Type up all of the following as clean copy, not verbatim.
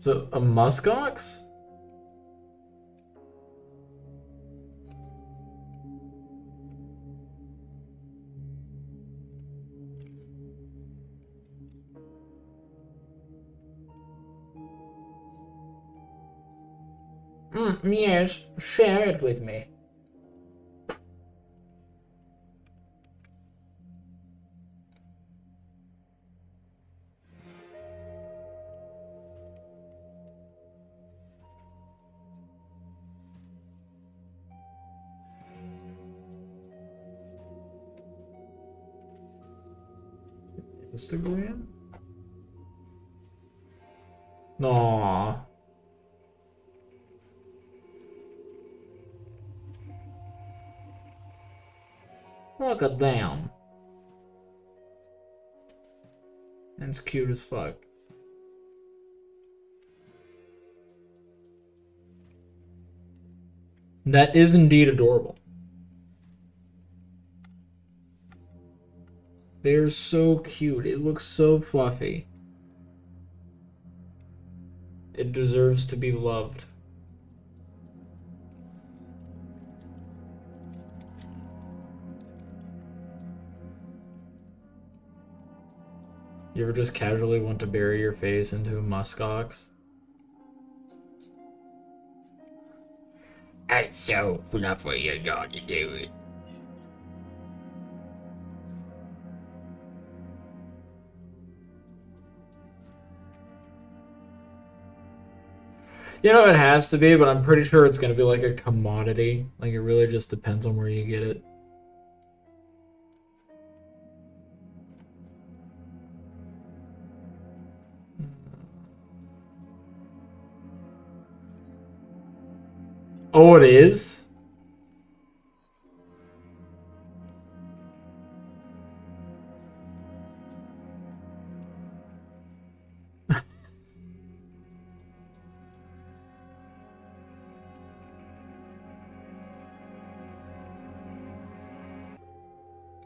So, a muskox? Yes, share it with me. Instagram? Aww. Look at them. That's cute as fuck. That is indeed adorable. They're so cute. It looks so fluffy. It deserves to be loved. You ever just casually want to bury your face into a muskox? It's so fluffy, you got to do it. You know, it has to be, but I'm pretty sure it's going to be like a commodity. Like, it really just depends on where you get it. Oh, it is?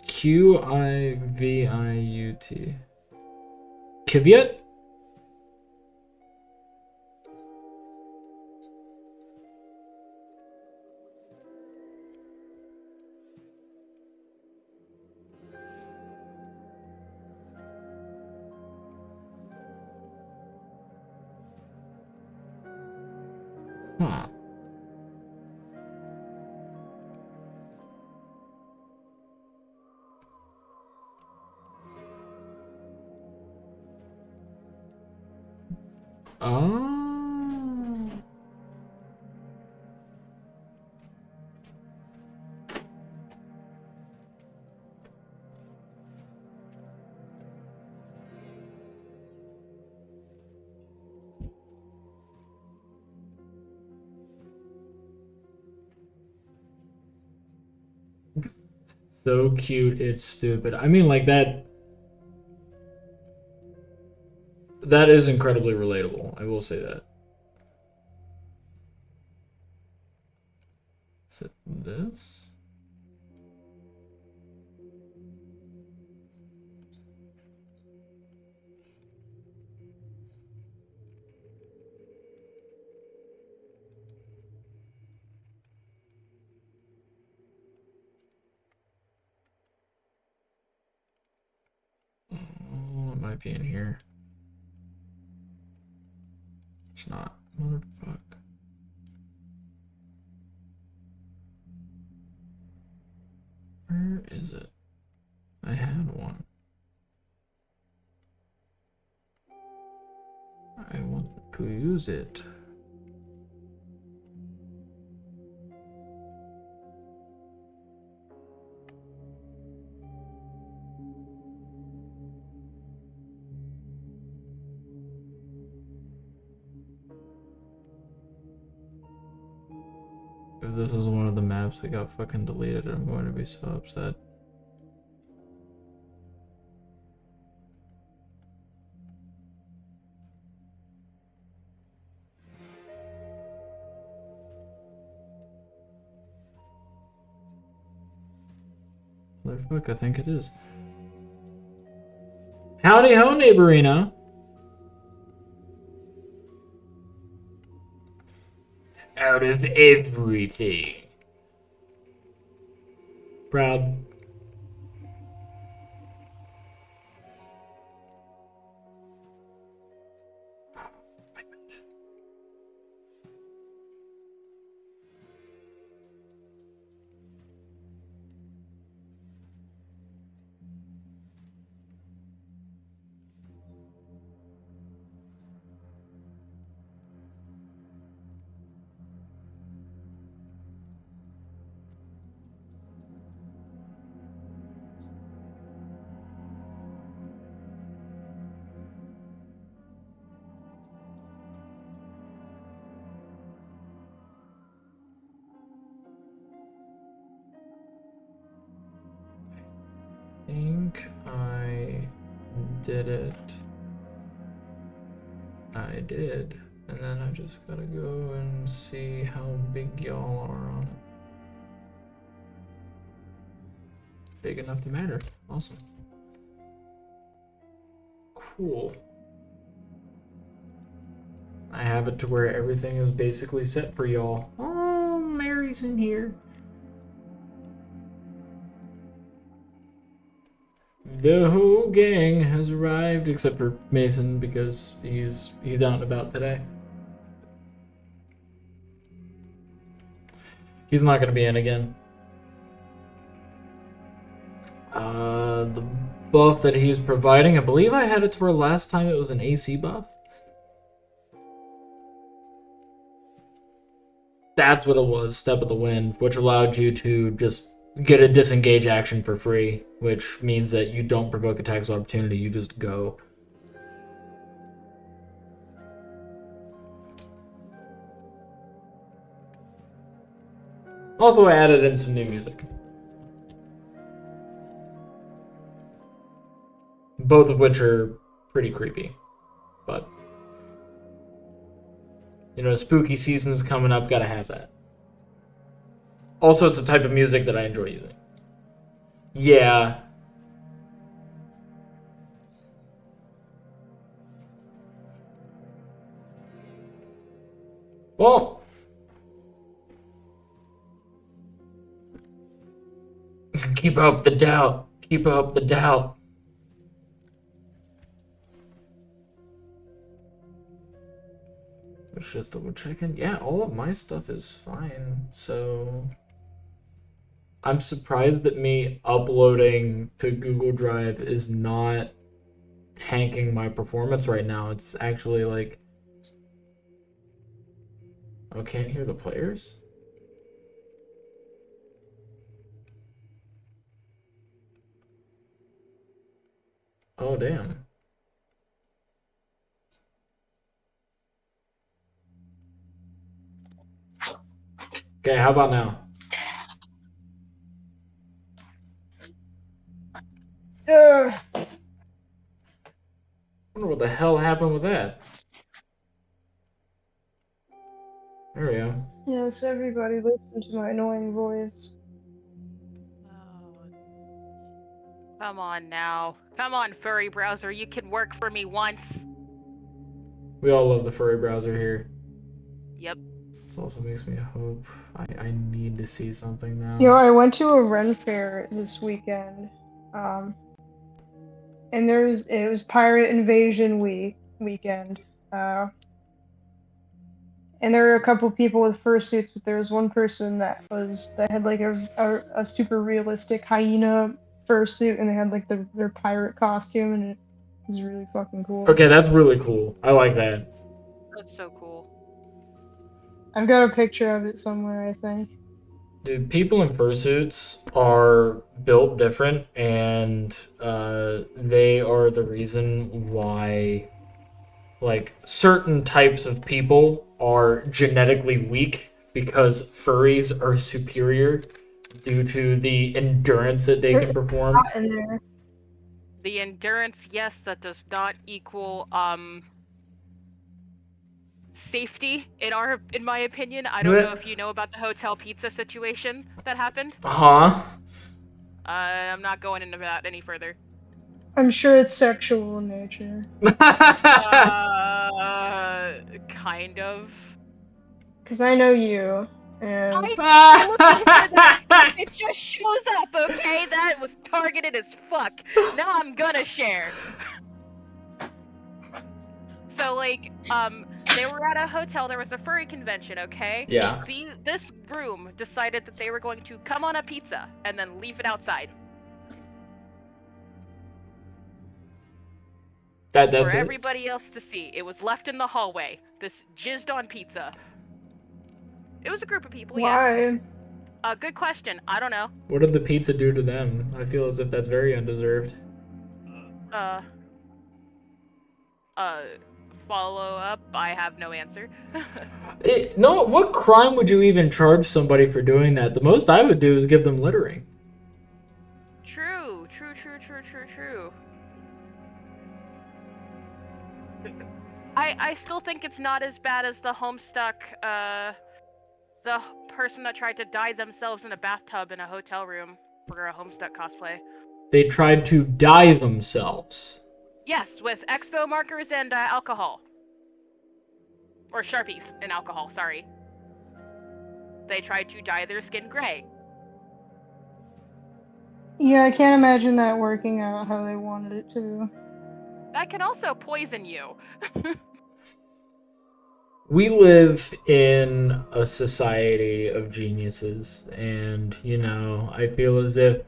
Qiviut. Kiviut? Huh. Oh. So cute, it's stupid. I mean, like, that is incredibly relatable. I will say that. Is it this? Oh, it might be in here. It's not. Motherfuck. Where is it? I had one. I want to use it. If this is one of the maps that got fucking deleted, I'm going to be so upset. Motherfuck, I think it is. Howdy ho, neighborino. out of everything. Proud. I think I did it. I did. And then I just gotta go and see how big y'all are on it. Big enough to matter. Awesome. Cool. I have it to where everything is basically set for y'all. Oh, Mary's in here. The whole gang has arrived except for Mason because he's out and about today. He's not going to be in again. The buff that he's providing, I believe I had it to where last time it was an AC buff. That's what it was, Step of the Wind, which allowed you to just get a disengage action for free, which means that you don't provoke attacks of opportunity, you just go. Also, I added in some new music. Both of which are pretty creepy, but you know, spooky season's coming up, gotta have that. Also, it's the type of music that I enjoy using. Yeah. Well, keep up the doubt. Keep up the doubt. Let's just double checking. Yeah, all of my stuff is fine. So I'm surprised that me uploading to Google Drive is not tanking my performance right now. It's actually like, oh, can't hear the players? Oh, damn. Okay, how about now? I wonder what the hell happened with that. There we go. Yes, everybody listen to my annoying voice. Come on now. Come on, furry browser. You can work for me once. We all love the furry browser here. Yep. This also makes me hope. I need to see something now. You know, I went to a Ren fair this weekend, and it was Pirate Invasion weekend, and there were a couple people with fursuits, but there was one person that had like a super realistic hyena fursuit, and they had like their pirate costume, and it was really fucking cool. Okay, that's really cool. I like that. That's so cool. I've got a picture of it somewhere, I think. Dude, people in fursuits are built different, and they are the reason why, like, certain types of people are genetically weak because furries are superior due to the endurance that they can perform. In there. The endurance, yes, that does not equal safety in my opinion. I don't know if you know about the hotel pizza situation that happened. Huh? I'm not going into that any further. I'm sure it's sexual in nature. Kind of. Because I know you, and I'm looking for this. It just shows up, okay? That was targeted as fuck. Now I'm gonna share. So, like, they were at a hotel. There was a furry convention, okay? Yeah. This room decided that they were going to come on a pizza and then leave it outside That's for it. everybody else to see. It was left in the hallway. This jizzed on pizza. It was a group of people, yeah. why? Good question. I don't know. What did the pizza do to them? I feel as if that's very undeserved. Follow up. I have no answer. No, what crime would you even charge somebody for doing that? The most I would do is give them littering. True. I still think it's not as bad as the Homestuck, the person that tried to dye themselves in a bathtub in a hotel room for a Homestuck cosplay. They tried to dye themselves. Yes, with expo markers and alcohol. Or Sharpies and alcohol, sorry. They tried to dye their skin gray. Yeah, I can't imagine that working out how they wanted it to. That can also poison you. We live in a society of geniuses, and you know, I feel as if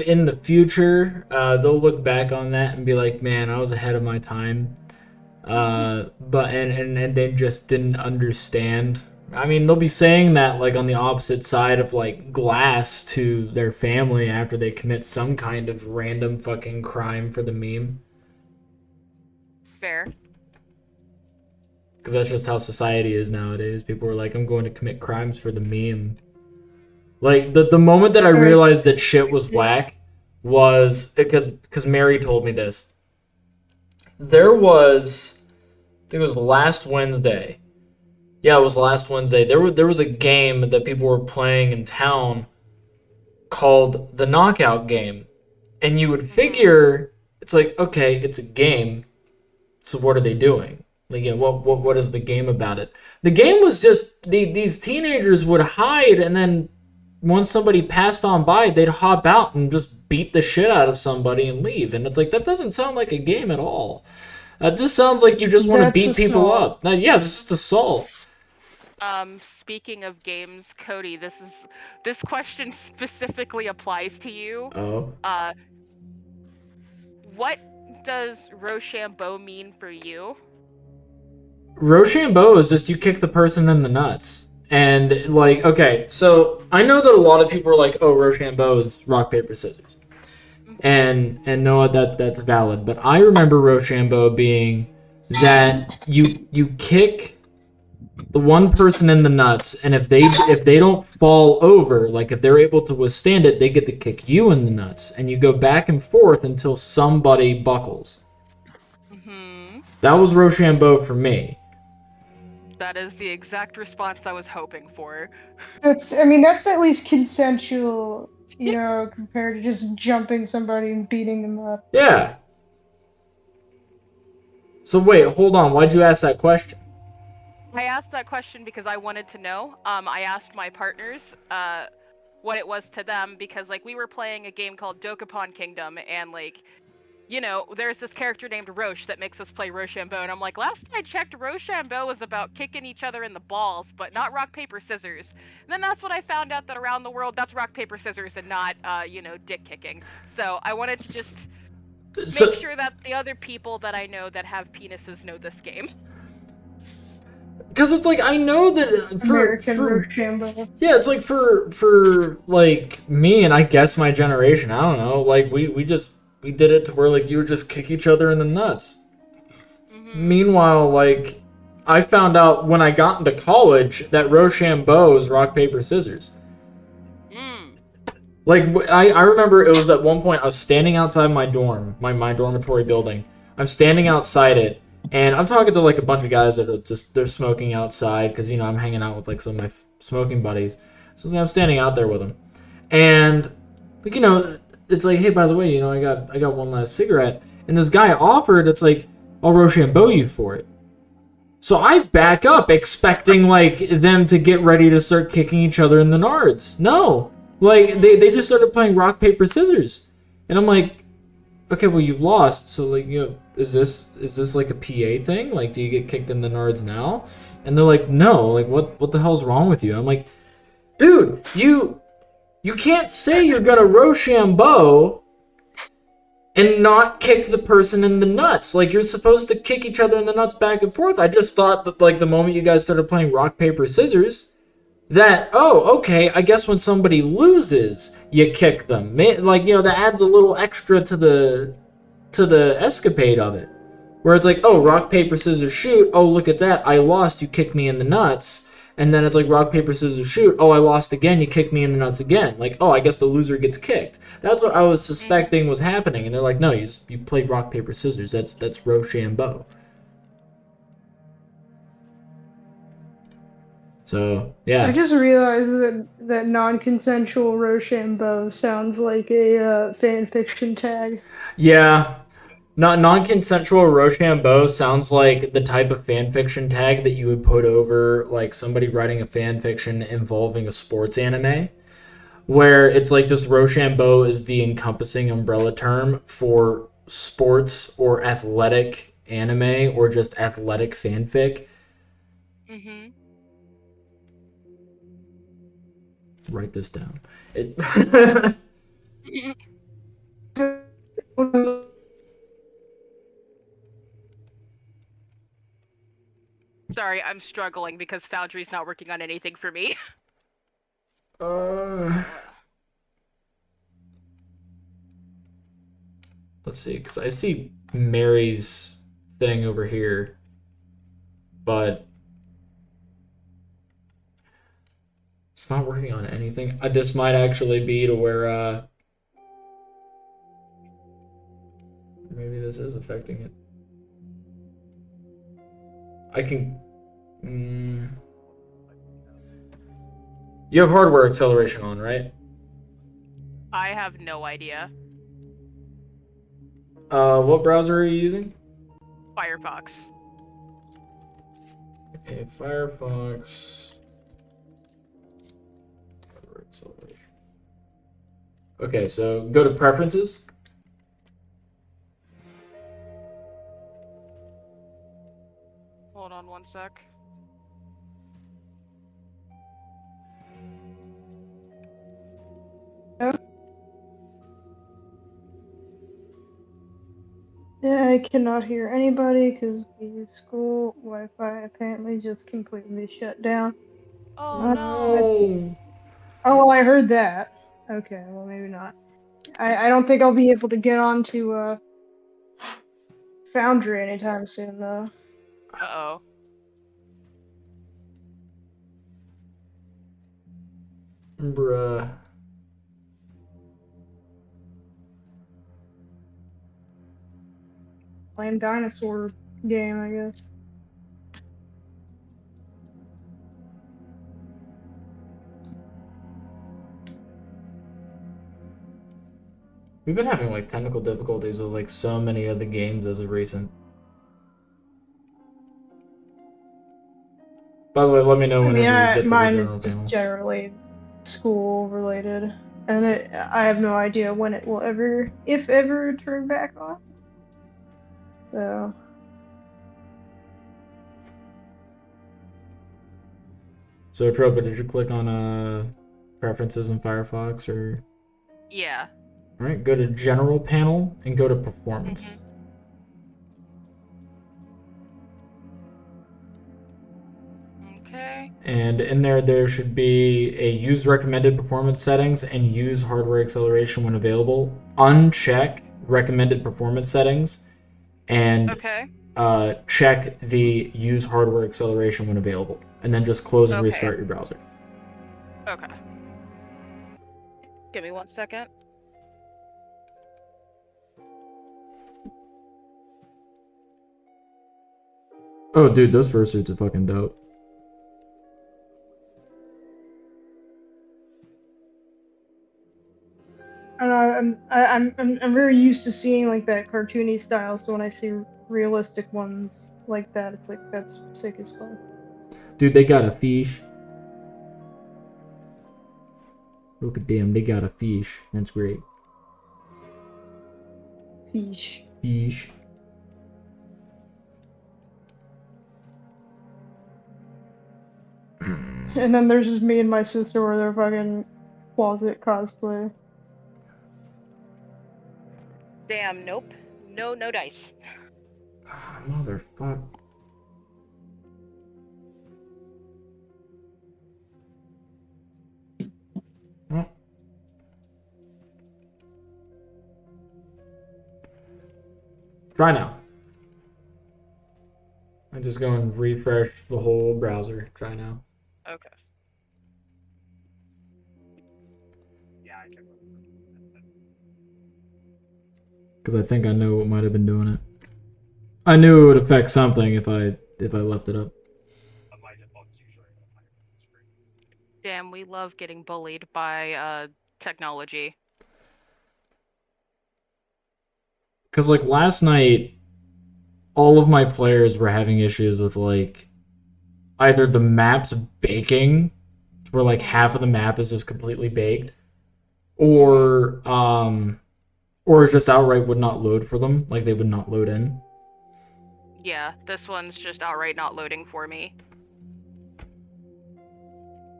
in the future they'll look back on that and be like, man, I was ahead of my time. But they just didn't understand. I mean, they'll be saying that like on the opposite side of like glass to their family after they commit some kind of random fucking crime for the meme. Fair. Because that's just how society is nowadays. People are like, I'm going to commit crimes for the meme. Like, the moment that I realized that shit was whack was because Mary told me this. There was, I think it was last Wednesday. Yeah, it was last Wednesday. There was a game that people were playing in town called the Knockout Game. And you would figure, it's like, okay, it's a game. So what are they doing? Like, yeah, what is the game about it? The game was just these teenagers would hide, and then once somebody passed on by, they'd hop out and just beat the shit out of somebody and leave. And it's like, that doesn't sound like a game at all. That just sounds like you just want to beat people up. Now, yeah, this is assault. Speaking of games, Cody, this question specifically applies to you. Oh. What does Rochambeau mean for you? Rochambeau is just you kick the person in the nuts. And, like, okay, so I know that a lot of people are like, oh, Rochambeau is rock, paper, scissors. And no, that's valid. But I remember Rochambeau being that you kick the one person in the nuts, and if they don't fall over, like if they're able to withstand it, they get to kick you in the nuts. And you go back and forth until somebody buckles. Mm-hmm. That was Rochambeau for me. That is the exact response I was hoping for. That's at least consensual, you know, compared to just jumping somebody and beating them up. Yeah. So wait, hold on. Why'd you ask that question? I asked that question because I wanted to know. I asked my partners what it was to them because, like, we were playing a game called Dokapon Kingdom, and, like, you know, there's this character named Roche that makes us play Rochambeau, and I'm like, last I checked, Rochambeau was about kicking each other in the balls, but not rock, paper, scissors. And then that's what I found out, that around the world, that's rock, paper, scissors, and not, you know, dick kicking. So I wanted to just make sure that the other people that I know that have penises know this game. Because it's like, I know that for Rochambeau. Yeah, it's like for like me and I guess my generation, I don't know, like we did it to where like you would just kick each other in the nuts. Mm-hmm. Meanwhile, like I found out when I got into college that Rochambeau is rock, paper, scissors. Like I remember it was at one point I was standing outside my dorm, my dormitory building. I'm standing outside it. And I'm talking to, like, a bunch of guys that are they're smoking outside because, you know, I'm hanging out with, like, some of my smoking buddies. So I'm standing out there with them. And, like, you know, it's like, hey, by the way, you know, I got one last cigarette. And this guy offered, it's like, I'll Rochambeau you for it. So I back up, expecting like them to get ready to start kicking each other in the nards. No, like they just started playing rock paper scissors, and I'm like, okay, well you lost, so like is this like a PA thing? Like, do you get kicked in the nards now? And they're like, no, like what the hell's wrong with you? I'm like, dude, you can't say you're gonna Rochambeau and not kick the person in the nuts. Like, you're supposed to kick each other in the nuts back and forth. I just thought that, like, the moment you guys started playing rock, paper, scissors, that, oh, okay, I guess when somebody loses, you kick them. Like, that adds a little extra to the escapade of it. Where it's like, oh, rock, paper, scissors, shoot. Oh, look at that. I lost. You kicked me in the nuts. And then it's like rock, paper, scissors, shoot. Oh, I lost again. You kicked me in the nuts again. Like, oh, I guess the loser gets kicked. That's what I was suspecting was happening. And they're like, no, you played rock, paper, scissors. That's Rochambeau. So, yeah. I just realized that non-consensual Rochambeau sounds like a fan fiction tag. Yeah. Non-consensual Rochambeau sounds like the type of fanfiction tag that you would put over like somebody writing a fanfiction involving a sports anime, where it's like just Rochambeau is the encompassing umbrella term for sports or athletic anime or just athletic fanfic. Mm-hmm. Write this down. Sorry, I'm struggling because Foundry's not working on anything for me. Let's see, because I see Mary's thing over here, but it's not working on anything. This might actually be to where maybe this is affecting it. I can. You have hardware acceleration on, right? I have no idea. What browser are you using? Firefox. Okay, Firefox. Hardware acceleration. Okay, so go to Preferences. Hold on one sec. Yeah, I cannot hear anybody because the school Wi-Fi apparently just completely shut down. Oh no! Oh, well, I heard that. Okay, well, maybe not. I don't think I'll be able to get on to Foundry anytime soon, though. Uh-oh. Bruh. Playing dinosaur game, I guess. We've been having like technical difficulties with like so many of the games as of recent. By the way, let me know whenever you get to the mine general is just panel. generally school related, and I have no idea when it will ever, if ever, turn back on. So. So, Tropa, did you click on preferences in Firefox or? Yeah. All right, go to General Panel and go to Performance. Okay. And in there should be a use recommended performance settings and use hardware acceleration when available. Uncheck recommended performance settings and check the use hardware acceleration when available. And then just close and restart your browser. Okay. Give me 1 second. Oh, dude, those fursuits are fucking dope. I'm very used to seeing like that cartoony style, so when I see realistic ones, like that. It's like, that's sick as fuck. Dude, they got a fish. Look at them, they got a fish. That's great. Fish. Fish. And then there's just me and my sister where they're fucking closet cosplay. Damn, nope. No dice. Motherfucker. Try now. I just go and refresh the whole browser. Try now. Okay. Yeah, I can. Because I think I know what might have been doing it. I knew it would affect something if I left it up. Damn, we love getting bullied by technology. Because like last night, all of my players were having issues with like either the map's baking, where like half of the map is just completely baked, or just outright would not load for them, like they would not load in. Yeah, this one's just outright not loading for me.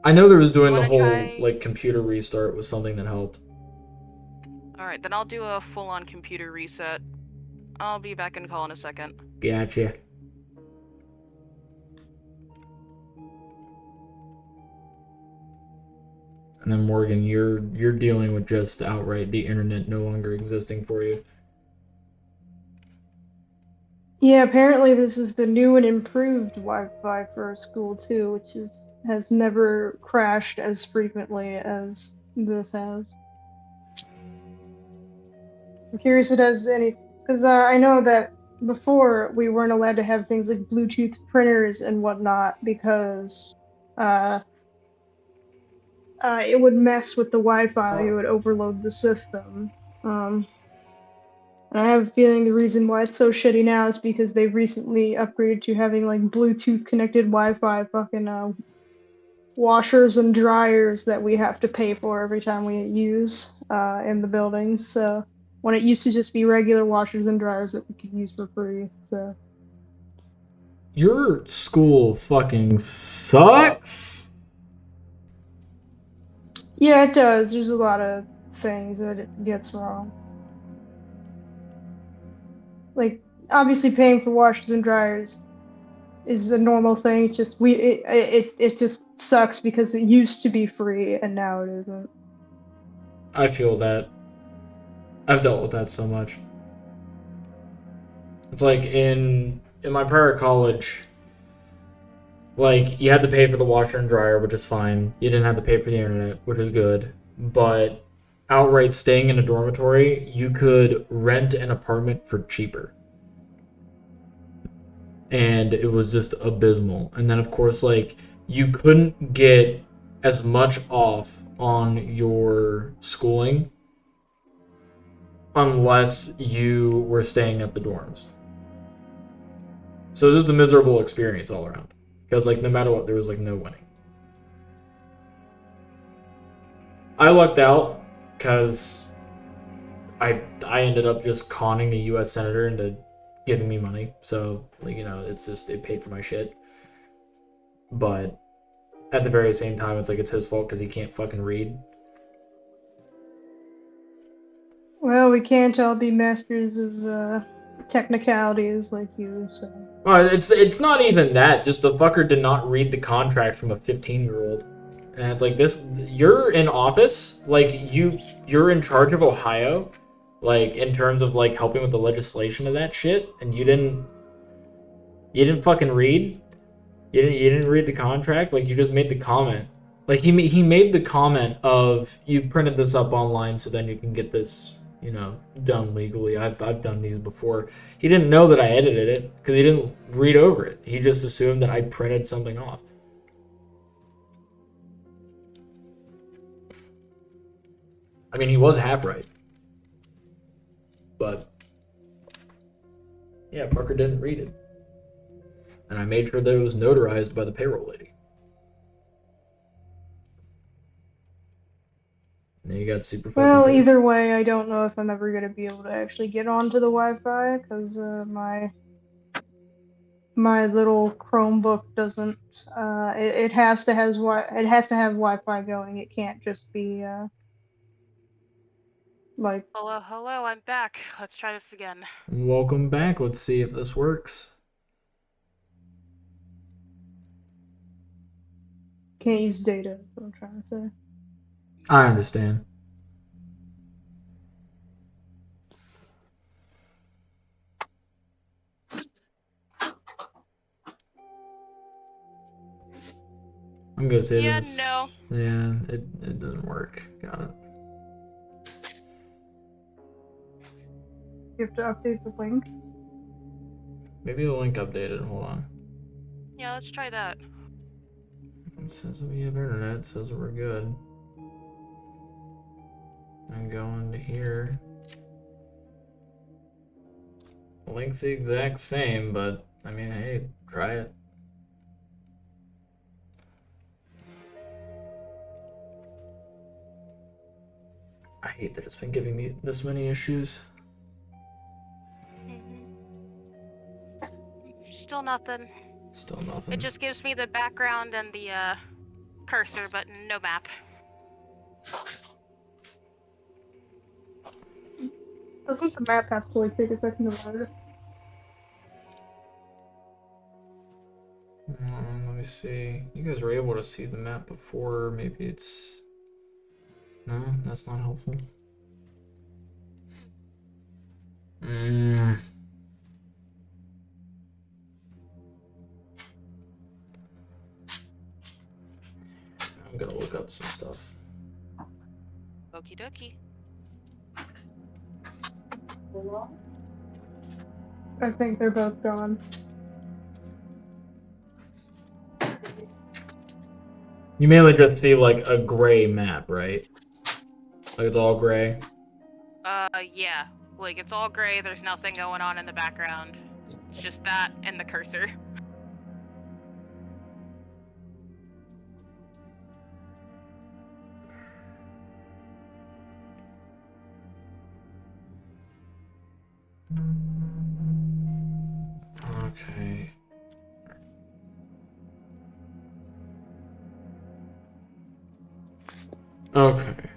I know there was doing the Wanna whole try- like computer restart was something that helped. Alright, then I'll do a full-on computer reset. I'll be back in call in a second. Gotcha. And then Morgan, you're dealing with just outright the internet no longer existing for you. Yeah, apparently this is the new and improved Wi-Fi for our school too, which has never crashed as frequently as this has. I'm curious if it has any, because I know that before we weren't allowed to have things like Bluetooth printers and whatnot because it would mess with the Wi-Fi, it would overload the system. And I have a feeling the reason why it's so shitty now is because they've recently upgraded to having like Bluetooth connected Wi-Fi fucking washers and dryers that we have to pay for every time we use in the buildings. So when it used to just be regular washers and dryers that we could use for free. So Your school fucking sucks. yeah, it does. There's a lot of things that it gets wrong. Like obviously paying for washers and dryers is a normal thing. It's just it just sucks because it used to be free and now it isn't. I feel that. I've dealt with that so much. It's like in my prior college, like you had to pay for the washer and dryer, which is fine. You didn't have to pay for the internet, which is good. But outright staying in a dormitory, you could rent an apartment for cheaper. And it was just abysmal. And then of course, like you couldn't get as much off on your schooling unless you were staying at the dorms. So it was just a miserable experience all around. Because like no matter what, there was like no winning. I lucked out because I ended up just conning a U.S. senator into giving me money. So like it's just it paid for my shit. But at the very same time, it's like it's his fault because he can't fucking read. Well, we can't all be masters of technicalities like you, so. It's not even that. Just the fucker did not read the contract from a 15-year-old. And it's like this, you're in office, like you're in charge of Ohio, like in terms of like helping with the legislation of that shit, and you didn't fucking read? You didn't read the contract? Like you just made the comment. Like he made the comment of you printed this up online so then you can get this, done legally. I've done these before. He didn't know that I edited it because he didn't read over it. He just assumed that I printed something off. I mean, he was half right. But yeah, Parker didn't read it. And I made sure that it was notarized by the payroll lady. And then you got super fucking Well, pissed. either way, I don't know if I'm ever gonna be able to actually get onto the Wi-Fi because my little Chromebook doesn't. It has to it has to have Wi-Fi going. It can't just be like. Hello, hello, I'm back. Let's try this again. Welcome back. Let's see if this works. Can't use data. Is what I'm trying to say. I understand. I'm gonna say Yeah, this. no. Yeah, it doesn't work. Got it. You have to update the link. Maybe the link updated. Hold on. Yeah, let's try that. It says that we have internet. It says that we're good. I'm going to here. The link's the exact same, but I mean, hey, try it. I hate that it's been giving me this many issues. Still nothing. Still nothing. It just gives me the background and the cursor, but no map. Doesn't the map have to like take a second to load? Let me see. You guys were able to see the map before. Maybe it's... No, that's not helpful. I'm gonna look up some stuff. Okie dokie. I think they're both gone. You mainly just see like a gray map, right? Like it's all gray. Yeah. Like, it's all gray, there's nothing going on in the background. It's just that and the cursor. Okay. Okay.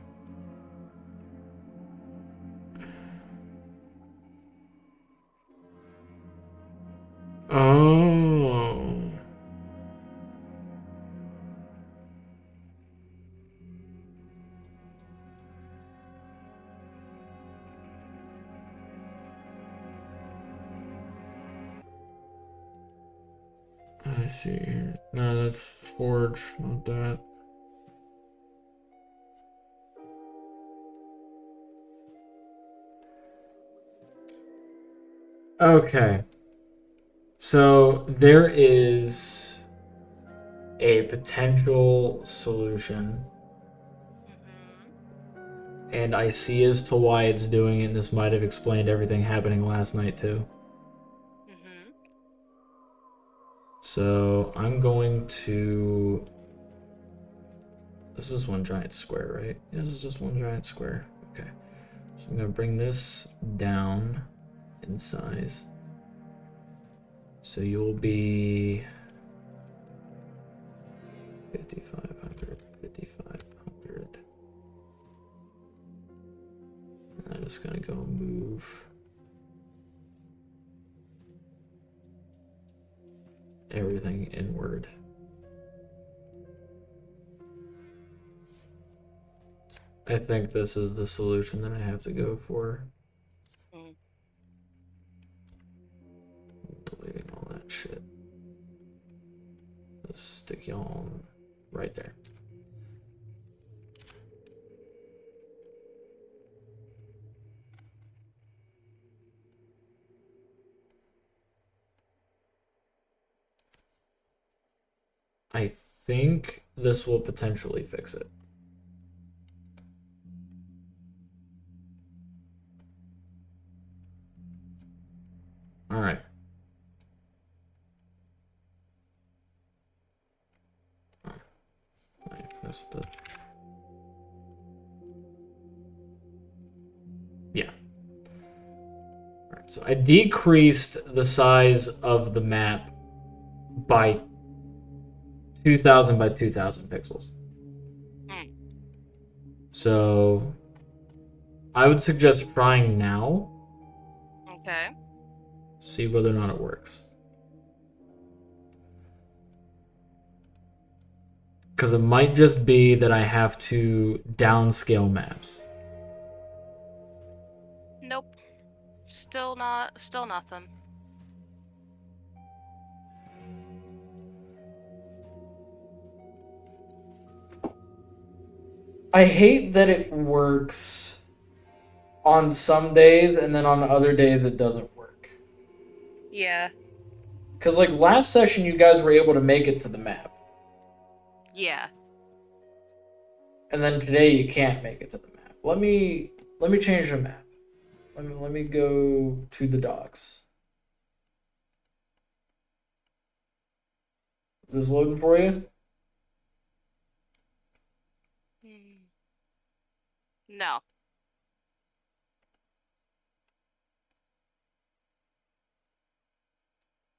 Oh. I see here. No, that's Forge, not that. Okay. So there is a potential solution, and I see as to why it's doing it, and this might have explained everything happening last night too. So I'm going to... This is one giant square, right? Yeah, this is just one giant square. Okay. So I'm going to bring this down in size. So you'll be 5,500, 5,500. I'm just going to go move everything inward. I think this is the solution that I have to go for. Deleting all that shit. Just stick y'all right there. I think this will potentially fix it. All right. That's the... Yeah. Alright, so I decreased the size of the map by 2,000 by 2,000 pixels. So I would suggest trying now. Okay. See whether or not it works. Because it might just be that I have to downscale maps. Nope. Still nothing. I hate that it works on some days and then on other days it doesn't work. Yeah. Because like last session you guys were able to make it to the map. Yeah. And then today you can't make it to the map. Let me change the map. Let me go to the docks. Is this loading for you? No.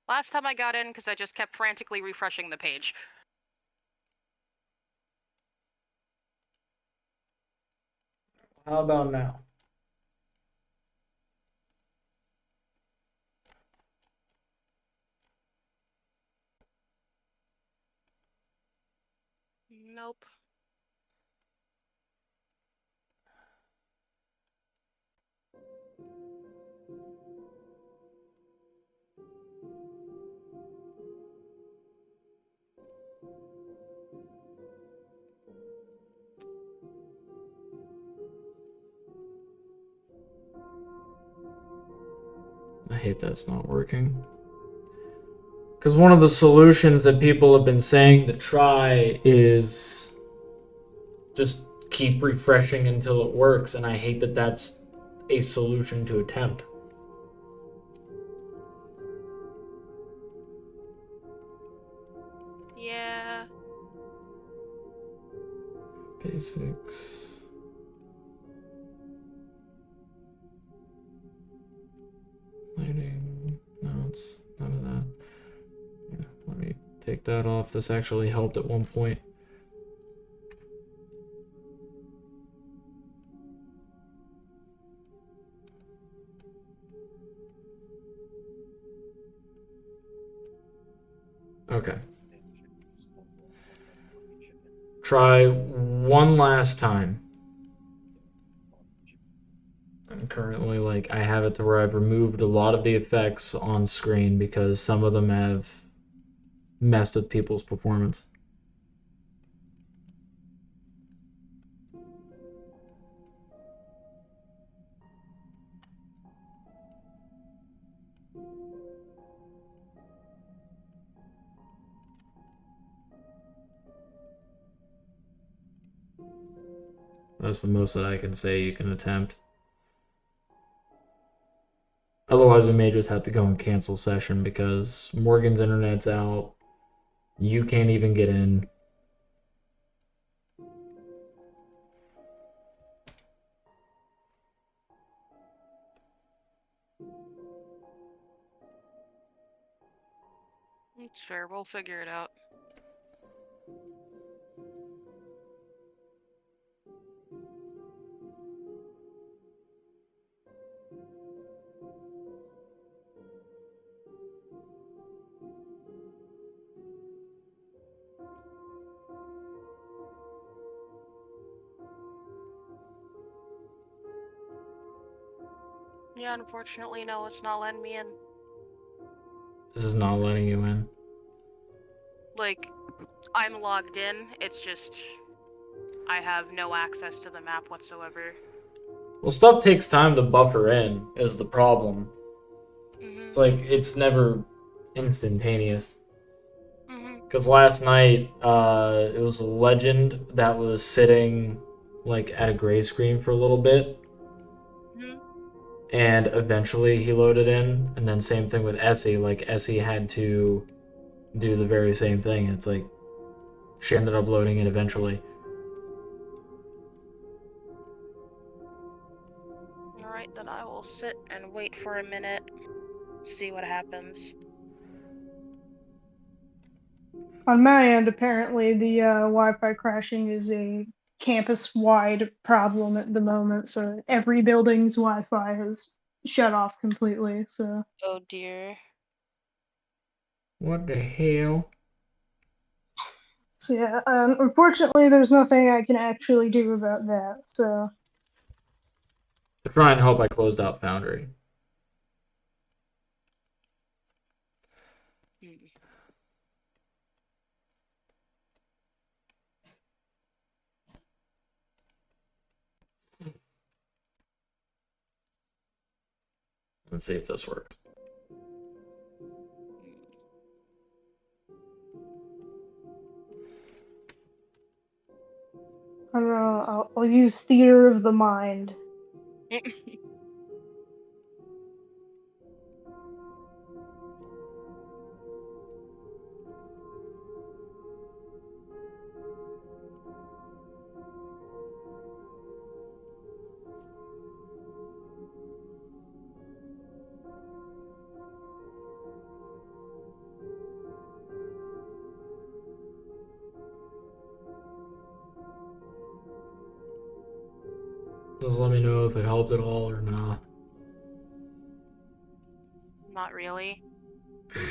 Last time I got in because I just kept frantically refreshing the page. How about now? Nope. I hate that's not working. Because one of the solutions that people have been saying to try is just keep refreshing until it works, and I hate that that's a solution to attempt. Yeah. Basics. Lighting. No, it's none of that. Yeah, let me take that off. This actually helped at one point. Okay. Try one last time. I'm currently, like, I have it to where I've removed a lot of the effects on screen because some of them have messed with people's performance. That's the most that I can say you can attempt. Otherwise, we may just have to go and cancel session because Morgan's internet's out. You can't even get in. It's fair. We'll figure it out. Yeah, unfortunately, no, it's not letting me in. This is not letting you in. Like, I'm logged in, it's just... I have no access to the map whatsoever. Well, stuff takes time to buffer in, is the problem. Mm-hmm. It's like, it's never instantaneous. Mm-hmm. Because last night, it was a legend that was sitting, like, at a gray screen for a little bit. Mm-hmm. And eventually he loaded in. And then same thing with Essie. Like, Essie had to do the very same thing. It's like, she ended up loading it eventually. then I will sit and wait for a minute, see what happens. On my end, apparently the Wi-Fi crashing is a campus-wide problem at the moment, so every building's Wi-Fi has shut off completely. So Oh dear. What the hell? yeah, unfortunately, there's nothing I can actually do about that. So To try and help, I closed out Foundry. Hmm. Let's see if this works. I don't know. I'll use theater of the mind. Just let me know if it helped at all or not. Not really. I'm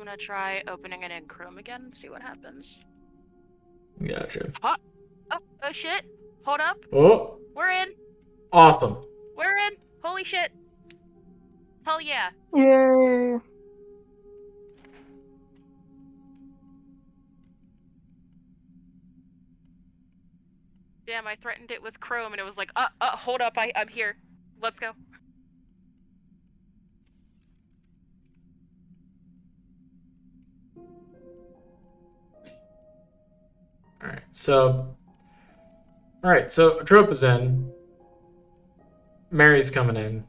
gonna try opening it in Chrome again and see what happens. Gotcha. Oh shit! Hold up! Oh, We're in! awesome. We're in! Holy shit! Hell yeah! Yay! Damn, I threatened it with Chrome and it was like, hold up, I'm here. Let's go. Alright, so Trope is in. Mary's coming in.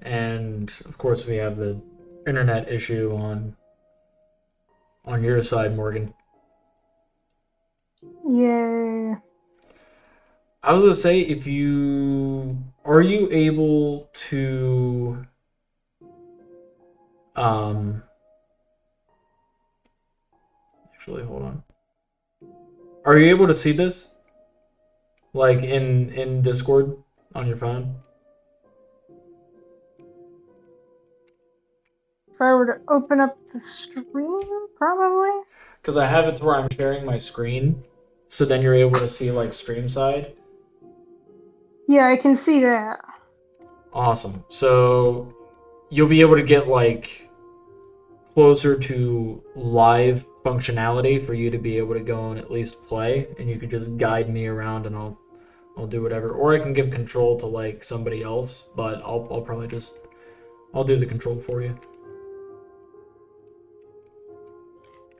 And of course we have the internet issue on your side, Morgan. Yay! I was gonna say, are you able to actually hold on. Are you able to see this? Like in Discord on your phone? If I were to open up the stream, probably. Because I have it to where I'm sharing my screen, so then you're able to see like stream side. Yeah, I can see that. Awesome. So you'll be able to get like closer to live functionality for you to be able to go and at least play, and you could just guide me around and I'll do whatever. Or I can give control to like somebody else, but I'll probably just I'll do the control for you.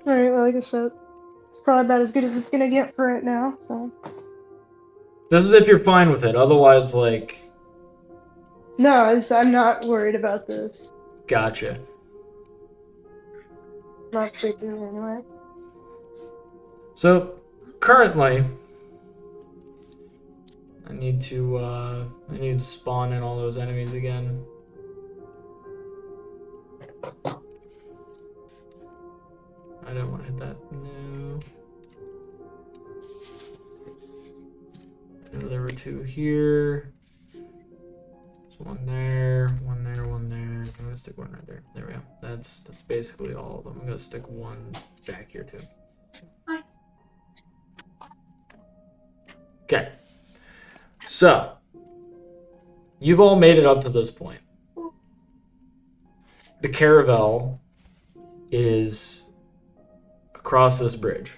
Alright, well, like I said, it's probably about as good as it's gonna get for right now, so. This is if you're fine with it. Otherwise, like, No, I'm not worried about this. gotcha. Not particularly, anyway. So currently, I need to spawn in all those enemies again. I didn't want to hit that. No. There were two here. There's one there, one there, one there. I'm gonna stick one right there. There we go. That's basically all of them. I'm gonna stick one back here too. Okay. So you've all made it up to this point. The caravel is across this bridge.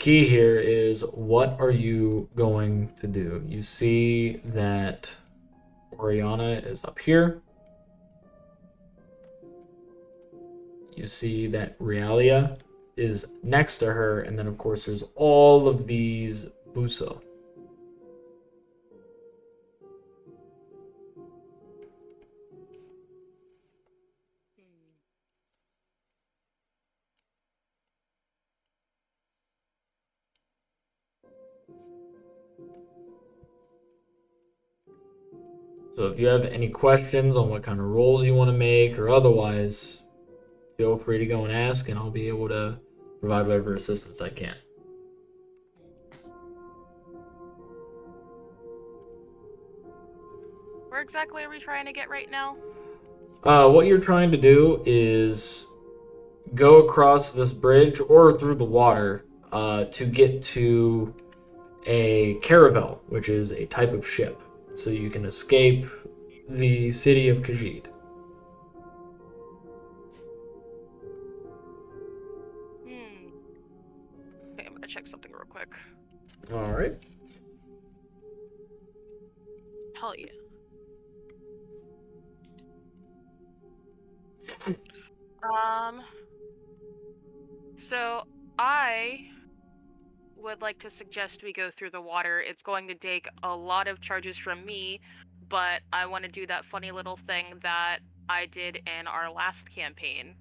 key here is, what are you going to do? You see that Oriana is up here. You see that Realia is next to her, and then of course there's all of these Buso. So if you have any questions on what kind of rolls you want to make or otherwise, feel free to go and ask, and I'll be able to provide whatever assistance I can. Where exactly are we trying to get right now? What you're trying to do is go across this bridge or through the water to get to a caravel, which is a type of ship, so you can escape the city of Khajiit. Okay, I'm gonna check something real quick. All right. Hell yeah. So I would like to suggest we go through the water. It's going to take a lot of charges from me, but I want to do that funny little thing that I did in our last campaign.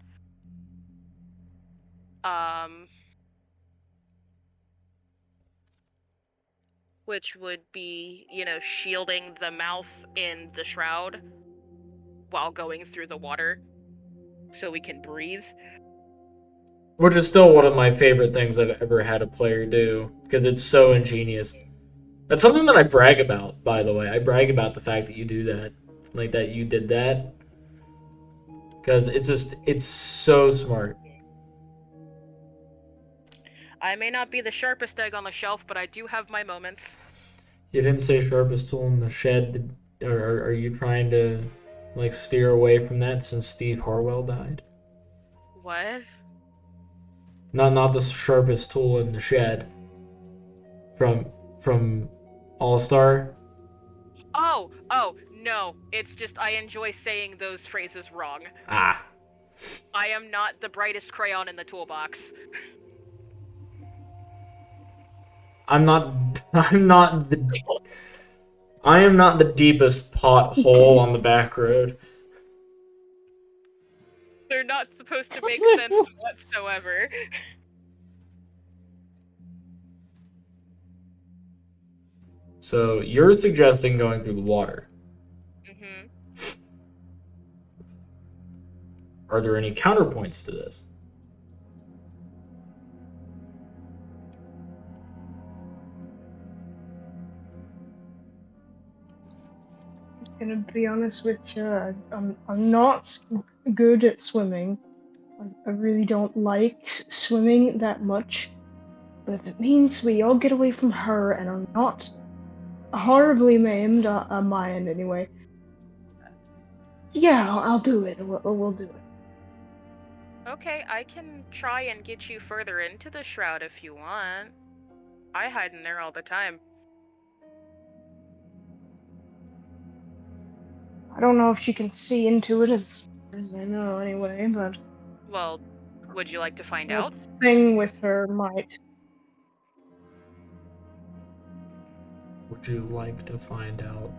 Which would be, shielding the mouth in the shroud while going through the water so we can breathe. Which is still one of my favorite things I've ever had a player do, because it's so ingenious. That's something that I brag about, by the way. I brag about the fact that you do that. Like, that you did that. Because it's so smart. I may not be the sharpest egg on the shelf, but I do have my moments. You didn't say sharpest tool in the shed. Or are you trying to, like, steer away from that since Steve Harwell died? What? Not the sharpest tool in the shed. From All-Star. Oh, no. It's just I enjoy saying those phrases wrong. Ah. I am not the brightest crayon in the toolbox. I am not the deepest pothole on the back road. They're not supposed to make sense whatsoever. So you're suggesting going through the water. Mm-hmm. Are there any counterpoints to this? Gonna be honest with you, I'm not good at swimming. I really don't like swimming that much. But if it means we all get away from her and I'm not horribly maimed on my end anyway, yeah, I'll do it. We'll do it. Okay, I can try and get you further into the shroud if you want. I hide in there all the time. I don't know if she can see into it as far as I know anyway, but Well, would you like to find the out? thing with her might. Would you like to find out?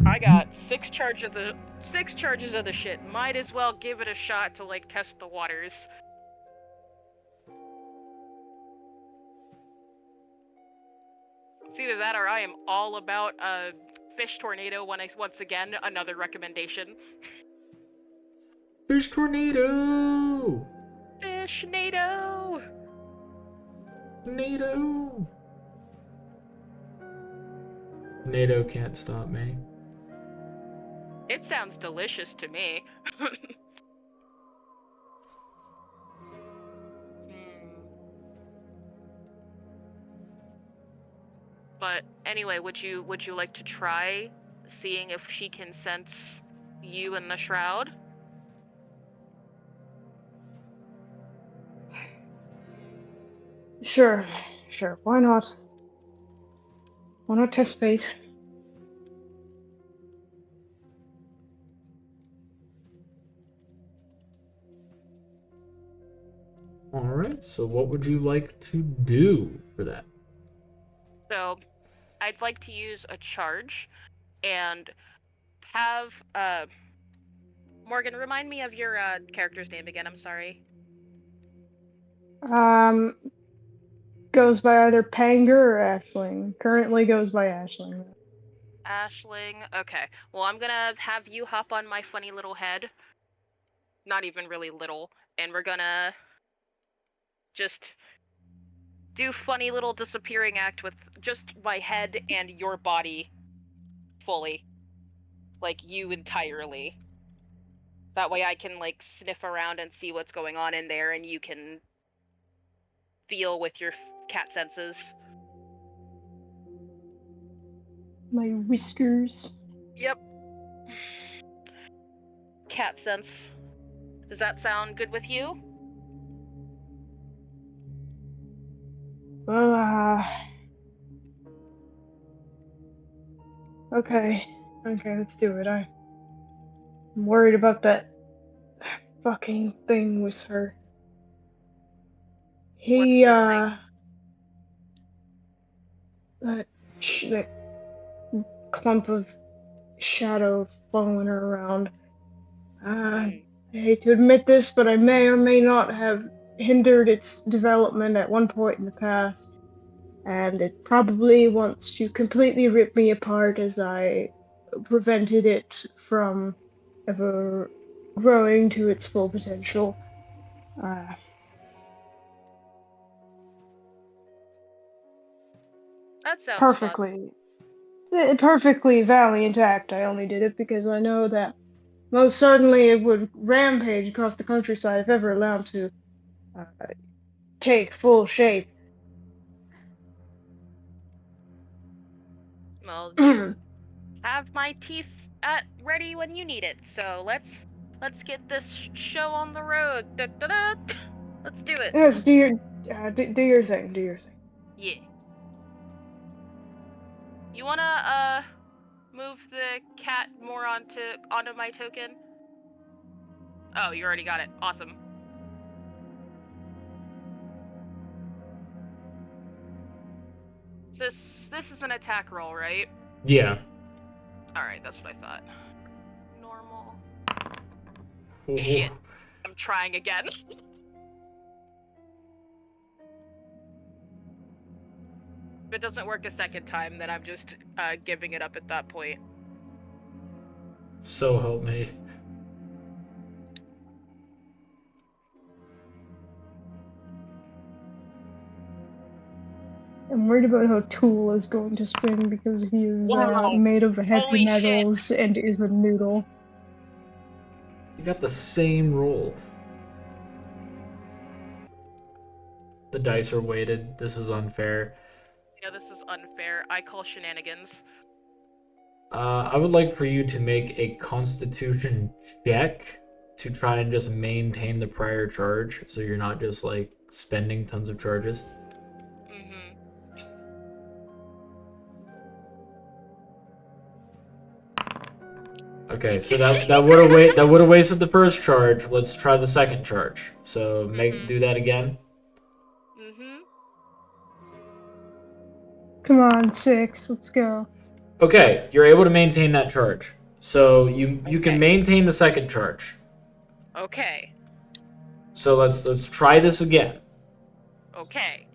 I got six charges of the shit. Might as well give it a shot to like test the waters. It's either that or I am all about a fish tornado once again, another recommendation. Fish tornado! Fish-nado! NATO! NATO can't stop me. It sounds delicious to me. But anyway, would you like to try seeing if she can sense, you in the shroud? Sure. Why not? Why not test fate? All right. So what would you like to do for that? So, I'd like to use a charge and have Morgan, remind me of your character's name again. I'm sorry. Goes by either Panger or Ashling. Currently goes by Ashling. Ashling. Okay. Well, I'm gonna have you hop on my funny little head. Not even really little, and we're gonna just do funny little disappearing act with just my head and your body fully. Like you entirely. That way I can like sniff around and see what's going on in there and you can feel with your cat senses. My whiskers. Yep. Cat sense. Does that sound good with you? Well, okay, let's do it. I'm worried about that fucking thing with her. He, What's that clump of shadow following her around. I hate to admit this, but I may or may not have hindered its development at one point in the past, and it probably wants to completely rip me apart as I prevented it from ever growing to its full potential. that sounds fun. Perfectly valiant act. I only did it because I know that most certainly it would rampage across the countryside if ever allowed to uh, take full shape. Well, you have my teeth ready when you need it. So let's get this show on the road. Da, da, da. Let's do it. Yes, do your thing. Do your thing. Yeah. You wanna move the cat more onto my token? Oh, you already got it. Awesome. This is an attack roll, right? Yeah. Alright, that's what I thought. Normal. Ooh. Shit. I'm trying again. If it doesn't work a second time, then I'm just giving it up at that point. So help me. I'm worried about how Tewl is going to spin because he is Wow. made of heavy Holy metals and is a noodle. You got the same roll. The dice are weighted. This is unfair. Yeah, this is unfair. I call shenanigans. I would like for you to make a Constitution check to try and just maintain the prior charge, so you're not just like spending tons of charges. Okay, so that would have wasted the first charge. Let's try the second charge. So do that again. Come on, 6. Let's go. Okay, you're able to maintain that charge. So you can maintain the second charge. Okay. So let's try this again. Okay.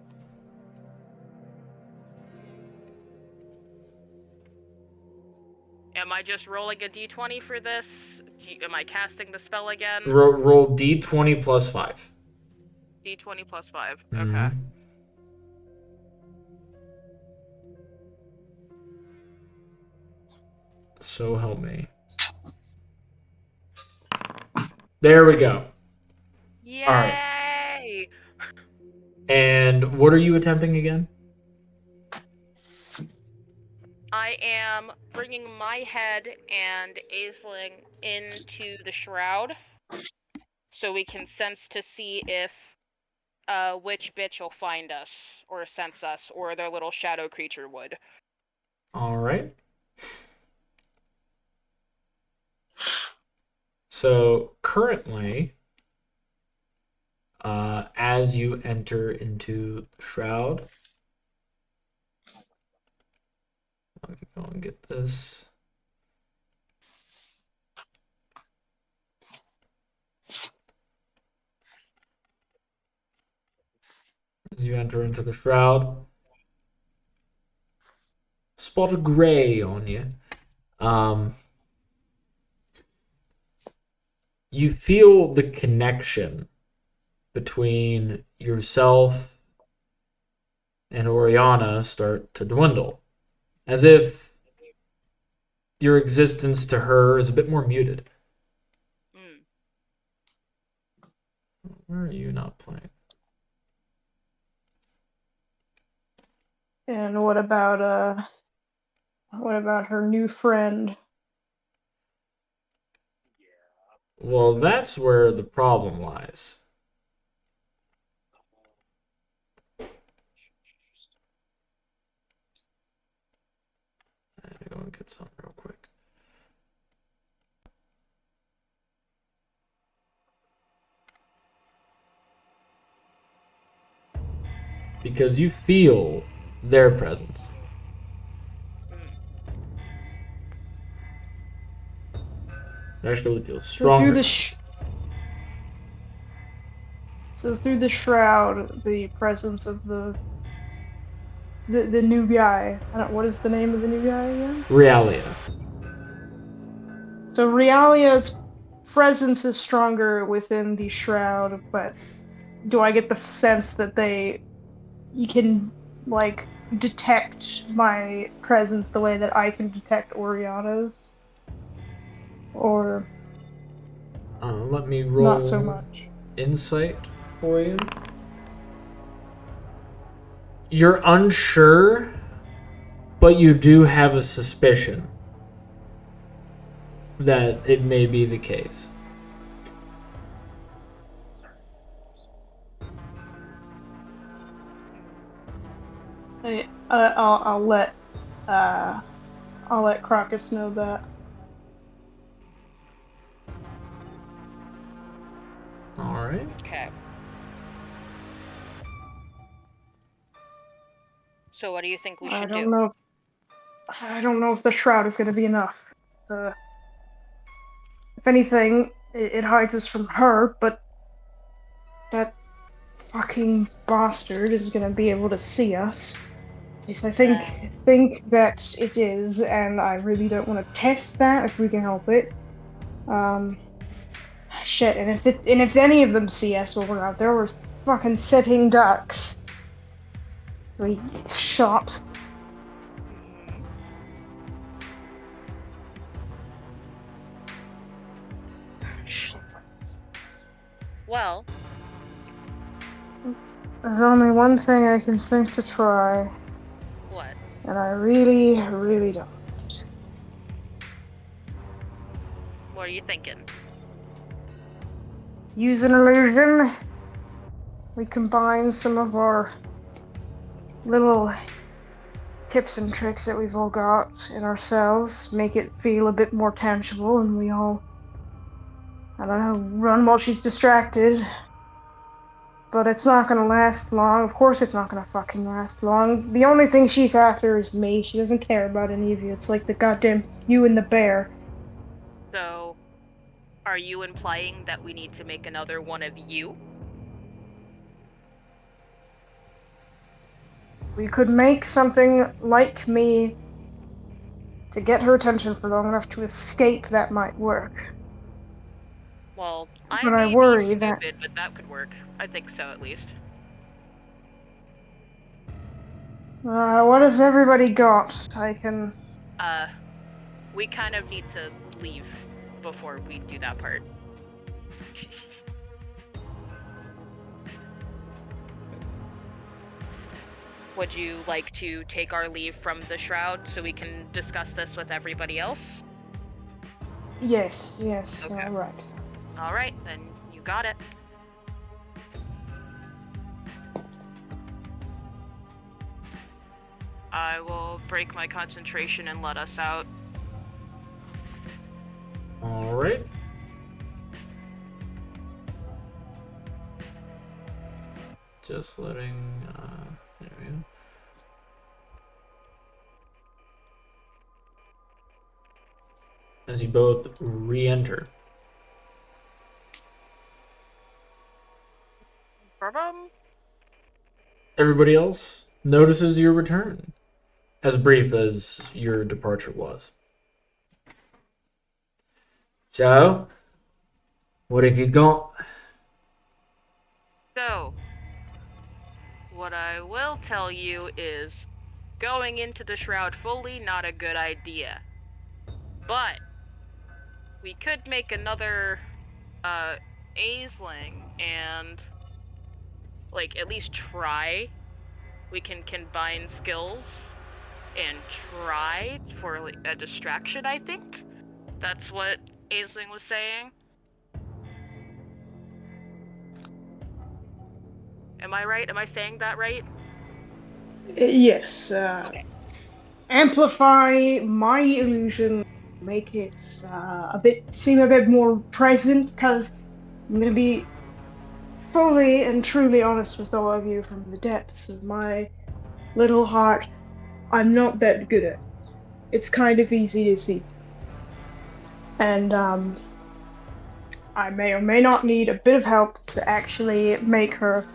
Am I just rolling a d20 for this? Am I casting the spell again? Roll d20 plus 5. D20 plus 5. Mm-hmm. Okay. So help me. There we go. Yay! All right. And what are you attempting again? I am bringing my head and Aisling into the shroud so we can sense to see if which bitch will find us or sense us or their little shadow creature would. All right. So currently, as you enter into the shroud, let me go and get this. As you enter into the shroud, spot of gray on you. You feel the connection between yourself and Oriana start to dwindle, as if your existence to her is a bit more muted. Mm. Where are you not playing? And what about her new friend? Well, that's where the problem lies. I need to go and get some real quick. Because you feel their presence. It actually feels stronger. So through the shroud, the presence of the new guy. What is the name of the new guy again? Realia. So Realia's presence is stronger within the shroud, but do I get the sense that you can like detect my presence the way that I can detect Oriana's? Or Let me not so roll much? insight for you. You're unsure, but you do have a suspicion that it may be the case. I'll let Crocus know that. All right. Okay. So what do you think we should do? I don't know if the shroud is going to be enough. If anything, it hides us from her, but that fucking bastard is going to be able to see us. At least I think that it is, and I really don't want to test that if we can help it. Shit, and if any of them see us while we're out there, we're fucking sitting ducks. We shot. Well, There's only one thing I can think to try. what? And I really, really don't like it. What are you thinking? Use an illusion. We combine some of our little tips and tricks that we've all got in ourselves, make it feel a bit more tangible, and we all, I don't know, run while she's distracted. But it's not gonna last long. Of course it's not gonna fucking last long. The only thing she's after is me. She doesn't care about any of you. It's like the goddamn you and the bear. So, are you implying that we need to make another one of you? We could make something like me to get her attention for long enough to escape. That might work. Well, I But I may be worry that stupid, but that could work. I think so, at least. what has everybody got? I can. We kind of need to leave before we do that part. Would you like to take our leave from the shroud so we can discuss this with everybody else? Yes, Okay. right. All right, then you got it. I will break my concentration and let us out. All right. Just letting. There we go. As you both re-enter. Everybody else notices your return, as brief as your departure was. So, what have you got? So, what I will tell you is going into the shroud fully, not a good idea. But we could make another Aisling and like at least try. We can combine skills and try for like, a distraction, I think. That's what Aisling was saying. Am I right? Am I saying that right? Yes. Okay. Amplify my illusion, make it seem a bit more present. Because I'm gonna be fully and truly honest with all of you from the depths of my little heart. I'm not that good at it. It's kind of easy to see, and I may or may not need a bit of help to actually make her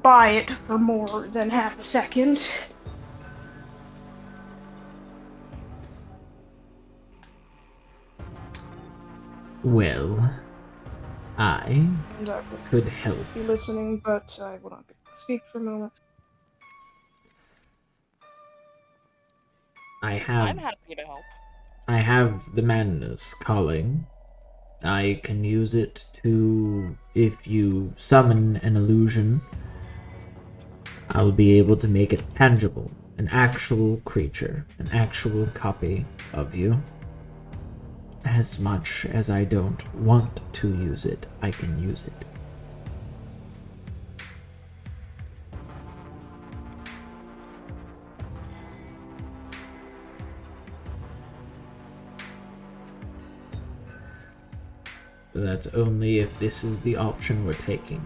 buy it for more than half a second. Well, I And I will could help. be listening, but I will not be able to speak for moments. I'm happy to help. I have the madness calling. I can use it to, if you summon an illusion, I'll be able to make it tangible, an actual creature, an actual copy of you. As much as I don't want to use it, I can use it. But that's only if this is the option we're taking.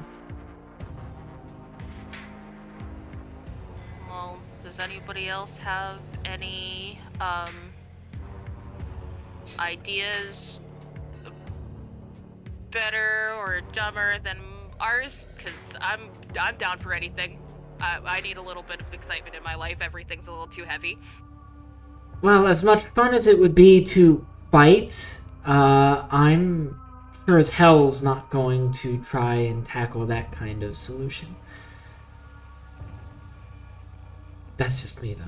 Well, does anybody else have any ideas better or dumber than ours? Because I'm down for anything. I need a little bit of excitement in my life. Everything's a little too heavy. Well, as much fun as it would be to fight, I'm sure as hell's not going to try and tackle that kind of solution. That's just me, though.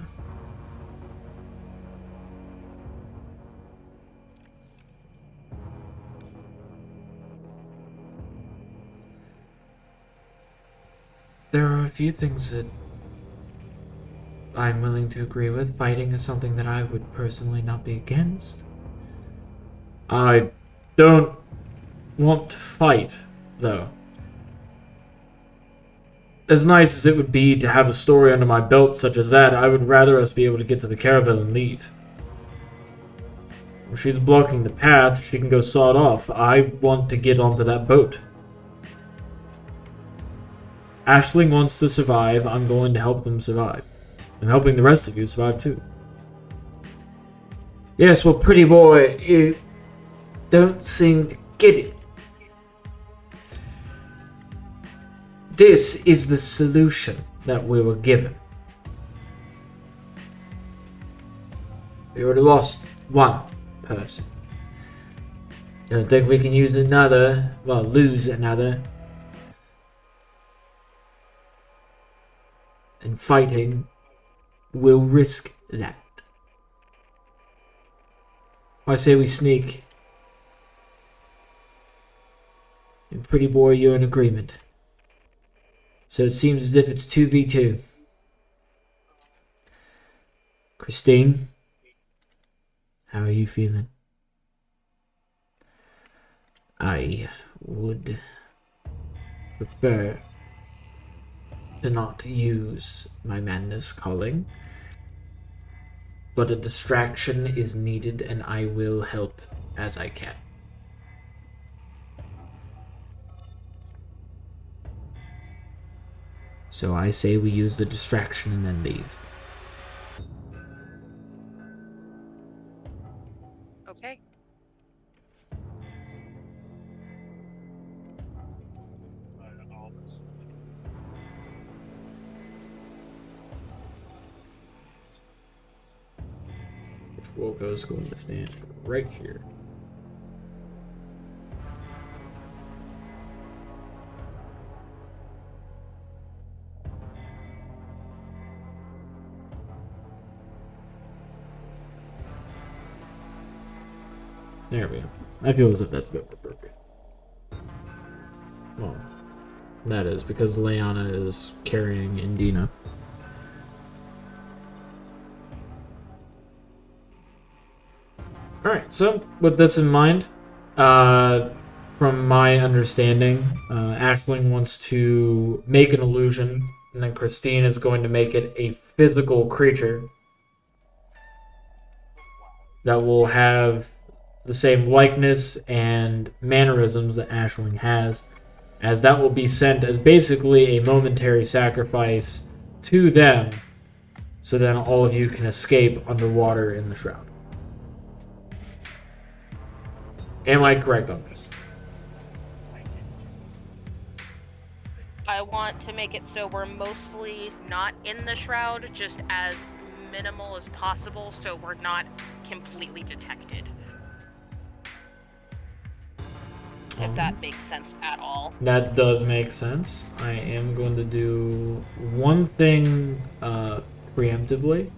There are a few things that I'm willing to agree with. Fighting is something that I would personally not be against. I don't want to fight, though. As nice as it would be to have a story under my belt such as that, I would rather us be able to get to the caravan and leave. If she's blocking the path, she can go sawed off. I want to get onto that boat. Aisling wants to survive. I'm going to help them survive. I'm helping the rest of you survive too. Yes, well, pretty boy, you don't seem to get it. This is the solution that we were given. We already lost one person. You don't think we can use another, well, lose another? And fighting will risk that. I say we sneak. And pretty boy, you're in agreement. So it seems as if it's 2v2. Christine, how are you feeling? I would prefer to not use my madness calling, but a distraction is needed and I will help as I can. So I say we use the distraction and then leave. Okay. Which Wilco is going to stand right here. There we go. I feel as if that's a bit more appropriate. Well, that is because Leanna is carrying Indina. Alright, so with this in mind, from my understanding, Ashling wants to make an illusion, and then Christine is going to make it a physical creature that will have the same likeness and mannerisms that Ashling has, as that will be sent as basically a momentary sacrifice to them, so then all of you can escape underwater in the shroud. Am I correct on this? I want to make it so we're mostly not in the shroud, just as minimal as possible, so we're not completely detected. If that makes sense at all. That does make sense. I am going to do one thing preemptively.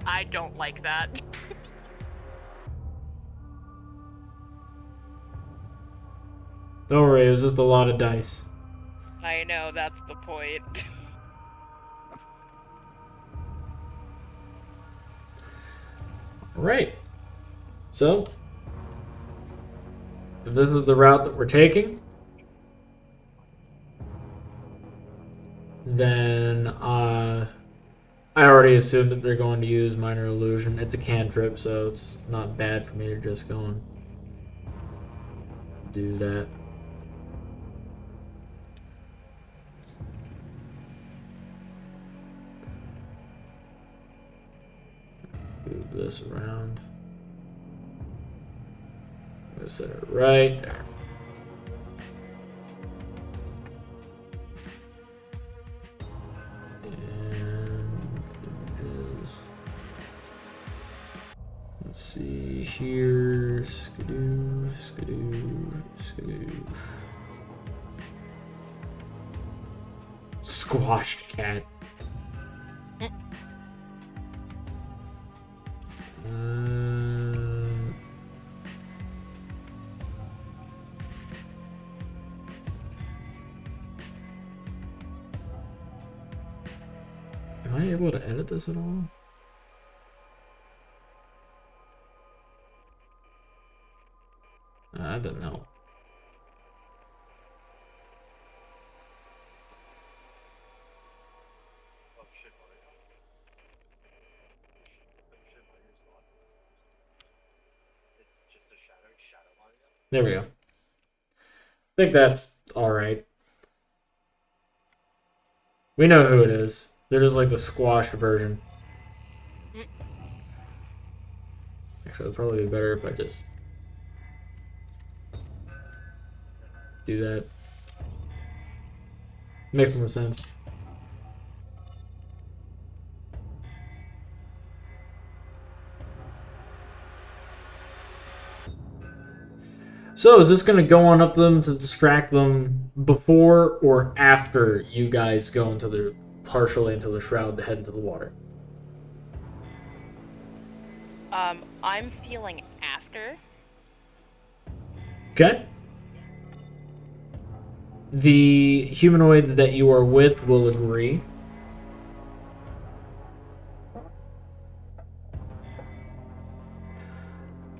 I don't like that. Don't worry, it was just a lot of dice. I know, that's the point. Right. So, if this is the route that we're taking, then I already assumed that they're going to use Minor Illusion. It's a cantrip, so it's not bad for me to just go and do that. Move this around. I'm gonna set it right there. And images. Let's see here. Skidoo, skidoo, skidoo. Squashed cat. Am I able to edit this at all? I don't know. There we go. I think that's alright. We know who it is. They're just like the squashed version. Actually, it'd probably be better if I just do that. Makes more sense. So, is this going to go on up them to distract them before or after you guys go into the partially into the shroud to head into the water? I'm feeling after. Okay. The humanoids that you are with will agree.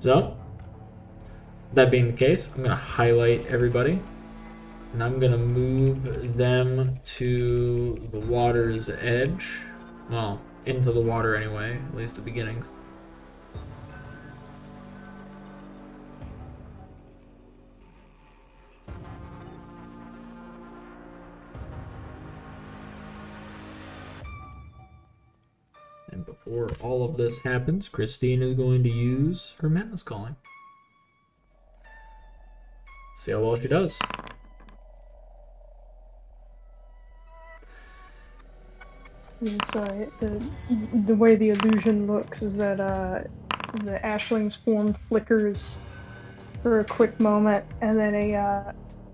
So, that being the case, I'm going to highlight everybody. And I'm going to move them to the water's edge. Well, into the water anyway, at least the beginnings. And before all of this happens, Christine is going to use her Madness Calling. See how well she does. And so the way the illusion looks is that the Ashling's form flickers for a quick moment, and then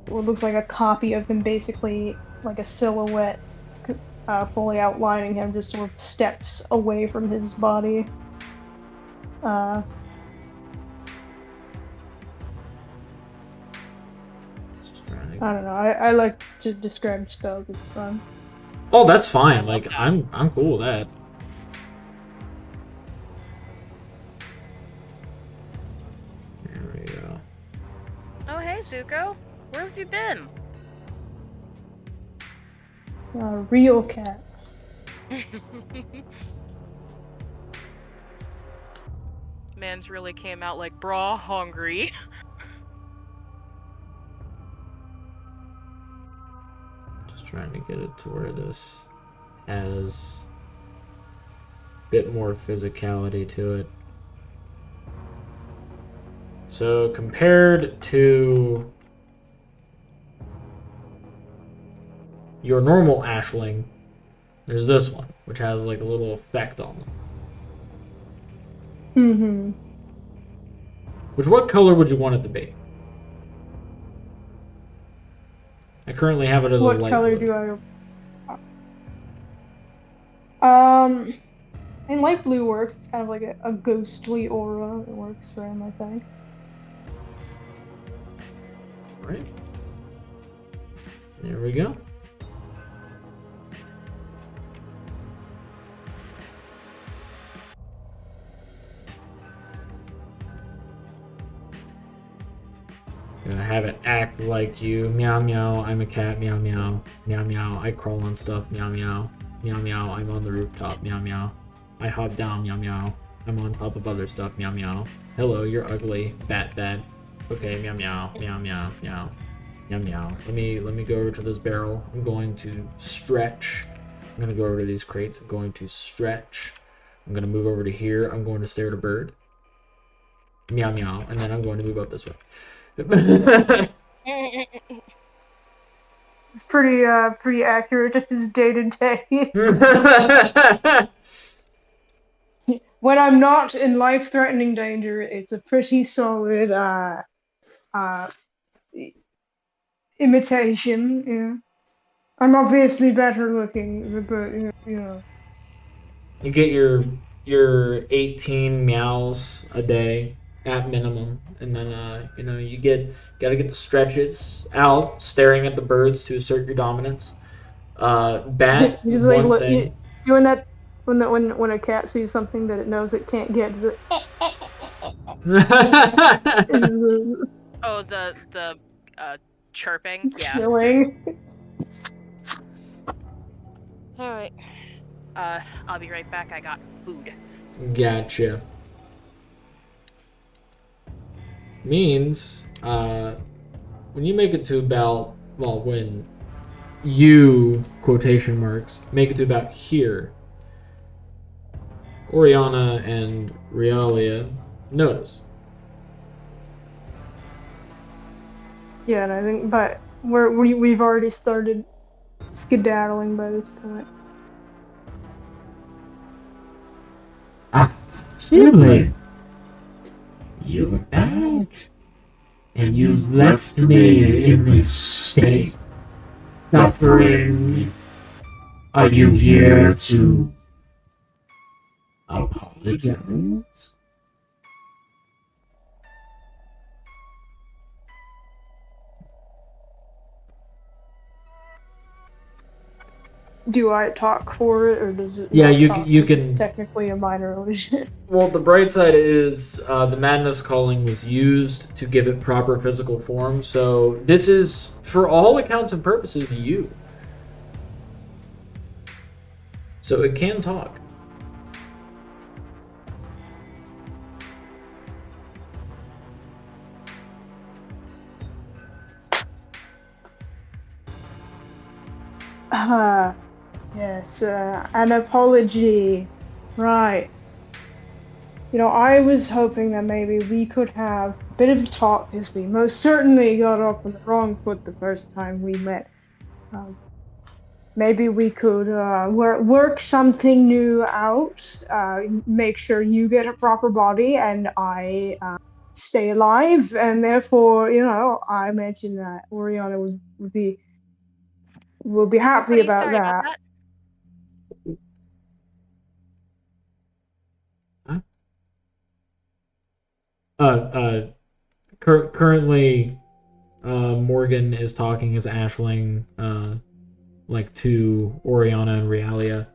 what looks like a copy of him, basically like a silhouette, fully outlining him, just sort of steps away from his body. I don't know. I like to describe spells. It's fun. Oh, that's fine. Like I'm cool with that. There we go. Oh, hey, Zuko. Where have you been? Real cat. Man's really came out like bra hungry. Just trying to get it to where this has a bit more physicality to it. So compared to your normal Ashling, there's this one, which has like a little effect on them. Mm-hmm. Which, what color would you want it to be? I currently have it as a light blue. What color do and light blue works. It's kind of like a ghostly aura. It works for him, I think. Right. There we go. Gonna have it act like you. Meow meow, I'm a cat. Meow meow. Meow meow, I crawl on stuff. Meow meow. Meow meow, I'm on the rooftop. Meow meow. I hop down. Meow meow. I'm on top of other stuff. Meow meow. Hello, you're ugly. Bat bat. Okay, meow meow. Meow meow. Meow. Meow meow. Let me go over to this barrel. I'm going to stretch. I'm gonna go over to these crates. I'm going to stretch. I'm gonna move over to here. I'm going to stare at a bird. Meow meow. And then I'm going to move up this way. It's pretty accurate to his day to day. When I'm not in life-threatening danger, it's a pretty solid imitation. Yeah, I'm obviously better looking, but you know. You get your 18 meows a day at minimum, and then you gotta get the stretches out, staring at the birds to assert your dominance. Bat, You just like one thing. doing that when a cat sees something that it knows it can't get. Oh, the chirping. Yeah. Chilling. All right. I'll be right back. I got food. Gotcha. Means, when you make it to about, well, when you, quotation marks, make it to about here, Oriana and Realia notice. Yeah, and I think, but we've already started skedaddling by this point. Sibling, you're back, and you've left me in this state, suffering. Are you here to apologize? do I talk for it, or does it Yeah, not you talk? you This is can. technically a minor illusion. Well, the bright side is the Madness Calling was used to give it proper physical form, so this is, for all accounts and purposes, you. So it can talk. Yes, an apology. Right. You know, I was hoping that maybe we could have a bit of a talk, as we most certainly got off on the wrong foot the first time we met. Um, Maybe we could work something new out, make sure you get a proper body and I stay alive, and therefore, you know, I mentioned that Oriana would be happy Pretty about sorry about that. that. Huh? Currently, Morgan is talking as Ashling, like to Oriana and Realia,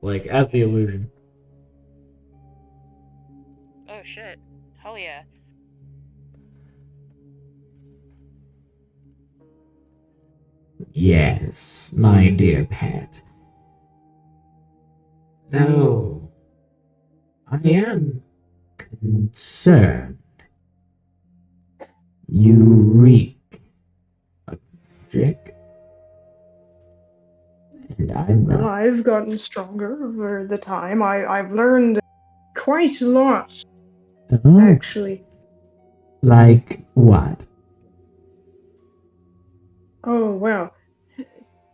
like as the illusion. Oh shit. Hell yeah. Yes, my dear pet. Though I am concerned you reek of magic, and I'm Well, not. I've gotten stronger over the time. I've learned quite a lot, Oh, actually. like what? Oh, well,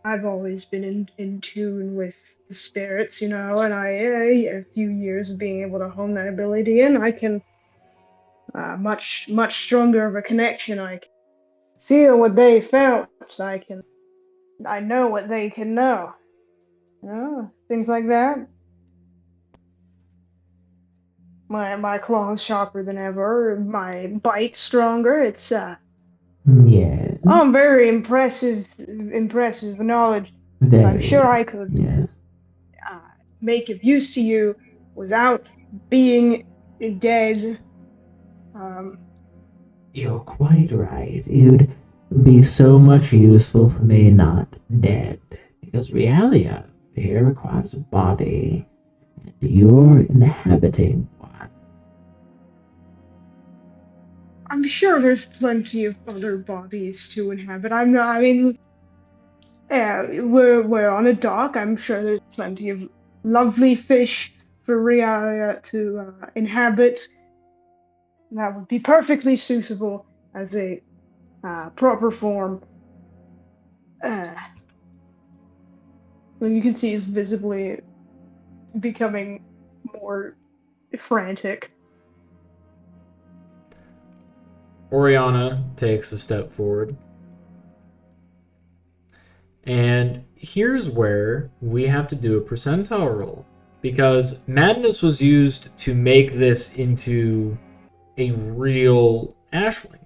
I've always been in tune with the spirits, you know, and a few years of being able to hone that ability in, I can much stronger of a connection. I can feel what they felt. I know what they can know. You know, things like that. My claws sharper than ever. My bite stronger. It's Yes, very impressive knowledge. I'm very. sure I could Yes. uh, make of use to you without being dead. Um, You're quite right. You'd be so much useful for me not dead. Because Realia here requires a body, and you're inhabiting one. I'm sure there's plenty of other bodies to inhabit. I'm not. I mean, we're on a dock. I'm sure there's plenty of lovely fish for Ria to inhabit. That would be perfectly suitable as a proper form. Uh, and you can see he's visibly becoming more frantic. Oriana takes a step forward. And here's where we have to do a percentile roll. Because madness was used to make this into a real ashling.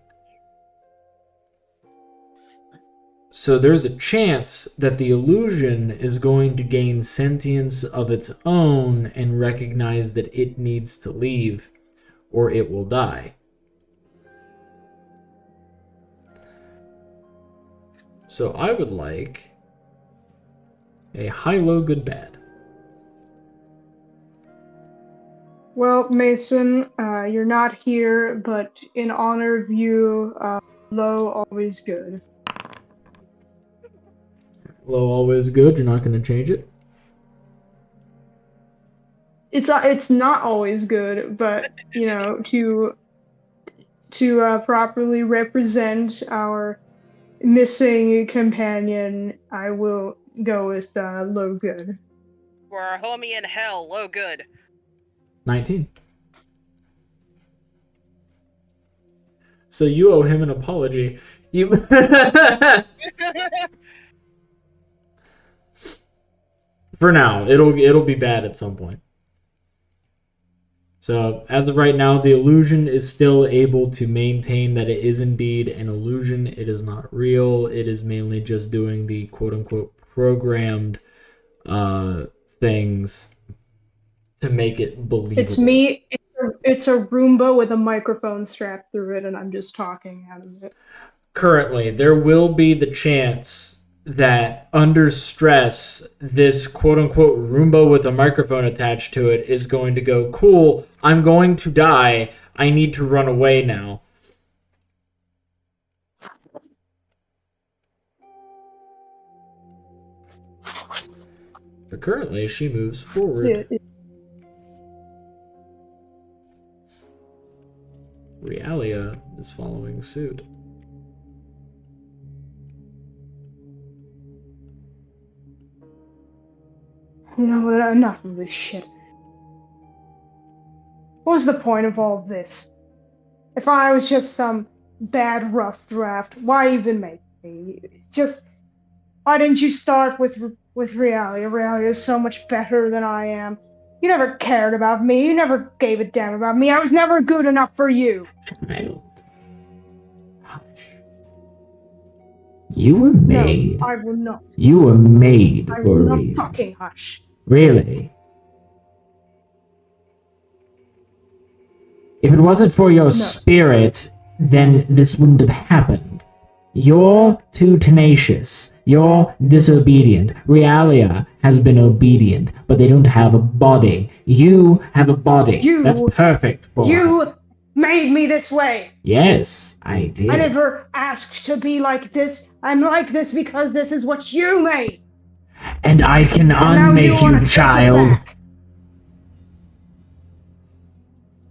So there's a chance that the illusion is going to gain sentience of its own and recognize that it needs to leave, or it will die. So I would like a high, low, good, bad. Well, Mason, you're not here, but in honor of you, low always good. Low, always good. You're not going to change it. It's not always good, but you know, to properly represent our missing companion, I will go with low good. For our homie in hell, low good. 19. So you owe him an apology. You. For now, it'll be bad at some point. So as of right now, the illusion is still able to maintain that it is indeed an illusion. It is not real. It is mainly just doing the quote-unquote programmed things to make it believable. It's me. It's a Roomba with a microphone strapped through it, and I'm just talking out of it. Currently, there will be the chance that under stress, this quote-unquote Roomba with a microphone attached to it is going to go, cool, I'm going to die, I need to run away now. But currently, she moves forward. Realia is following suit. You know what? Enough of this shit. What was the point of all this? If I was just some bad rough draft, why even make me? Just why didn't you start with Realia? Realia is so much better than I am. You never cared about me. You never gave a damn about me. I was never good enough for you. Child. Hush. You were made. No, I will not. You were made I for will a not reason. fucking hush. Really? If it wasn't for your spirit, then this wouldn't have happened. You're too tenacious. You're disobedient. Realia has been obedient, but they don't have a body. You have a body. That's perfect for her. You made me this way. Yes, I did. I never asked to be like this. I'm like this because this is what you made. And I can And now unmake wanna you, take it child. back.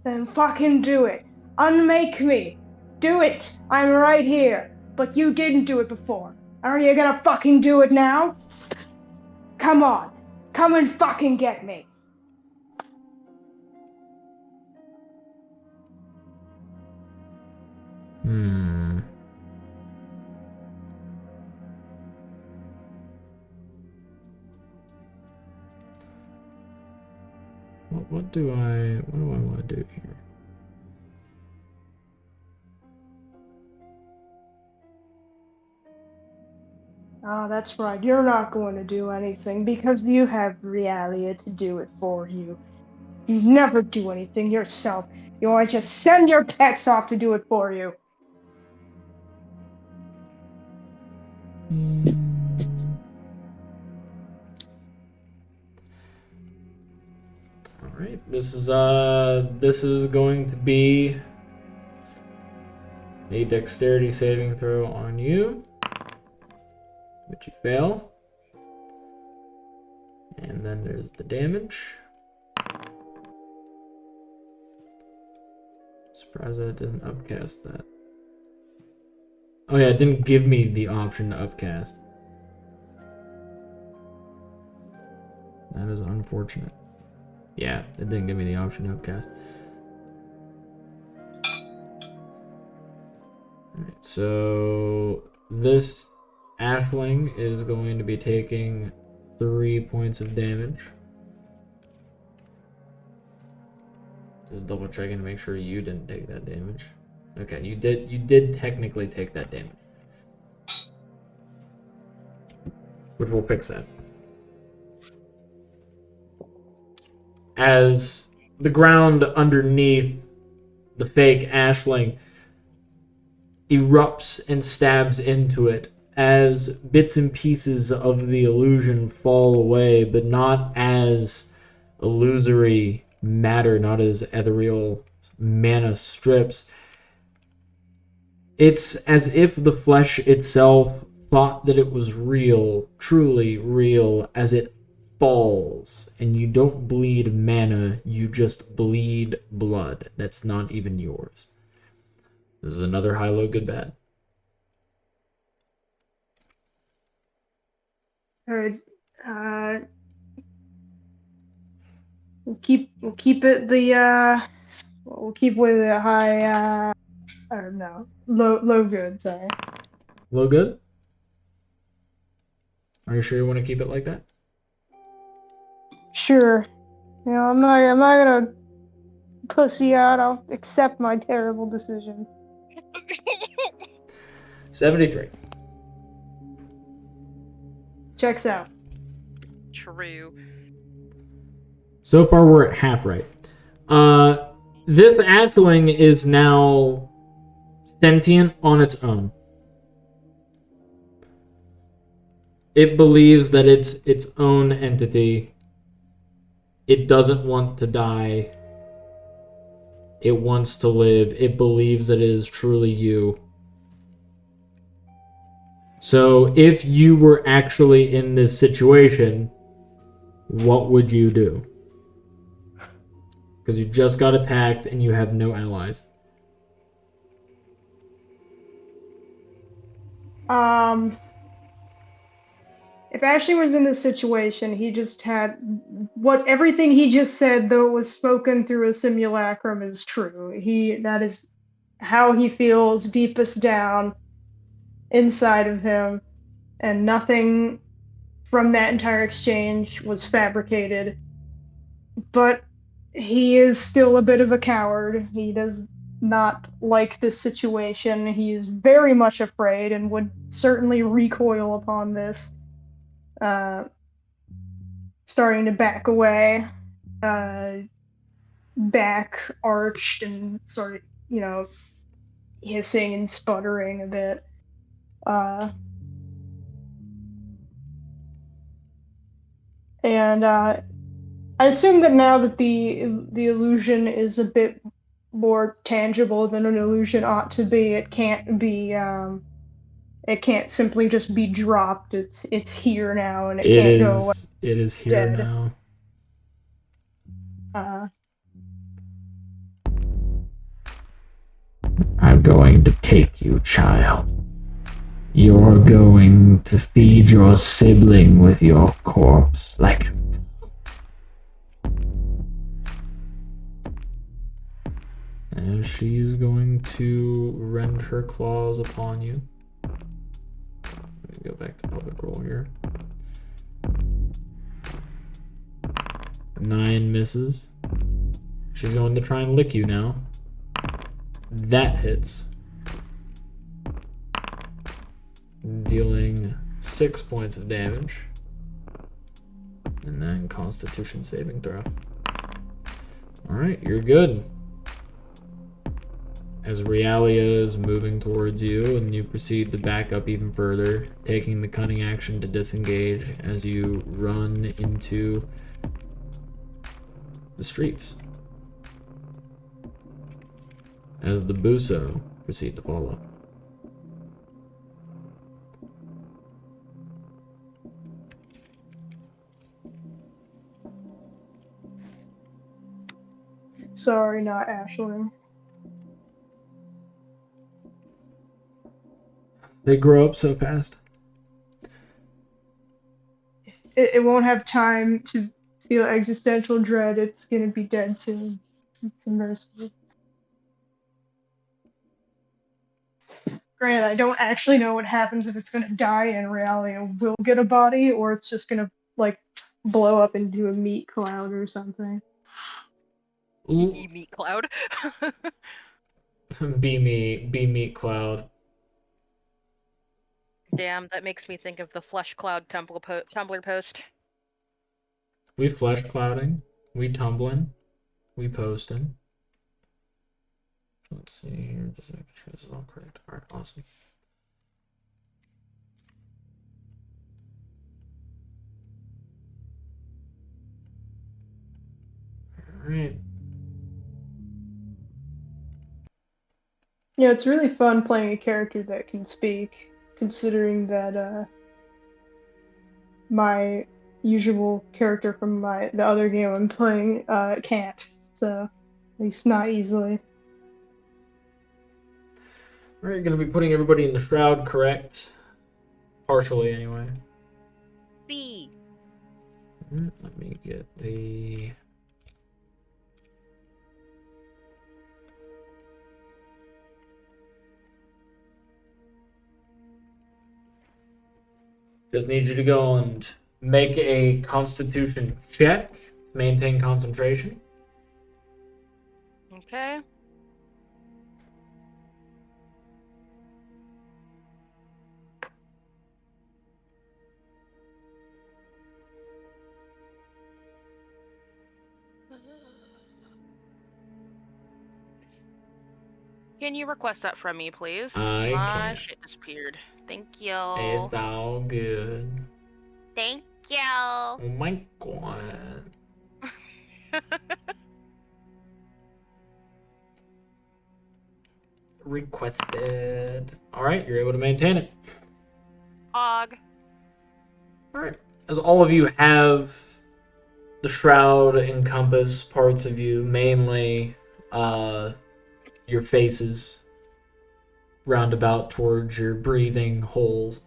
Then fucking do it. Unmake me. Do it. I'm right here. But you didn't do it before. Are you gonna fucking do it now? Come on. Come and fucking get me. What do I want to do here? Oh, that's right. You're not going to do anything because you have Realia to do it for you. You never do anything yourself. You always just send your pets off to do it for you. All right, this is going to be a dexterity saving throw on you, which you fail. And then there's the damage. Surprised that it didn't upcast that. Oh yeah, it didn't give me the option to upcast. That is unfortunate. Yeah, it didn't give me the option to upcast. Alright, so this Ashling is going to be taking 3 points of damage. Just double checking to make sure you didn't take that damage. Okay, you did technically take that damage. Which we'll fix that. As the ground underneath the fake Ashling erupts and stabs into it, as bits and pieces of the illusion fall away, but not as illusory matter, not as ethereal mana strips. It's as if the flesh itself thought that it was real, truly real, as it falls, and you don't bleed mana, you just bleed blood. That's not even yours. This is another high, low, good, bad. Alright, we'll keep it we'll keep with a high, or no, low good, sorry. Low, good? Are you sure you want to keep it like that? Sure. You know, I'm not gonna pussy out. I'll accept my terrible decision. 73. Checks out. true. So far, we're at half right. This hatchling is now sentient on its own. It believes that it's its own entity. It doesn't want to die. It wants to live. It believes that it is truly you. So if you were actually in this situation, what would you do? Because you just got attacked and you have no allies. If Ashley was in this situation, he just had everything he just said, though it was spoken through a simulacrum, is true. That is how he feels deepest down inside of him, and nothing from that entire exchange was fabricated. But he is still a bit of a coward. He does not like this situation. He is very much afraid and would certainly recoil upon this. Starting to back away, back arched and sort of, hissing and sputtering a bit. And I assume that now that the illusion is a bit more tangible than an illusion ought to be, it can't be it can't simply just be dropped. It's here now and it can't go away. It is here Dead. now. I'm going to take you, child. You're going to feed your sibling with your corpse, and she's going to rend her claws upon you. Let me go back to public roll here. 9 misses. She's going to try and lick you now. That hits. Dealing 6 points of damage. And then Constitution saving throw. Alright, you're good. As Realia is moving towards you, and you proceed to back up even further, taking the cunning action to disengage as you run into the streets. As the Buso proceed to follow. Sorry, not Ashley. They grow up so fast. It won't have time to feel existential dread. It's gonna be dead soon. It's immersive. Granted, I don't actually know what happens if it's gonna die in reality and will get a body, or it's just gonna blow up into a meat cloud or something. Meat cloud. Be meat cloud. Damn, that makes me think of the flesh cloud Tumblr post. We flesh clouding. We tumbling. We posting. Let's see here. Just making sure this is all correct. Alright, awesome. Alright. Yeah, it's really fun playing a character that can speak, considering that my usual character from the other game I'm playing can't. So, at least not easily. Alright, gonna be putting everybody in the shroud, correct? Partially, anyway. B. Let me get the... Just need you to go and make a Constitution check to maintain concentration. Okay. Can you request that from me, please? I My can. shit disappeared. Thank you. It's all good. Thank you. Oh my god. Requested. Alright, you're able to maintain it. Og. Alright. As all of you have the shroud encompass parts of you, mainly your faces roundabout towards your breathing holes.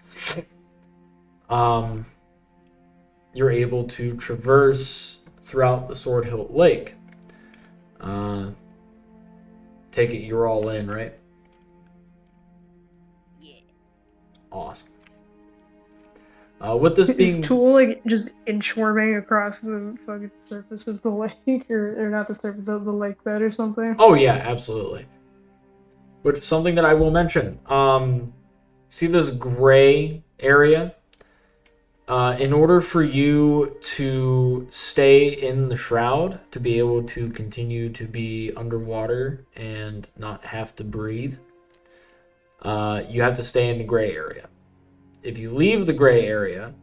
You're able to traverse throughout the Sword Hilt Lake. Take it you're all in, right? Yeah. Awesome. With this Is being... Tewl like just inchworming across the fucking surface of the lake, or not the surface, the lake bed or something? Oh yeah, absolutely. Which is something that I will mention. See this gray area? In order for you to stay in the shroud, to be able to continue to be underwater and not have to breathe, you have to stay in the gray area. If you leave the gray area,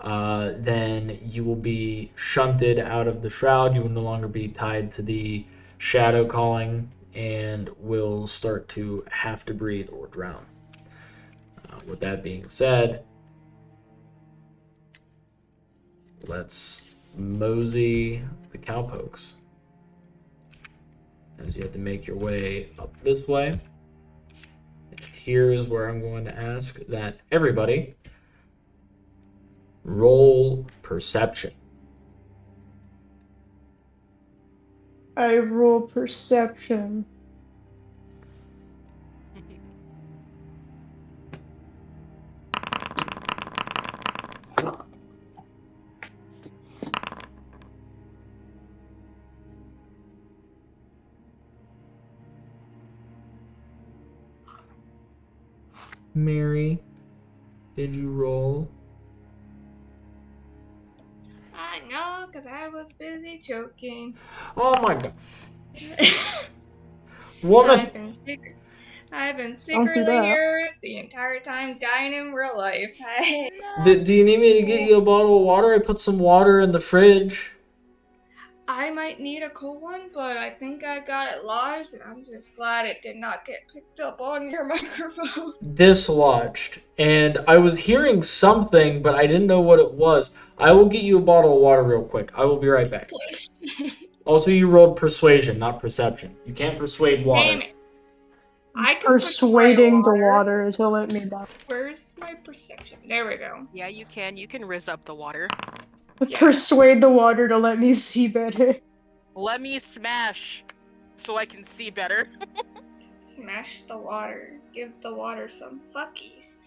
then you will be shunted out of the shroud. You will no longer be tied to the shadow calling and will start to have to breathe or drown. With that being said, let's mosey the cowpokes. As you have to make your way up this way. Here is where I'm going to ask that everybody roll perception. I roll perception. Mary, did you roll? I know, because I was busy choking. Oh my god. Woman! I've been Don't do secretly that. here the entire time, dying in real life. Do you need me to get you a bottle of water? I put some water in the fridge. I might need a cold one, but I think I got it lodged, and I'm just glad it did not get picked up on your microphone. Dislodged. And I was hearing something, but I didn't know what it was. I will get you a bottle of water real quick. I will be right back. Also, you rolled persuasion, not perception. You can't persuade water. Damn it. I can Persuading the persuade water to let me down. Where's my perception? There we go. Yeah, you can. You can rizz up the water. Yeah. Persuade the water to let me see better. Let me smash so I can see better. Smash the water. Give the water some fuckies.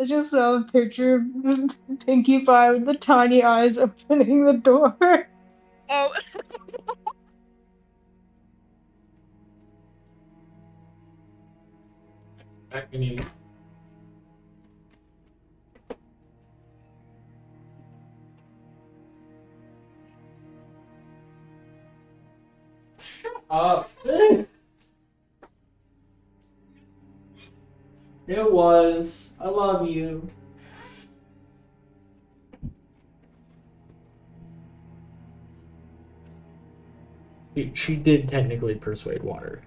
I just saw a picture of Pinkie Pie with the tiny eyes opening the door. Oh. Back when you... Shut up. It was. I love you. She did technically persuade water.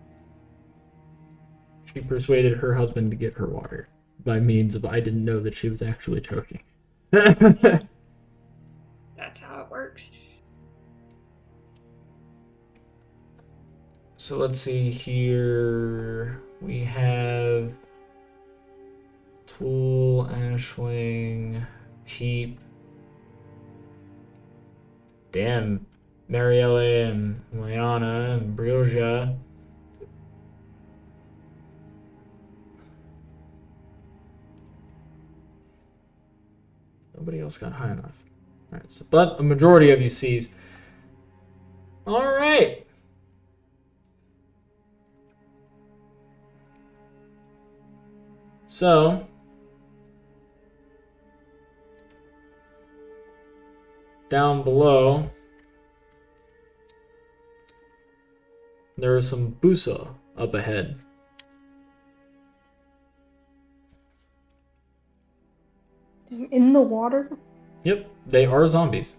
She persuaded her husband to give her water by means of I didn't know that she was actually choking. That's how it works. So let's see here. We have Tewl, Ashling, Peep. Damn, Marielle and Liana and Brilja. Nobody else got high enough. Alright, so, but a majority of you sees. Alright. So, down below, there is some busa up ahead. In the water? Yep, they are zombies.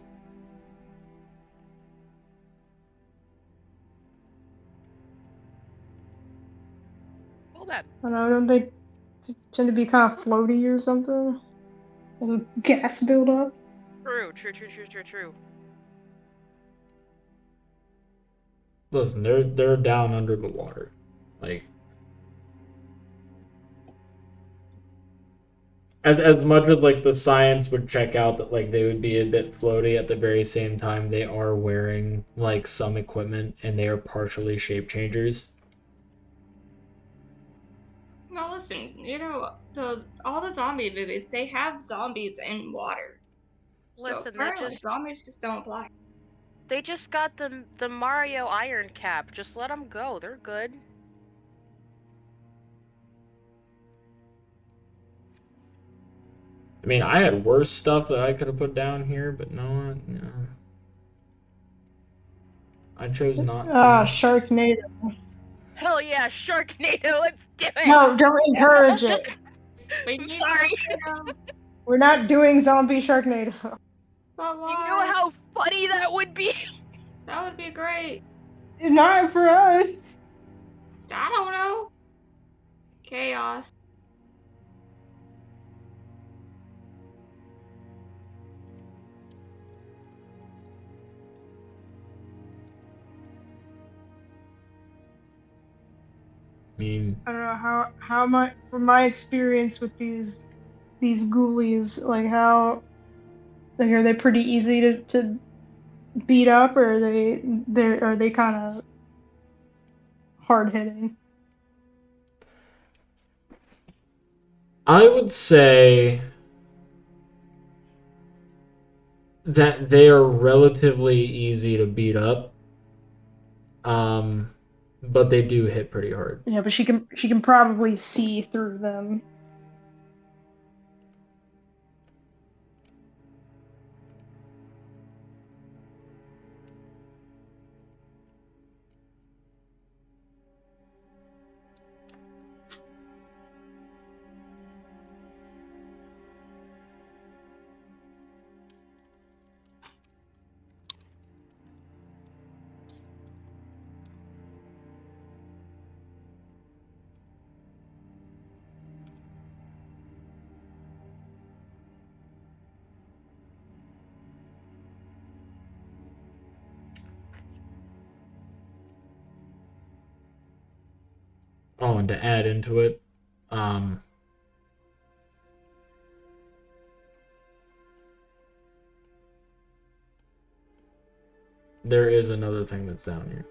Well then. I don't know, don't they tend to be kind of floaty or something? Or the gas buildup? True. Listen, they're down under the water. Like, as much as like the science would check out that like they would be a bit floaty, at the very same time they are wearing like some equipment and they are partially shape changers. Well, listen, you know, all the zombie movies, they have zombies in water. So Listen, apparently zombies just don't apply. they just got the Mario Iron Cap. Just let them go. They're good. I mean, I had worse stuff that I could have put down here, but no. I chose not Ah, to. Sharknado. Hell yeah, Sharknado, let's do it! No, don't encourage it. We need Sorry. Sharknado. We're not doing zombie Sharknado. But You why? know how funny that would be? That would be great. Not for us. I don't know. Chaos. I mean, I don't know how my from my experience with these ghoulies, like how like are they pretty easy to beat up, or are they kind of hard hitting? I would say that they are relatively easy to beat up. But they do hit pretty hard. Yeah, but she can probably see through them. Oh, and to add into it, there is another thing that's down here.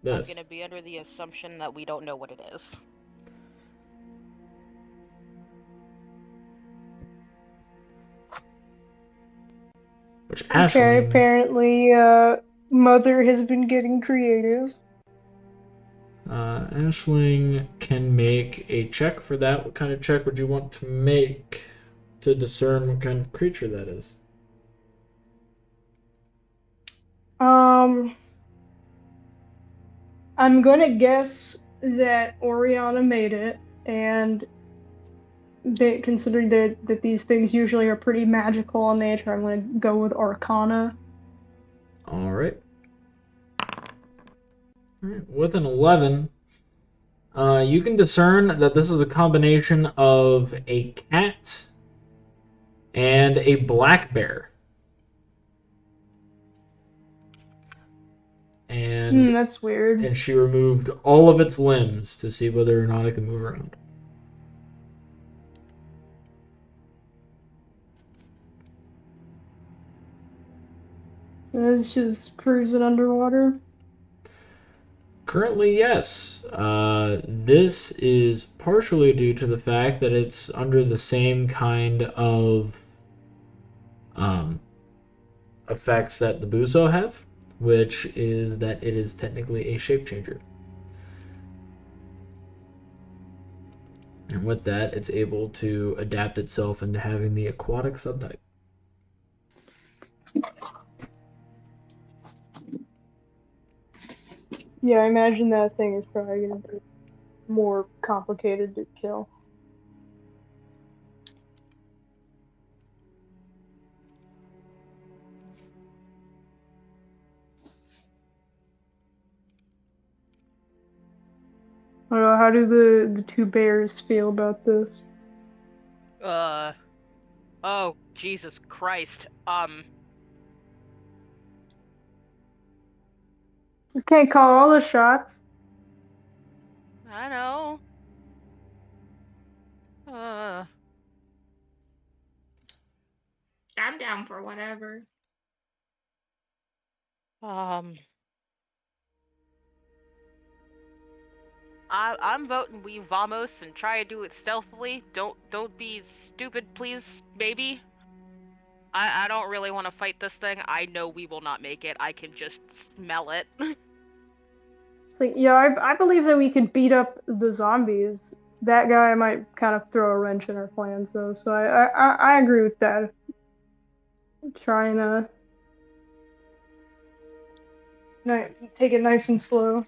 This. I'm gonna be under the assumption that we don't know what it is. Which Okay, Ashley, apparently, Mother has been getting creative. Ashling can make a check for that. What kind of check would you want to make to discern what kind of creature that is? I'm gonna guess that Oriana made it, and considering that these things usually are pretty magical in nature, I'm gonna go with Arcana. All right. With an 11, you can discern that this is a combination of a cat and a black bear. And That's weird. and she removed all of its limbs to see whether or not it can move around. It's just cruising underwater. Currently, yes. This is partially due to the fact that it's under the same kind of effects that the Buso have. which is that it is technically a shape changer. And with that, it's able to adapt itself into having the aquatic subtype. Yeah, I imagine that thing is probably gonna be more complicated to kill. How do the two bears feel about this? Oh, Jesus Christ. We can't call all the shots. I know. I'm down for whatever. I'm voting we vamos and try to do it stealthily. Don't be stupid, please, baby. I don't really want to fight this thing. I know we will not make it. I can just smell it. Like, yeah, I believe that we could beat up the zombies. That guy might kind of throw a wrench in our plans, though. So I agree with that. Trying to take it nice and slow.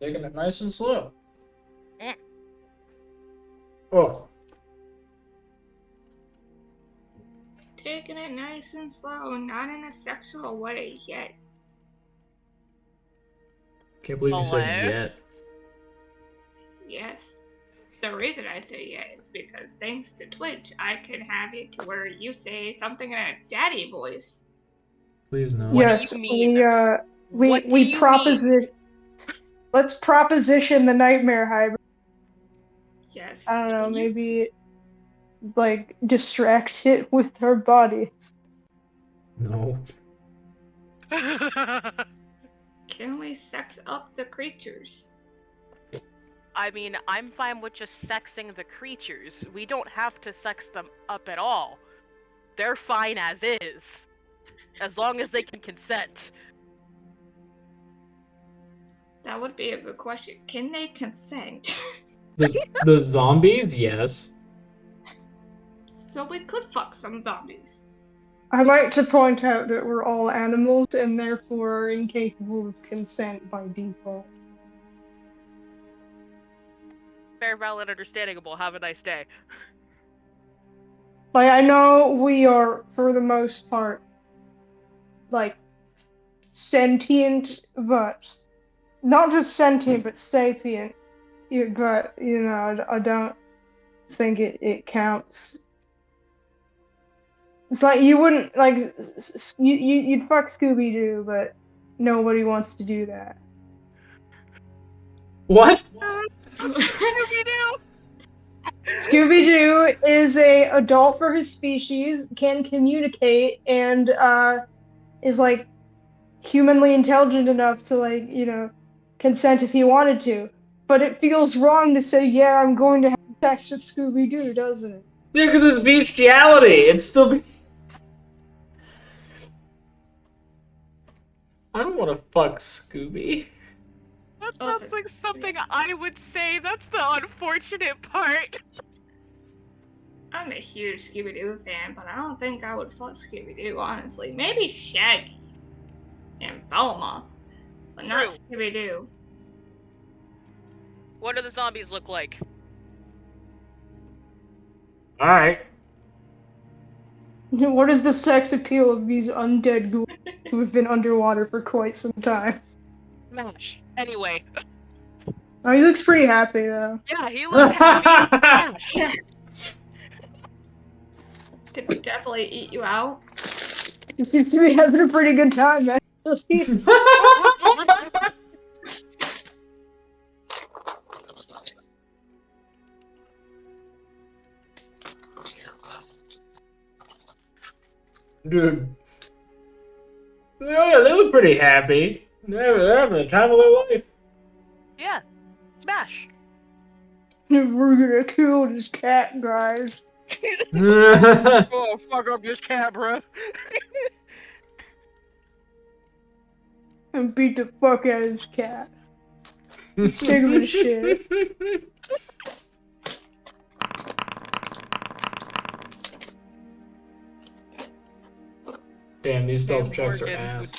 Taking it nice and slow. Mm. Oh. Taking it nice and slow, not in a sexual way yet. Can't believe you said Hello? yet. Yes. The reason I say yet is because thanks to Twitch, I can have it to where you say something in a daddy voice. Please no. What do Yes, you mean? What do we you proposition. Let's proposition the nightmare hybrid. Yes. I don't know, Can you- maybe like distract it with our bodies. No. Can we sex up the creatures? I mean, I'm fine with just sexing the creatures. We don't have to sex them up at all. They're fine as is. As long as they can consent. That would be a good question. Can they consent? The zombies, yes. So we could fuck some zombies. I like to point out that we're all animals and therefore are incapable of consent by default. Fair, valid, understandable. Have a nice day. Like, I know we are, for the most part, like, sentient, but not just sentient, but sapient. Yeah, but, you know, I don't think it counts. It's like you wouldn't, like, you'd fuck Scooby-Doo, but nobody wants to do that. What? Scooby-Doo! Scooby-Doo is a adult for his species, can communicate, and is like humanly intelligent enough to, like, you know, consent if he wanted to. But it feels wrong to say, yeah, I'm going to have sex with Scooby-Doo, doesn't it? Yeah, because it's bestiality. It's still. I don't want to fuck Scooby. That sounds like something I would say. That's the unfortunate part. I'm a huge Scooby-Doo fan, but I don't think I would fuck Scooby-Doo, honestly. Maybe Shaggy and Velma, but not True. Scooby-Doo. What do the zombies look like? Alright. What is the sex appeal of these undead ghouls who have been underwater for quite some time? Mash. Anyway. Oh, he looks pretty happy, though. Yeah, he looks happy. Mash. Could definitely eat you out. He seems to be having a pretty good time, actually. Dude. Oh yeah, they look pretty happy. They're having the time of their life. Yeah. Smash. We're gonna kill this cat, guys. Oh, fuck up this cat, bro. And beat the fuck out of this cat. Take him to shit. Damn, these stealth Hey, checks are Morgan, ass.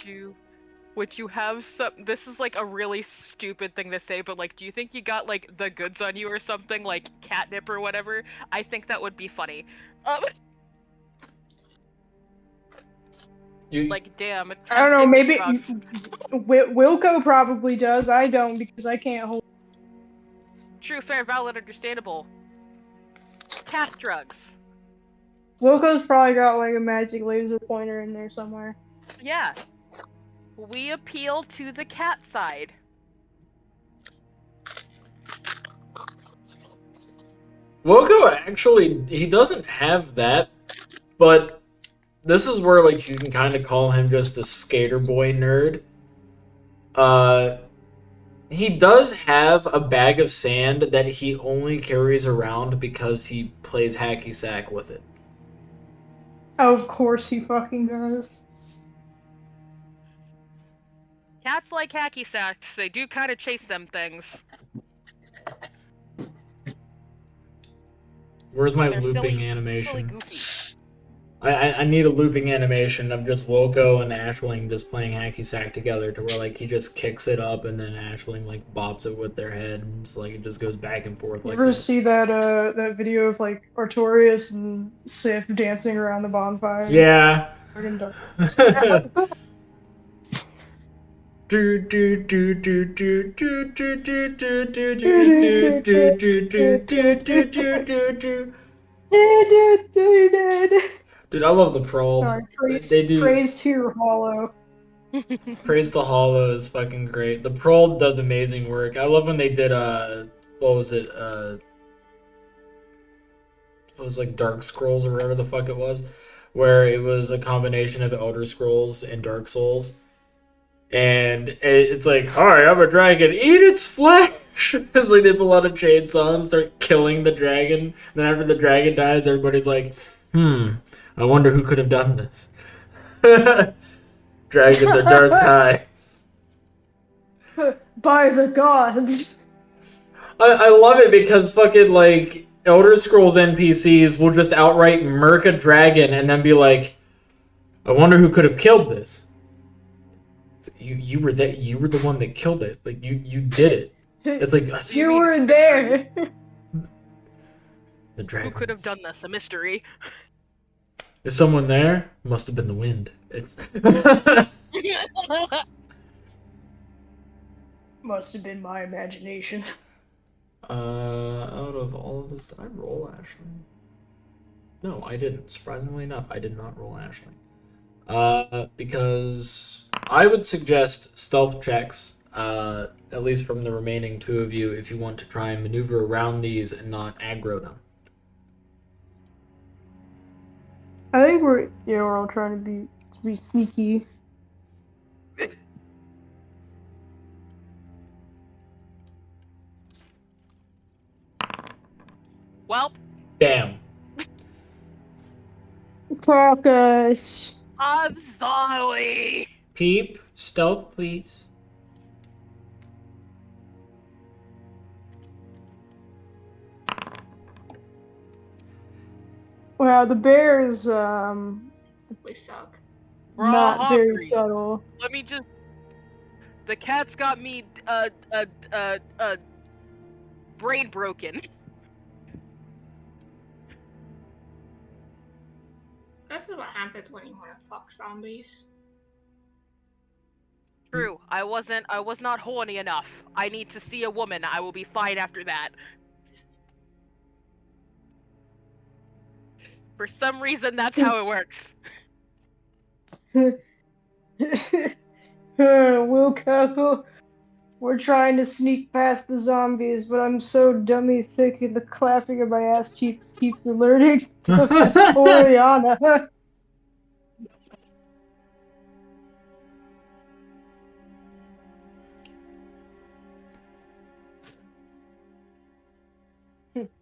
would you have some? This is like a really stupid thing to say, but like, do you think you got like the goods on you or something, like catnip or whatever? I think that would be funny. You, Like, damn, I don't know, maybe drugs. Wilco probably does. I don't because I can't hold. True, fair, valid, understandable. Cat drugs. Wilco's probably got like a magic laser pointer in there somewhere. Yeah. We appeal to the cat side. Wilco actually, he doesn't have that, but this is where like you can kind of call him just a skater boy nerd. He does have a bag of sand that he only carries around because he plays hacky sack with it. Of course he fucking does. Cats like hacky sacks. They do kind of chase them things. Where's my They're looping silly animation? goofy. I need a looping animation of just Wilco and Ashling just playing hacky sack together to where like he just kicks it up and then Ashling like bops it with their head and just, like it just goes back and forth You like ever that. see that video of like Artorias and Sif dancing around the bonfire? Yeah. Fucking dark. Do do do do do do do do do do do do do do do do do. Dude, I love the Prold. Sorry, They do praise to your hollow. Praise the Hollow is fucking great. The Prold does amazing work. I love when they did what was it? It was like Dark Scrolls or whatever the fuck it was, where it was a combination of Elder Scrolls and Dark Souls. And it's like, all right, I'm a dragon, eat its flesh. It's like they pull out a chainsaw and start killing the dragon. And then after the dragon dies, everybody's like, I wonder who could have done this. Dragons are dark tides. By the gods. I love it because fucking like Elder Scrolls NPCs will just outright murk a dragon and then be like, I wonder who could have killed this. You were the one that killed it. Like you did it. It's like You were there. The dragon. Who could have done this? A mystery. Is someone there? Must have been the wind. It's Must have been my imagination. Out of all of this, did I roll Ashling? No, I didn't. Surprisingly enough, I did not roll Ashling. Because I would suggest stealth checks, at least from the remaining two of you, if you want to try and maneuver around these and not aggro them. I think we're all trying to be sneaky. Well, Damn. Crocus. I'm sorry. Peep, stealth, please. Wow, the bears We suck. We're all not very hungry. subtle. Let me just. The cat's got me brain broken. That's what happens when you want to fuck zombies. True. I was not horny enough. I need to see a woman. I will be fine after that. For some reason, that's how it works. Wilco, we're trying to sneak past the zombies, but I'm so dummy thick and the clapping of my ass cheeks keeps alerting the Oriana.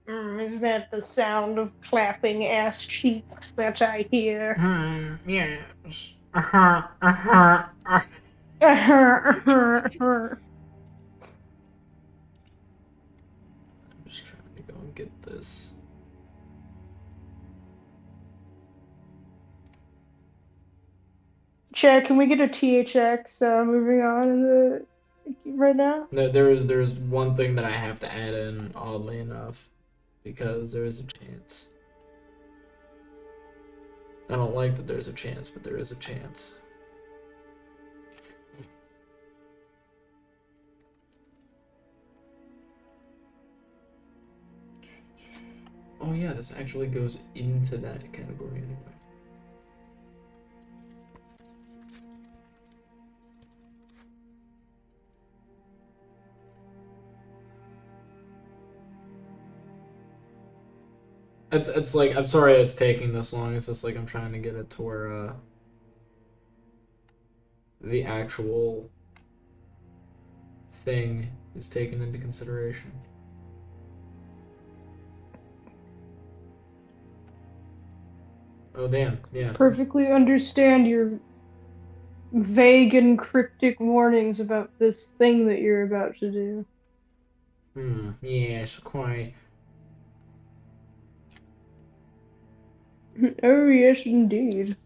Is that the sound of clapping ass cheeks that I hear? Yes. I'm just trying to go and get this. Chad, can we get a THX moving on in the right now? There's one thing that I have to add in, oddly enough, because there is a chance. I don't like that there's a chance, but there is a chance. Oh yeah, this actually goes into that category anyway. It's like, I'm sorry it's taking this long. It's just like I'm trying to get it to where the actual thing is taken into consideration. Oh damn, yeah. Perfectly understand your vague and cryptic warnings about this thing that you're about to do. Yes, quite. Oh, yes, indeed.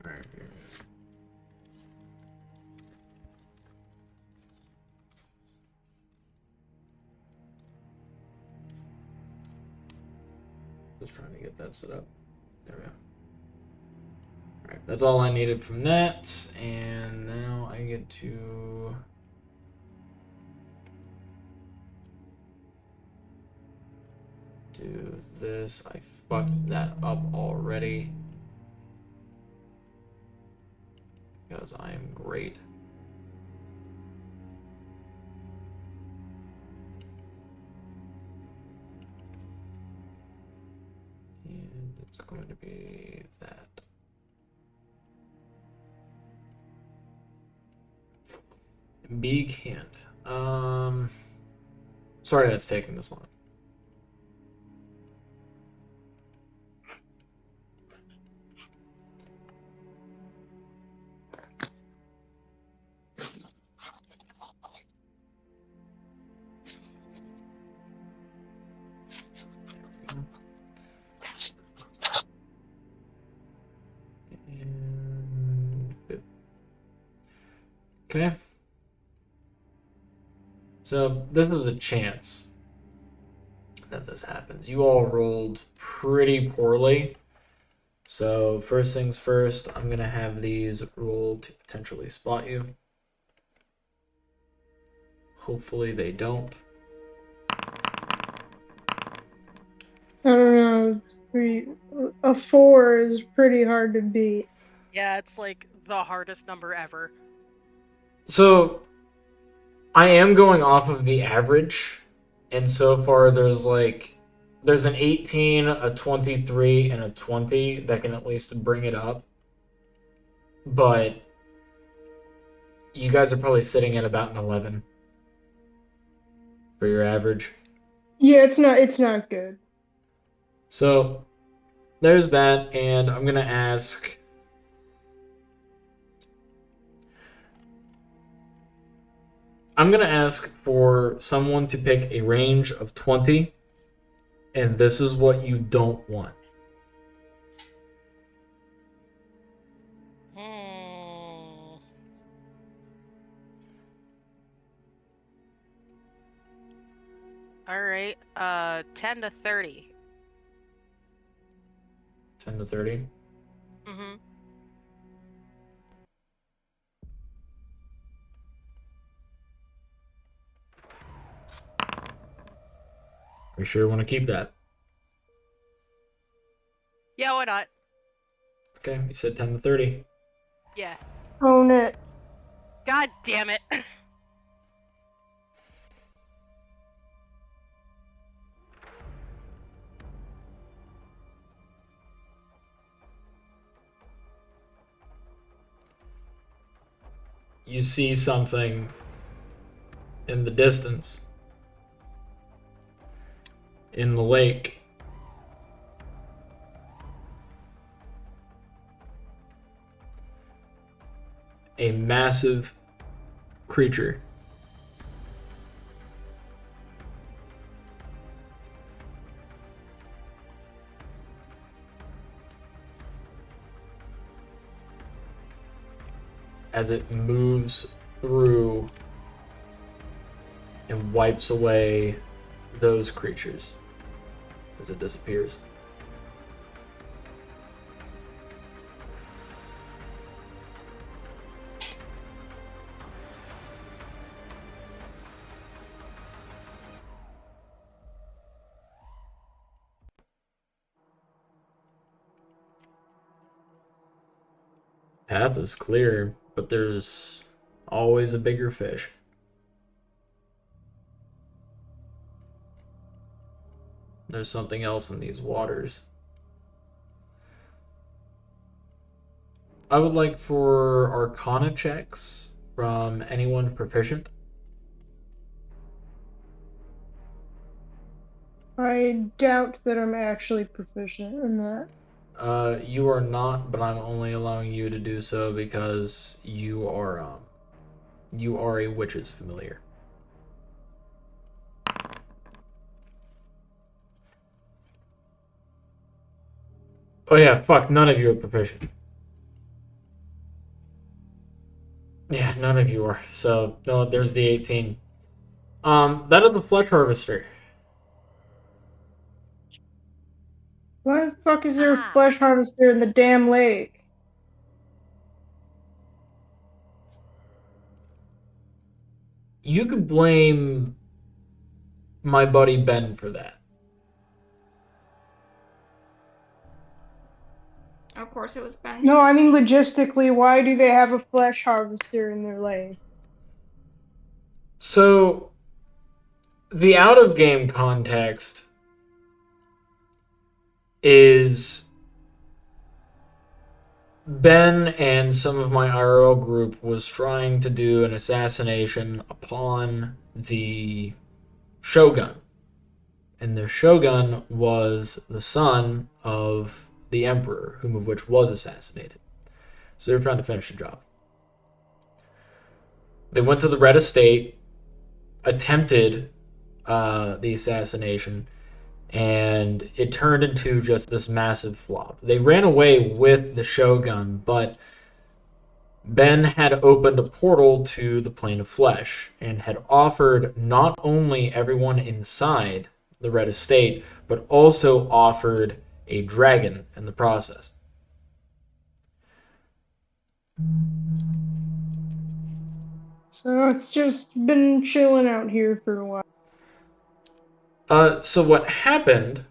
Alright. Just trying to get that set up. There we go. Alright, that's all I needed from that, and now I get to do this. I fucked that up already because I am great. And it's going to be that. Big hand. Sorry that's taking this long. Okay. So this is a chance that this happens. You all rolled pretty poorly. So first things first, I'm going to have these roll to potentially spot you. Hopefully they don't. I don't know. It's pretty. A 4 is pretty hard to beat. Yeah, it's like the hardest number ever. So I am going off of the average, and so far there's an 18, a 23, and a 20 that can at least bring it up. But you guys are probably sitting at about an 11 for your average. Yeah, it's not good. So there's that, and I'm gonna ask. I'm gonna ask for someone to pick a range of 20, and this is what you don't want. All right, 10 to 30. 10 to 30. Mm-hmm. Are you sure you want to keep that? Yeah, why not? Okay, you said 10 to 30. Yeah. Own it. God damn it. You see something in the distance. in the lake. A massive creature. As it moves through and wipes away those creatures as it disappears. Path is clear, but there's always a bigger fish. There's something else in these waters. I would like for Arcana checks from anyone proficient. I doubt that I'm actually proficient in that. You are not, but I'm only allowing you to do so because you are a witch's familiar. Oh yeah, fuck, none of you are proficient. Yeah, none of you are. So, no, there's the 18. That is the flesh harvester. Why the fuck is there a Ah. flesh harvester in the damn lake? You could blame my buddy Ben for that. Of course it was Ben. No, I mean logistically, why do they have a flesh harvester in their lake? So, the out-of-game context is Ben and some of my IRL group was trying to do an assassination upon the Shogun. And the Shogun was the son of the Emperor, whom of which was assassinated. So they were trying to finish the job. They went to the Red Estate, attempted the assassination, and it turned into just this massive flop. They ran away with the Shogun, but Ben had opened a portal to the Plane of Flesh and had offered not only everyone inside the Red Estate, but also offered a dragon in the process. So it's just been chilling out here for a while. So what happened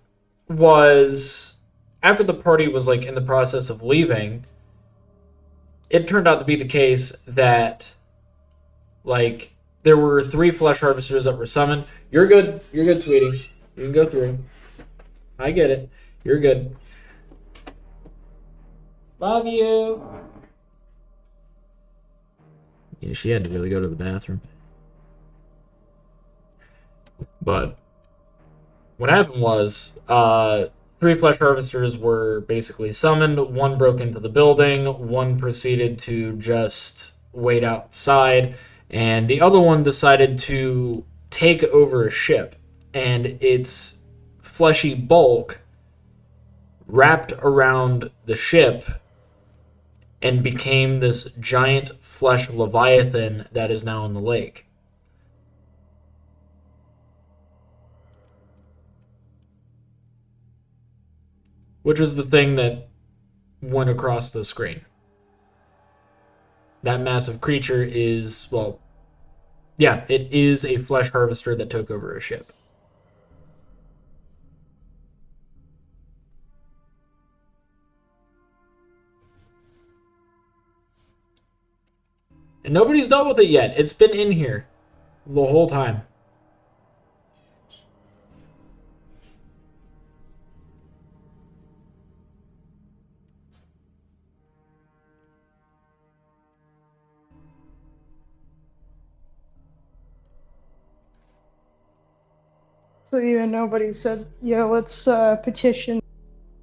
was, after the party was like in the process of leaving, it turned out to be the case that like there were 3 flesh harvesters that were summoned. You're good, sweetie. You can go through. I get it. You're good. Love you. Yeah, she had to really go to the bathroom. But what happened was, 3 flesh harvesters were basically summoned. 1 broke into the building. 1 proceeded to just wait outside. And the other one decided to take over a ship. And its fleshy bulk wrapped around the ship and became this giant flesh leviathan that is now in the lake. Which is the thing that went across the screen. That massive creature is, well, yeah, it is a flesh harvester that took over a ship. And nobody's dealt with it yet. It's been in here the whole time. So even nobody said, yeah, let's petition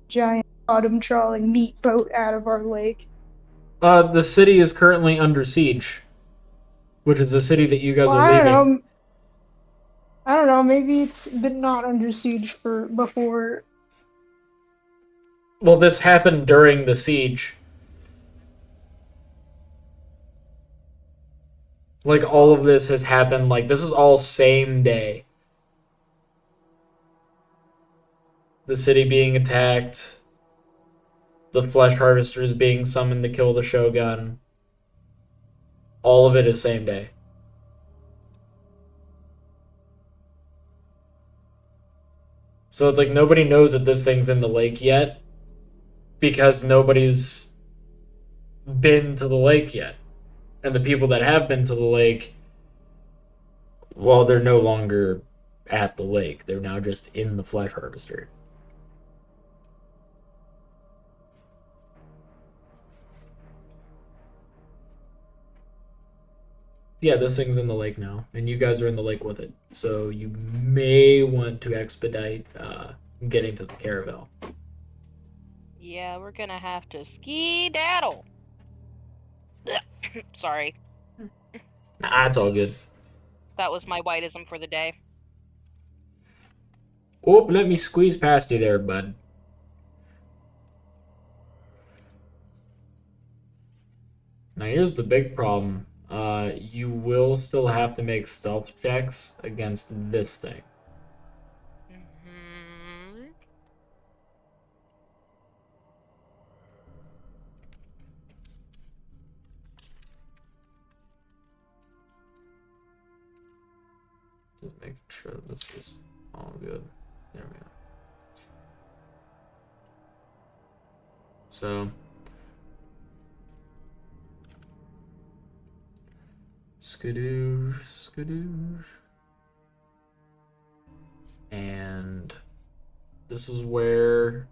giant bottom trawling meat boat out of our lake. The city is currently under siege, which is the city that you guys Well, are leaving. I don't know, maybe it's been not under siege for before. Well, this happened during the siege. Like, all of this has happened, like, this is all same day. The city being attacked, the flesh harvesters being summoned to kill the Shogun. All of it is same day. So it's like nobody knows that this thing's in the lake yet because nobody's been to the lake yet. And the people that have been to the lake, well, they're no longer at the lake. They're now just in the flesh harvester. Yeah, this thing's in the lake now, and you guys are in the lake with it. So you may want to expedite getting to the caravel. Yeah, we're gonna have to ski-daddle. Sorry. Nah, it's all good. That was my whiteism for the day. Oh, let me squeeze past you there, bud. Now here's the big problem. You will still have to make stealth checks against this thing. Mm-hmm. Just making sure this is all good. There we go. So, skadoosh, skadoosh. And this is where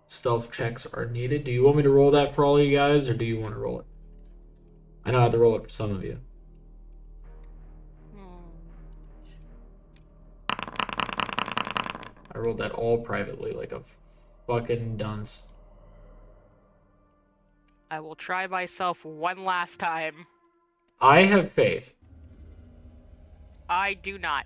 stealth checks are needed. Do you want me to roll that for all you guys, or do you want to roll it? I know I have to roll it for some of you. I rolled that all privately like a fucking dunce. I will try myself one last time. I have faith. I do not.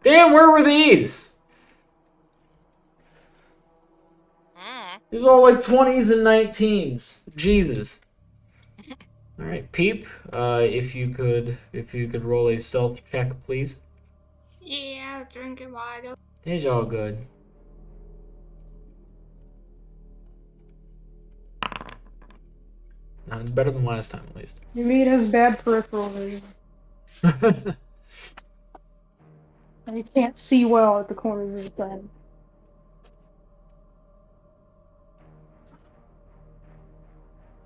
Damn, where were these? These are all like 20s and 19s. Jesus. All right, Peep. If you could roll a stealth check, please. Yeah, drinking water. It's all good. It's better than last time, at least. You mean it has bad peripheral vision. And you can't see well at the corners of the thing.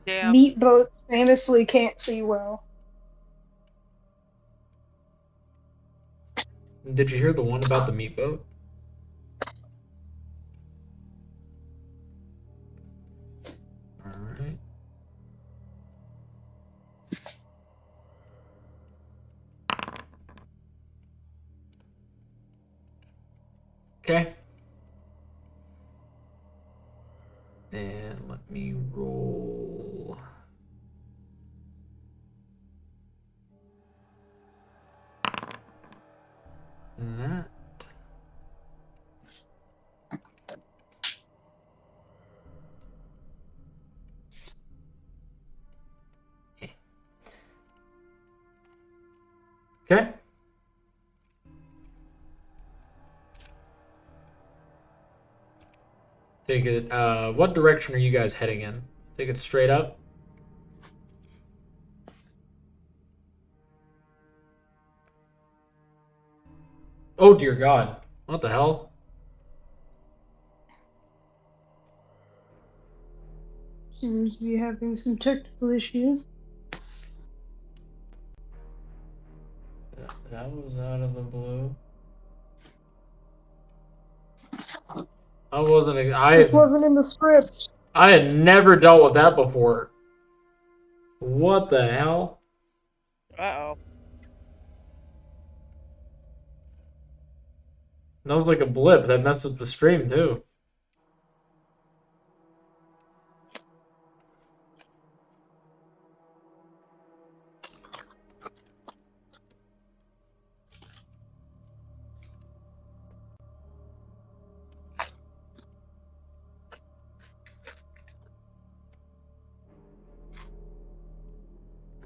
Damn. Meat boats famously can't see well. Did you hear the one about the meat boat? Alright. Okay. And let me roll. That. Okay. Take it. What direction are you guys heading in? Take it straight up. Oh dear God! What the hell? Seems to be having some technical issues. That was out of the blue. I wasn't. This wasn't in the script. I had never dealt with that before. What the hell? Uh-oh. That was like a blip. That messed with the stream, too.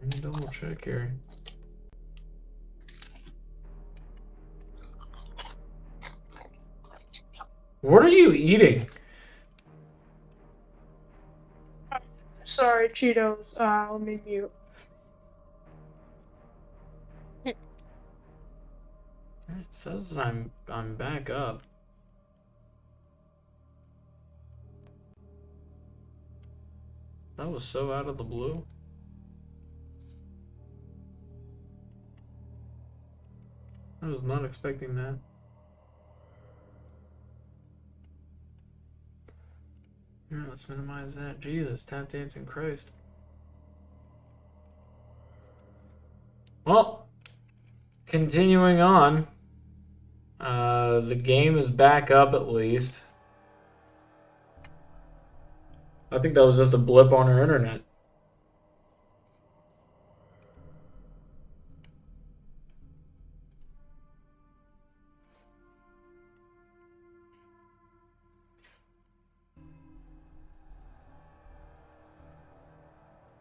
Let me double check here. What are you eating? Sorry, Cheetos. Let me mute. It says that I'm back up. That was so out of the blue. I was not expecting that. Yeah, let's minimize that. Jesus, tap dancing Christ. Well, continuing on. The game is back up at least. I think that was just a blip on our internet.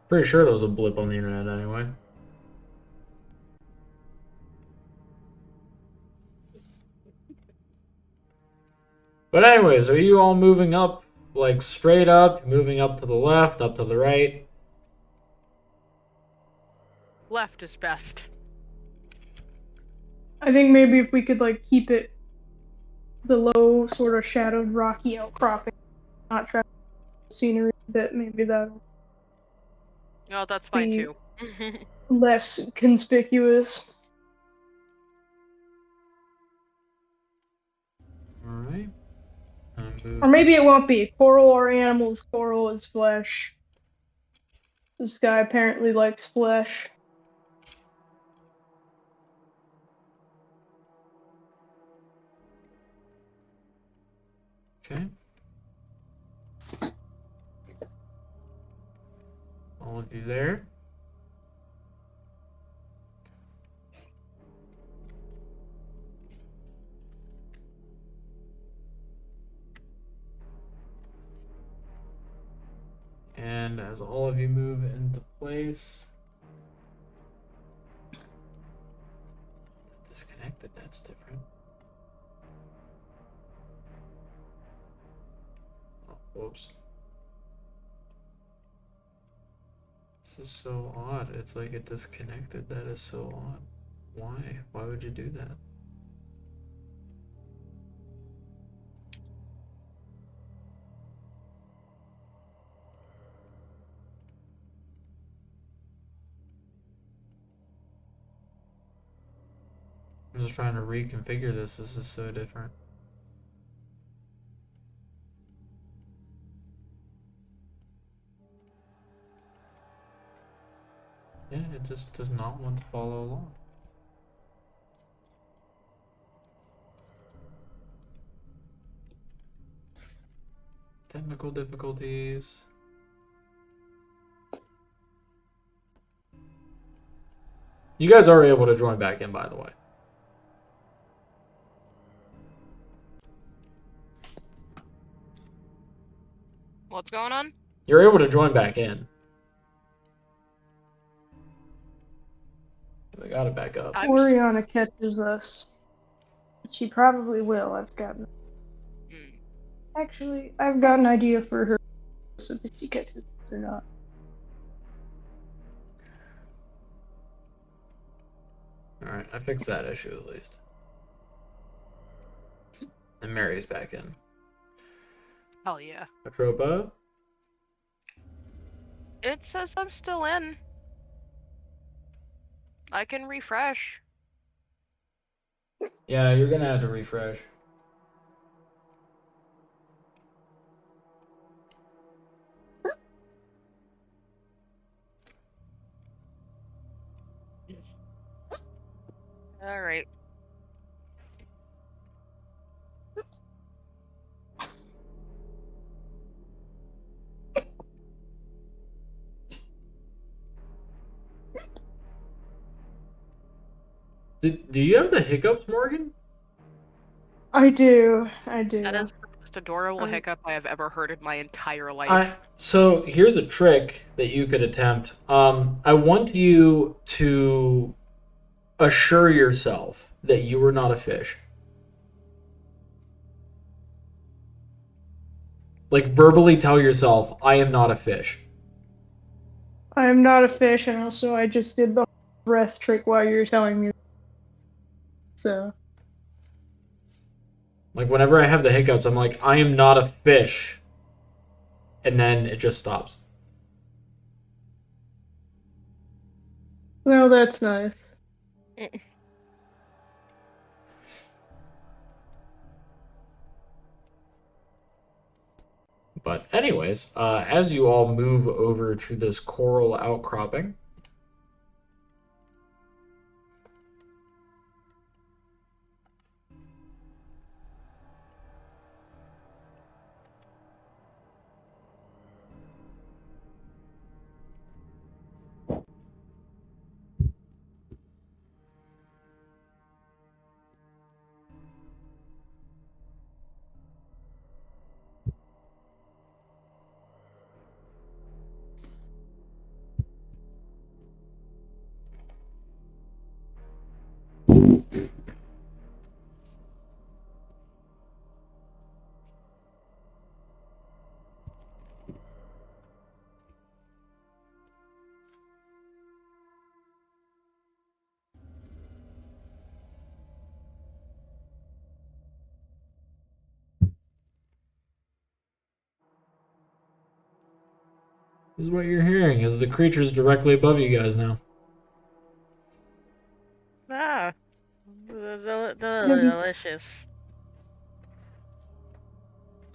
Pretty sure that was a blip on the internet anyway. But anyways, are you all moving up, like straight up, moving up to the left, up to the right? Left is best. I think maybe if we could like keep it the low sort of shadowed rocky outcropping, not travel the scenery a bit, maybe that'll No, that's fine be too. less conspicuous. Alright. Or maybe it won't be. Coral are animals, coral is flesh. This guy apparently likes flesh. Okay. All of you there. And as all of you move into place, disconnected, that's different. Oh, whoops. This is so odd. It's like it disconnected. That is so odd. Why? Why would you do that? I'm just trying to reconfigure this. This is so different. Yeah, it just does not want to follow along. Technical difficulties. You guys are able to join back in, by the way. What's going on? You're able to join back in. I got it back up. Oriana catches us. She probably will. Actually, I've got an idea for her so if she catches us or not. Alright, I fixed that issue at least. And Mary's back in. Hell yeah. Atropa? It says I'm still in. I can refresh. Yeah, you're gonna have to refresh. All right. Do you have the hiccups, Morgan? I do. I do. That is the most adorable Um, hiccup I have ever heard in my entire life. So here's a trick that you could attempt. I want you to assure yourself that you are not a fish. Like verbally tell yourself, I am not a fish. I am not a fish, and also I just did the breath trick while you were telling me. So Like whenever I have the hiccups, I'm like, I am not a fish. And then it just stops. well, that's nice. But anyways, as you all move over to this coral outcropping, this is what you're hearing as the creature's directly above you guys now. Ah, Doesn't- delicious.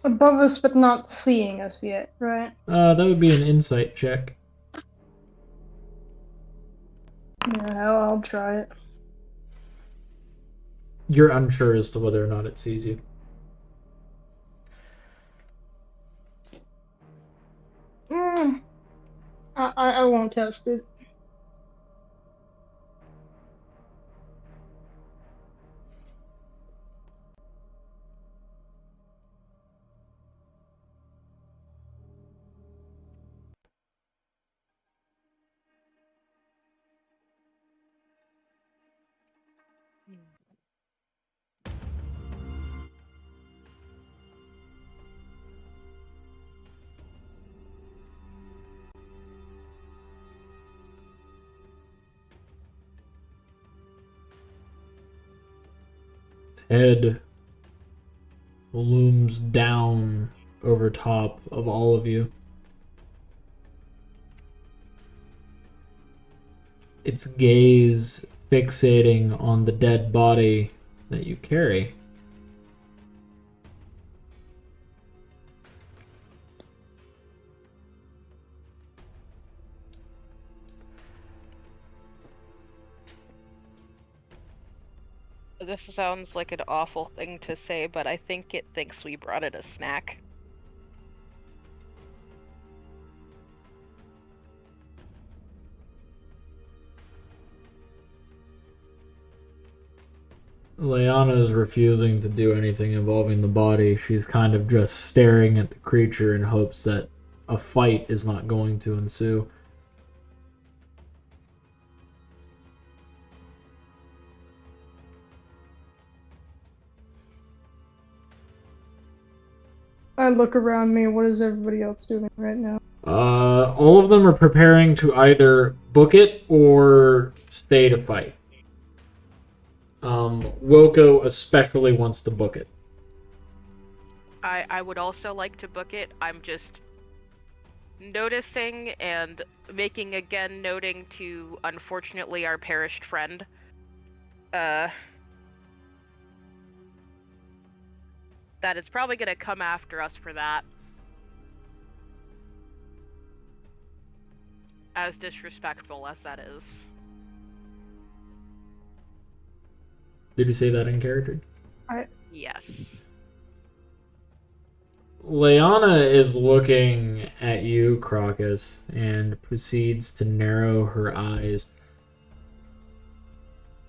Above us, but not seeing us yet, right? That would be an insight check. Yeah, I'll try it. You're unsure as to whether or not it sees you. I won't test it. Its head looms down over top of all of you. Its gaze fixating on the dead body that you carry. This sounds like an awful thing to say, but I think it thinks we brought it a snack. Leanna is refusing to do anything involving the body. She's kind of just staring at the creature in hopes that a fight is not going to ensue. I look around me. What is everybody else doing right now? All of them are preparing to either book it or stay to fight. Wilco especially wants to book it. I would also like to book it. I'm just noticing and making again noting to, unfortunately, our perished friend. That it's probably gonna come after us for that. As disrespectful as that is. Did you say that in character? Yes. Leona is looking at you, Crocus, and proceeds to narrow her eyes.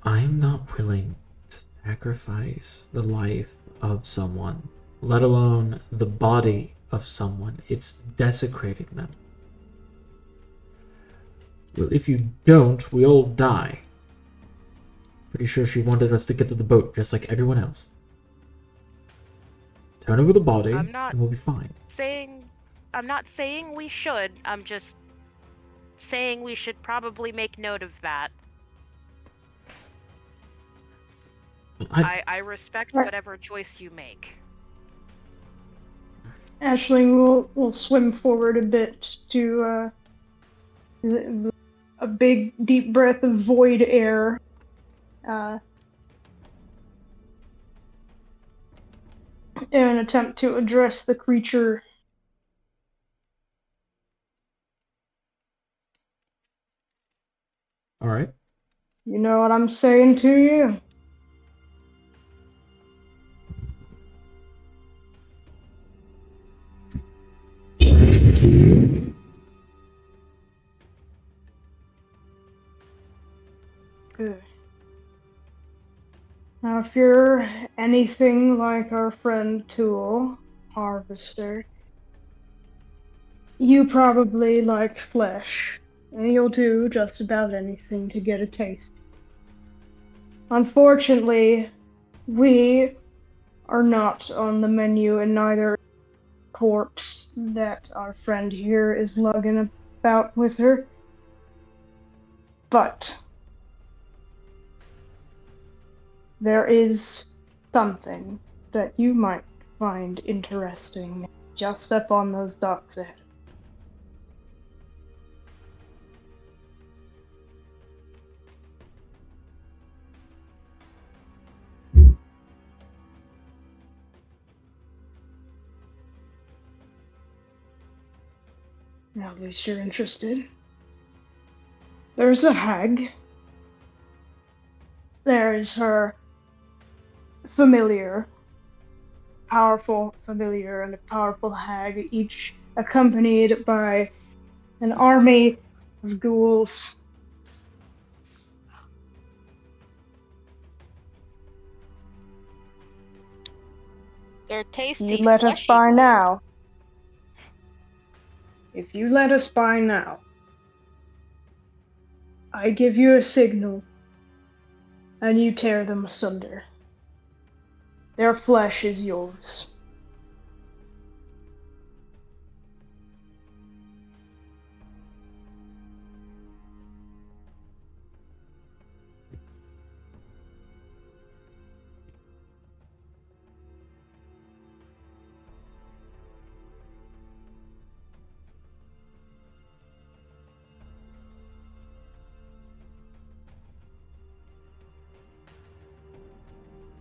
I'm not willing to sacrifice the life of someone, let alone the body of someone. It's desecrating them. Well, if you don't, we all die. Pretty sure she wanted us to get to the boat, just like everyone else. Turn over the body, I'm not and we'll be fine. I'm not saying we should. I'm just saying we should probably make note of that. I respect whatever choice you make. Ashling will swim forward a bit to a big deep breath of void air. In an attempt to address the creature. All right. You know what I'm saying to you? Good. Now, if you're anything like our friend Tewl, Harvester, you probably like flesh, and you'll do just about anything to get a taste. Unfortunately, we are not on the menu, and neither corpse that our friend here is lugging about with her. But there is something that you might find interesting just up on those docks ahead. Now, at least you're interested. There's a hag. There is her familiar, powerful familiar, and a powerful hag, each accompanied by an army of ghouls. They're tasty. You let us fleshy by ghouls. now. If you let us by now, I give you a signal, and you tear them asunder. Their flesh is yours.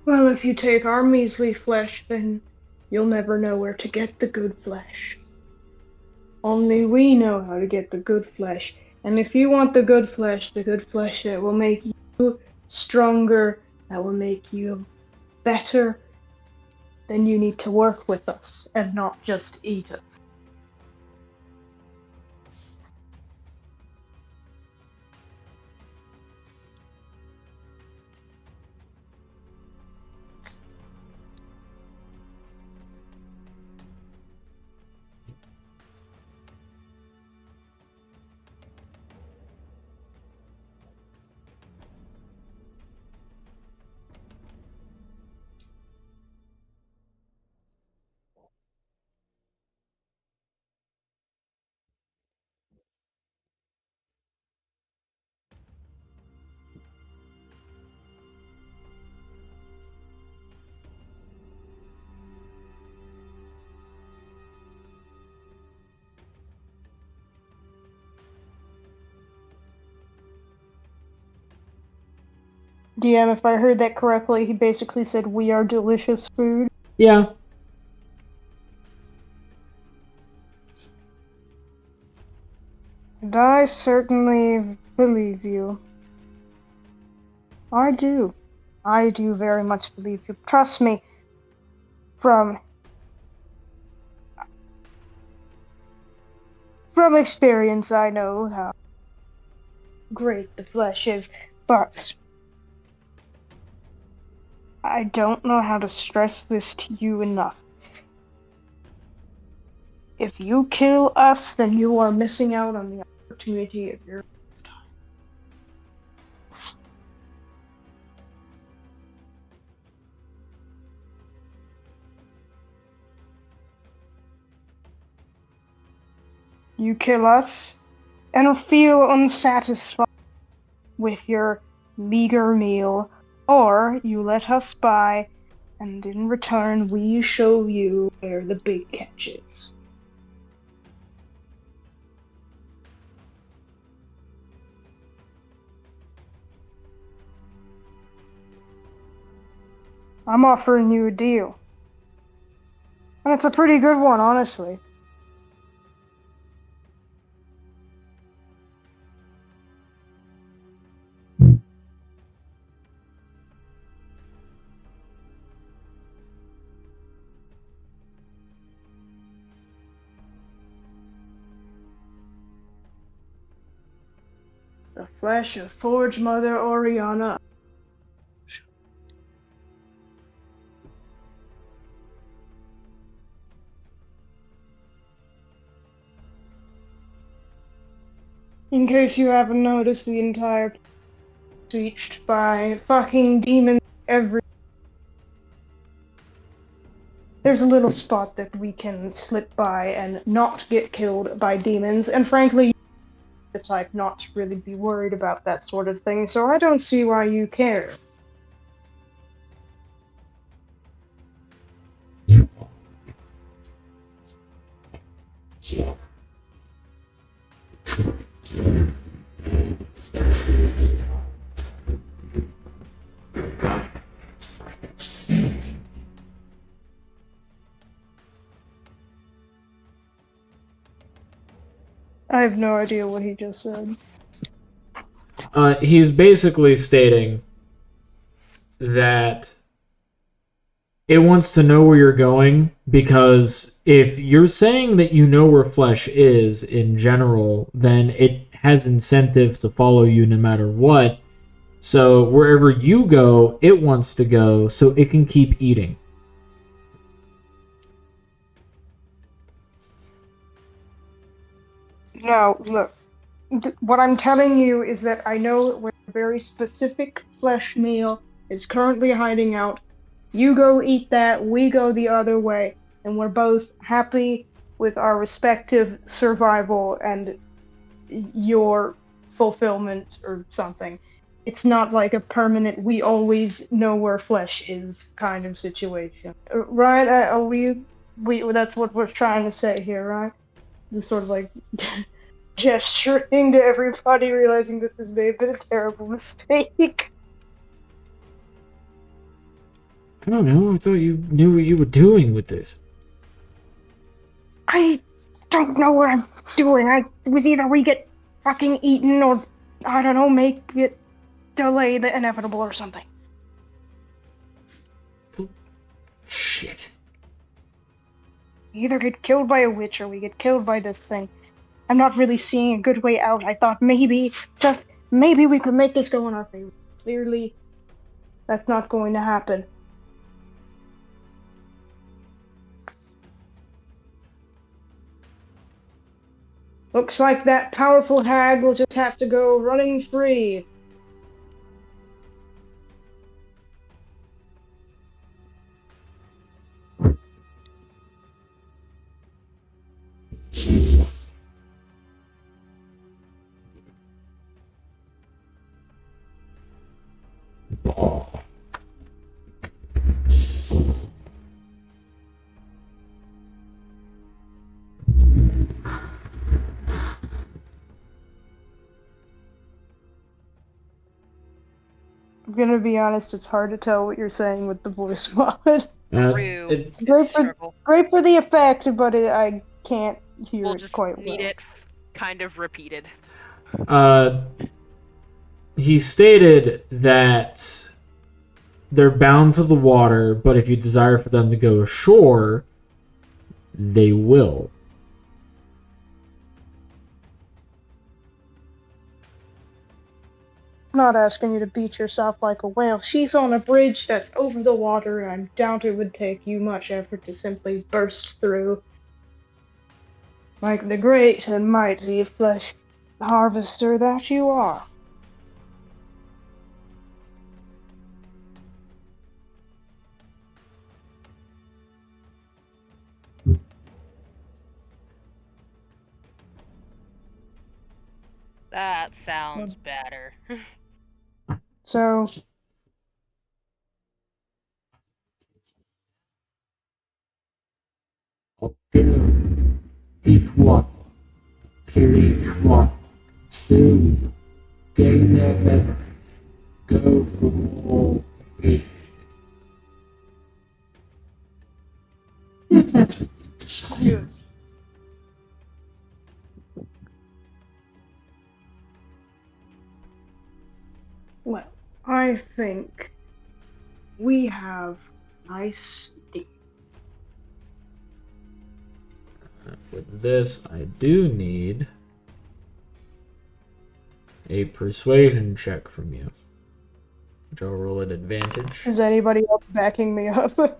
Well, if you take our measly flesh, then you'll never know where to get the good flesh. Only we know how to get the good flesh. And if you want the good flesh that will make you stronger, that will make you better, then you need to work with us and not just eat us. DM, if I heard that correctly, he basically said we are delicious food. Yeah. And I certainly believe you. I do. I do very much believe you. Trust me, from experience, I know how great the flesh is, but I don't know how to stress this to you enough. If you kill us, then you are missing out on the opportunity of your You kill us and feel unsatisfied with your meager meal, or you let us by, and in return we show you where the big catch is. I'm offering you a deal. And it's a pretty good one, honestly. The flesh of Forge Mother Oriana. In case you haven't noticed, the entire place is reached by fucking demons every. There's a little spot that we can slip by and not get killed by demons, and frankly, the type not to really be worried about that sort of thing, so I don't see why you care. I have no idea what he just said. He's basically stating that it wants to know where you're going, because if you're saying that you know where flesh is in general, then it has incentive to follow you no matter what. So wherever you go, it wants to go so it can keep eating. No, look. What I'm telling you is that I know where a very specific flesh meal is currently hiding out. You go eat that, we go the other way, and we're both happy with our respective survival and your fulfillment or something. It's not like a permanent, we always know where flesh is kind of situation. Right? That's what we're trying to say here, right? Just sort of like gesturing to everybody, realizing that this may have been a terrible mistake. I don't know. I thought you knew what you were doing with this. I don't know what I'm doing. It was either we get fucking eaten or, I don't know, make it delay the inevitable or something. Shit. We either get killed by a witch or we get killed by this thing. I'm not really seeing a good way out. I thought maybe, just maybe we could make this go in our favor. Clearly, that's not going to happen. Looks like that powerful hag will just have to go running free. I'm gonna be honest, it's hard to tell what you're saying with the voice mod. True. Great for the effect, but I can't hear We'll it just quite need well. it kind of repeated. He stated that they're bound to the water, but if you desire for them to go ashore, they will. I'm not asking you to beat yourself like a whale. She's on a bridge that's over the water, and I doubt it would take you much effort to simply burst through. Like the great and mighty flesh harvester that you are. That sounds better. So, Each one, kill each one, soon, gain their memory, go for more peace. If that's what you decide. well, I think we have nice deal. With this, I do need a persuasion check from you, which I'll roll at advantage. Is anybody else backing me up?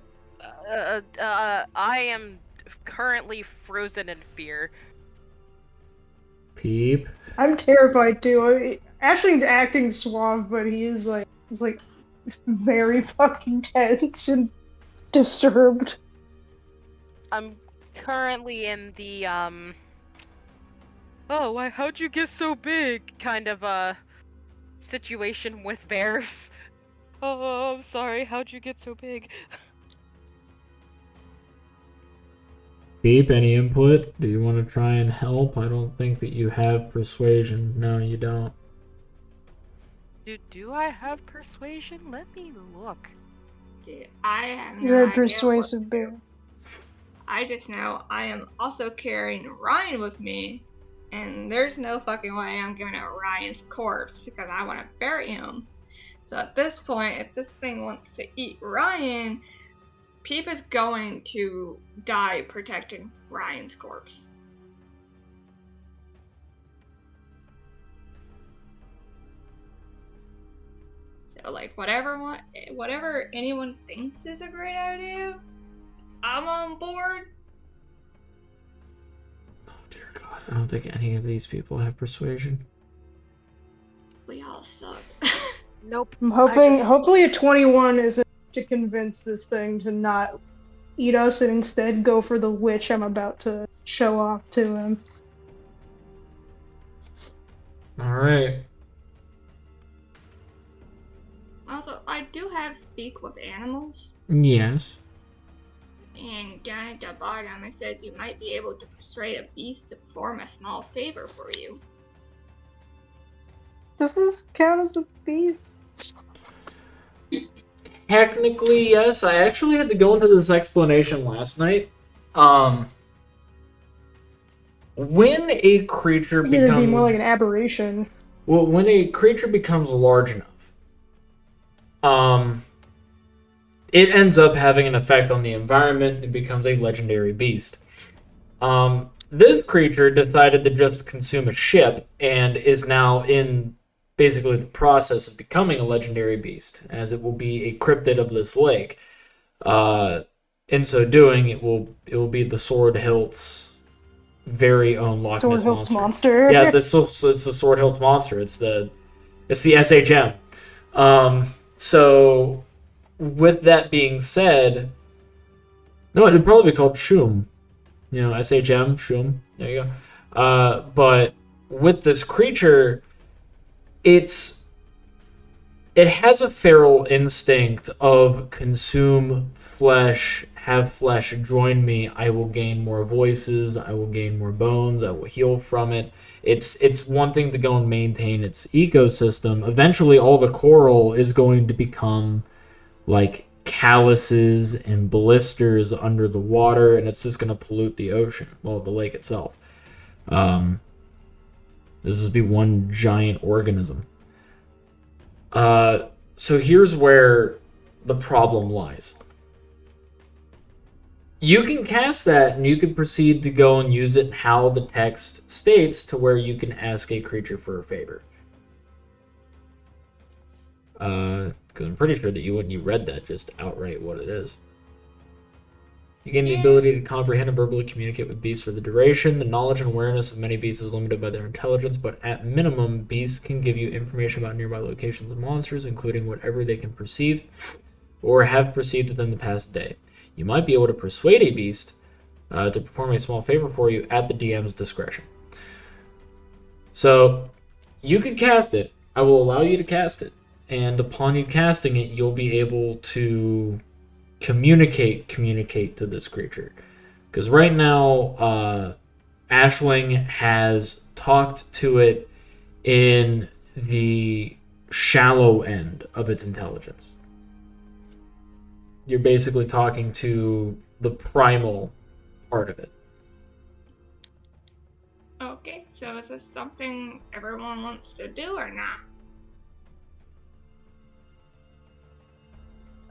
I am currently frozen in fear. Peep. I'm terrified too. Ashley's acting suave, but he's like very fucking tense and disturbed. I'm currently in the oh, why, how'd you get so big kind of a situation with bears. Oh, I'm sorry, how'd you get so big? Peep, any input? Do you want to try and help? I don't think that you have persuasion. No, you don't. Do I have persuasion? Let me look. Dude, I have no You're a idea persuasive what to bear. do. I just know I am also carrying Ryan with me, and there's no fucking way I'm giving out Ryan's corpse because I want to bury him. So at this point, if this thing wants to eat Ryan, Peep is going to die protecting Ryan's corpse. So like whatever anyone thinks is a great idea, I'm on board. Oh dear God, I don't think any of these people have persuasion. We all suck. Nope. I'm hopefully a 21 isn't to convince this thing to not eat us and instead go for the witch I'm about to show off to him. Alright. Also, I do have speak with animals. Yes. And down at the bottom it says you might be able to persuade a beast to perform a small favor for you. Does this count as a beast? Technically, yes. I actually had to go into this explanation last night. When a creature It'd be becomes... more like an aberration. Well, when a creature becomes large enough, it ends up having an effect on the environment. It becomes a legendary beast. This creature decided to just consume a ship and is now in basically the process of becoming a legendary beast, as it will be a cryptid of this lake. In so doing, it will be the Sword Hilt's very own Loch Ness Sword Hilt's monster. monster. Yes, it's the Sword Hilt's monster. It's the SHM. So, with that being said, no, it'd probably be called Shum. You know, SHM, Shum. There you go. But with this creature, it has a feral instinct of consume flesh, have flesh join me. I will gain more voices. I will gain more bones. I will heal from it. It's one thing to go and maintain its ecosystem. Eventually, all the coral is going to become like calluses and blisters under the water, and it's just going to pollute the ocean. Well, the lake itself. This will be one giant organism. So here's where the problem lies. You can cast that, and you can proceed to go and use it how the text states, to where you can ask a creature for a favor. Because I'm pretty sure that when you read that, just outright what it is. You gain the ability to comprehend and verbally communicate with beasts for the duration. The knowledge and awareness of many beasts is limited by their intelligence, but at minimum, beasts can give you information about nearby locations of monsters, including whatever they can perceive or have perceived within the past day. You might be able to persuade a beast to perform a small favor for you at the DM's discretion. So, you can cast it. I will allow you to cast it. And upon you casting it, you'll be able to communicate to this creature. Because right now, Ashling has talked to it in the shallow end of its intelligence. You're basically talking to the primal part of it. Okay, so is this something everyone wants to do or not?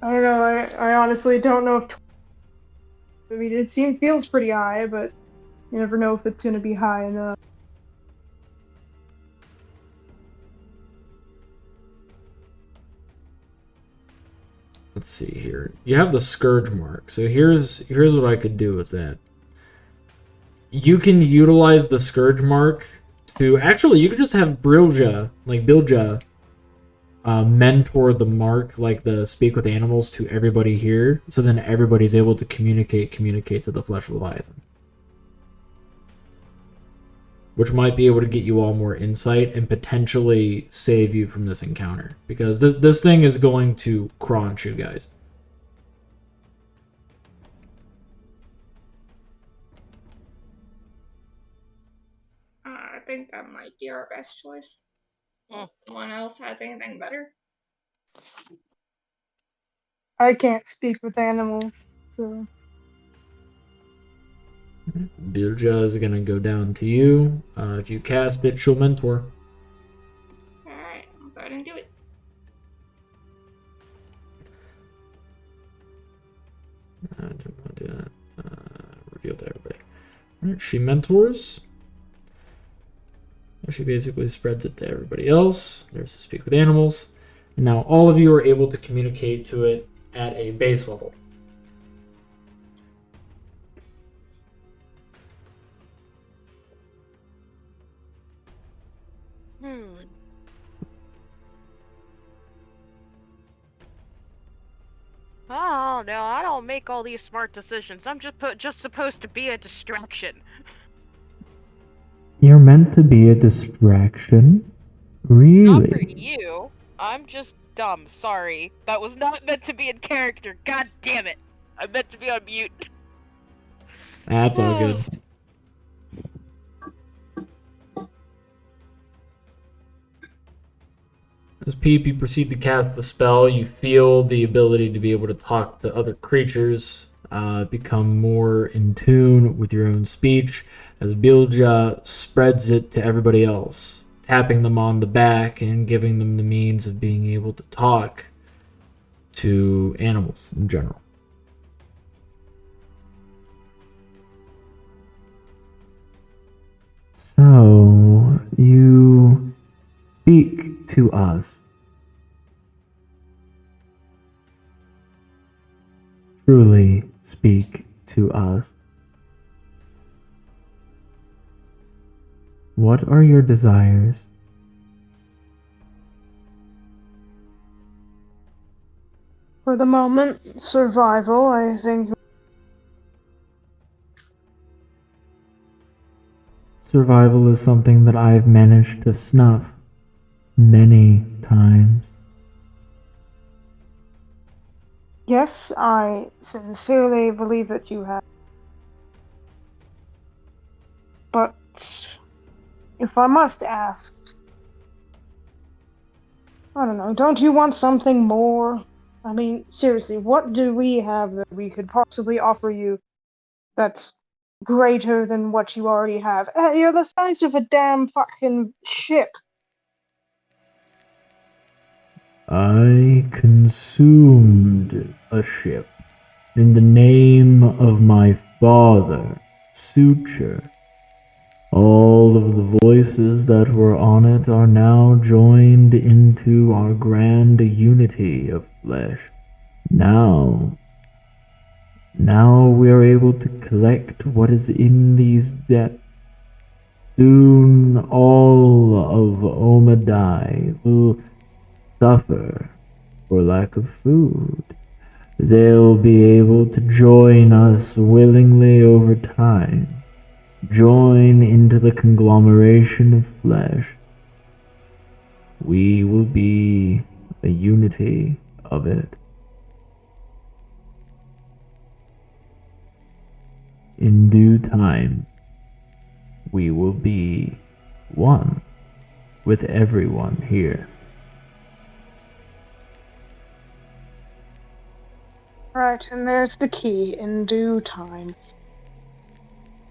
I don't know. I honestly don't know if. I mean, it feels pretty high, but you never know if it's going to be high enough. Let's see here. You have the Scourge mark. So here's what I could do with that. You can utilize the Scourge mark to... Actually, you could just have Bilja mentor the mark, like the speak with animals, to everybody here. So then everybody's able to communicate to the Flesh Leviathan. Which might be able to get you all more insight and potentially save you from this encounter. Because this thing is going to crunch you guys. I think that might be our best choice. Unless someone else has anything better. I can't speak with animals, so... Bilja is going to go down to you. If you cast it, she'll mentor. Alright, I'll go ahead and do it. I don't want to do that. Reveal to everybody. Alright, she mentors. She basically spreads it to everybody else. There's to speak with animals. And now all of you are able to communicate to it at a base level. Oh no, I don't make all these smart decisions. I'm just supposed to be a distraction. You're meant to be a distraction? Really? Not for you. I'm just dumb. Sorry. That was not meant to be in character. God damn it. I meant to be on mute. That's all good. As Peep, you proceed to cast the spell, you feel the ability to be able to talk to other creatures, become more in tune with your own speech, as Bilja spreads it to everybody else, tapping them on the back and giving them the means of being able to talk to animals in general. So, you speak to us. Truly speak to us. What are your desires? For the moment, survival, I think. Survival is something that I've managed to snuff many times. Yes, I sincerely believe that you have. But if I must ask, I don't know, don't you want something more? I mean, seriously, what do we have that we could possibly offer you that's greater than what you already have? You're the size of a damn fucking ship. I consumed a ship in the name of my father, Suture. All of the voices that were on it are now joined into our grand unity of flesh. Now we are able to collect what is in these depths. Soon all of Omadai will suffer for lack of food. They'll be able to join us willingly over time, join into the conglomeration of flesh. We will be a unity of it. In due time, we will be one with everyone here. Right, and there's the key, in due time.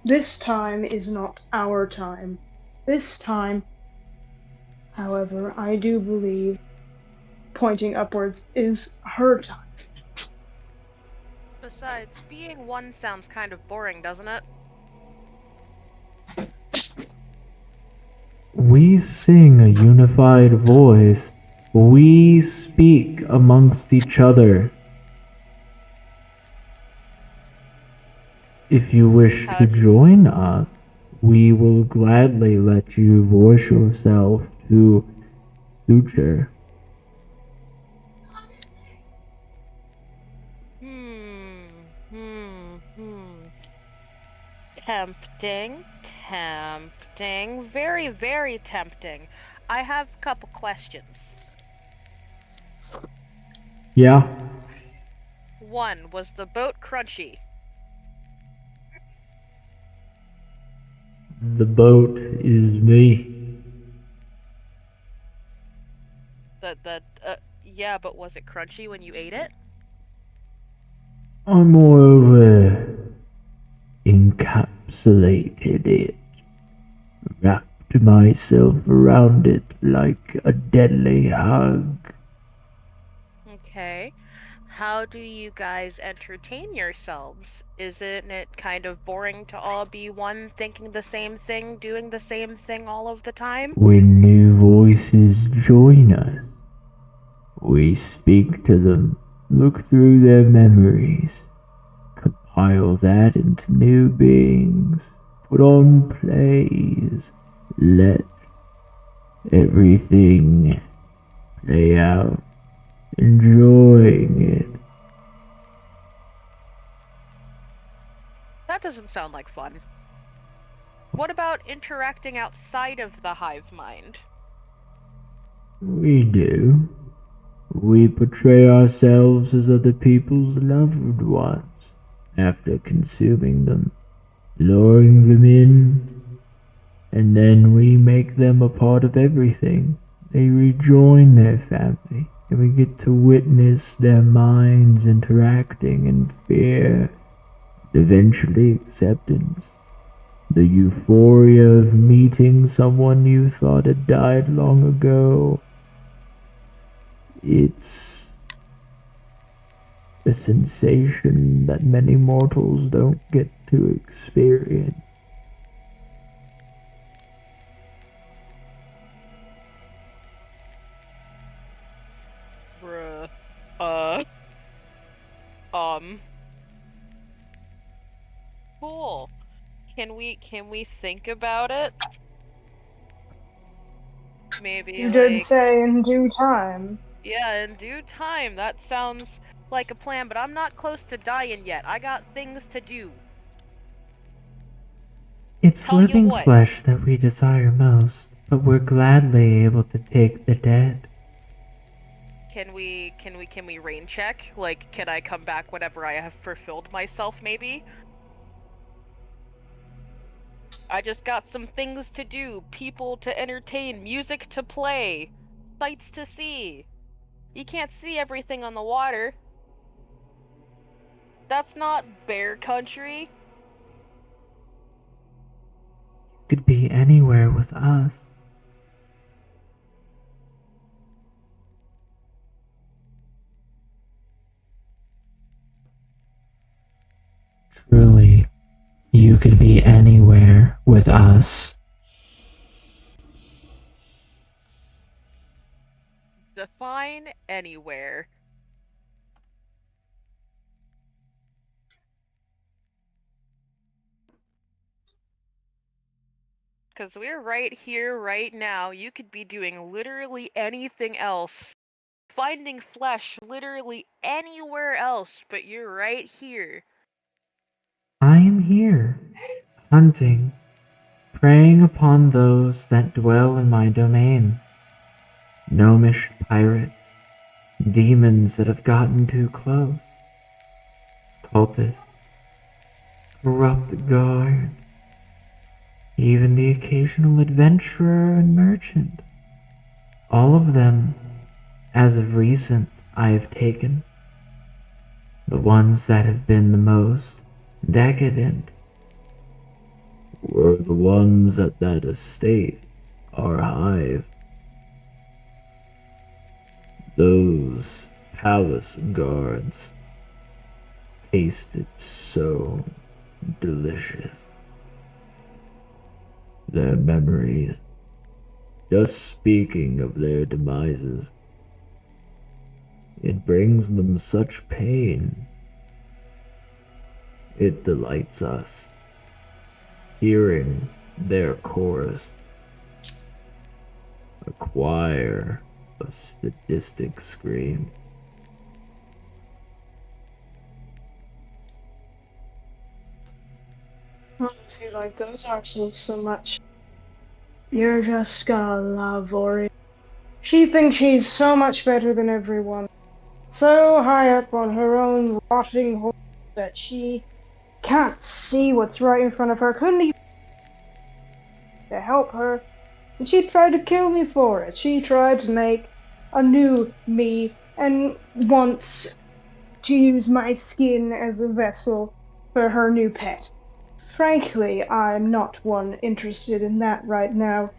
This time is not our time. This time, however, I do believe, pointing upwards, is her time. Besides, being one sounds kind of boring, doesn't it? We sing a unified voice. We speak amongst each other. If you wish to join us, we will gladly let you voice yourself to Suture. Tempting. Very, very tempting. I have a couple questions. Yeah? One, was the boat crunchy? The boat is me. Yeah, but was it crunchy when you ate it? I moreover encapsulated it, wrapped myself around it like a deadly hug. Okay. How do you guys entertain yourselves? Isn't it kind of boring to all be one, thinking the same thing, doing the same thing all of the time? When new voices join us, we speak to them, look through their memories, compile that into new beings, put on plays, let everything play out, enjoying it. That doesn't sound like fun. What about interacting outside of the hive mind? We do. We portray ourselves as other people's loved ones after consuming them, luring them in, and then we make them a part of everything. They rejoin their family, and we get to witness their minds interacting in fear and eventually acceptance. The euphoria of meeting someone you thought had died long ago. It's a sensation that many mortals don't get to experience. Bruh. Cool. Can we think about it? Maybe You did like, say in due time. yeah, in due time. That sounds like a plan, but I'm not close to dying yet. I got things to do. It's Tell you living what. flesh that we desire most, but we're gladly able to take the dead. Can we rain check? Like, can I come back whenever I have fulfilled myself, maybe? I just got some things to do, people to entertain, music to play, sights to see. You can't see everything on the water. That's not bear country. Could be anywhere with us. Truly, you could be anywhere with us. Define anywhere. Because we're right here, right now. You could be doing literally anything else. Finding flesh literally anywhere else, but you're right here. I am here, hunting, preying upon those that dwell in my domain. Gnomish pirates, demons that have gotten too close, cultists, corrupt guard, even the occasional adventurer and merchant. All of them, as of recent, I have taken. The ones that have been the most decadent were the ones at that estate, our hive. Those palace guards tasted so delicious. Their memories, just speaking of their demises, it brings them such pain. It delights us, hearing their chorus, a choir of sadistic screams. I feel like those arsons so much. You're just gonna love Ori. She thinks she's so much better than everyone. So high up on her own rotting horse that she can't see what's right in front of her. Couldn't even to help her. And she tried to kill me for it. She tried to make a new me and wants to use my skin as a vessel for her new pet. Frankly, I'm not one interested in that right now.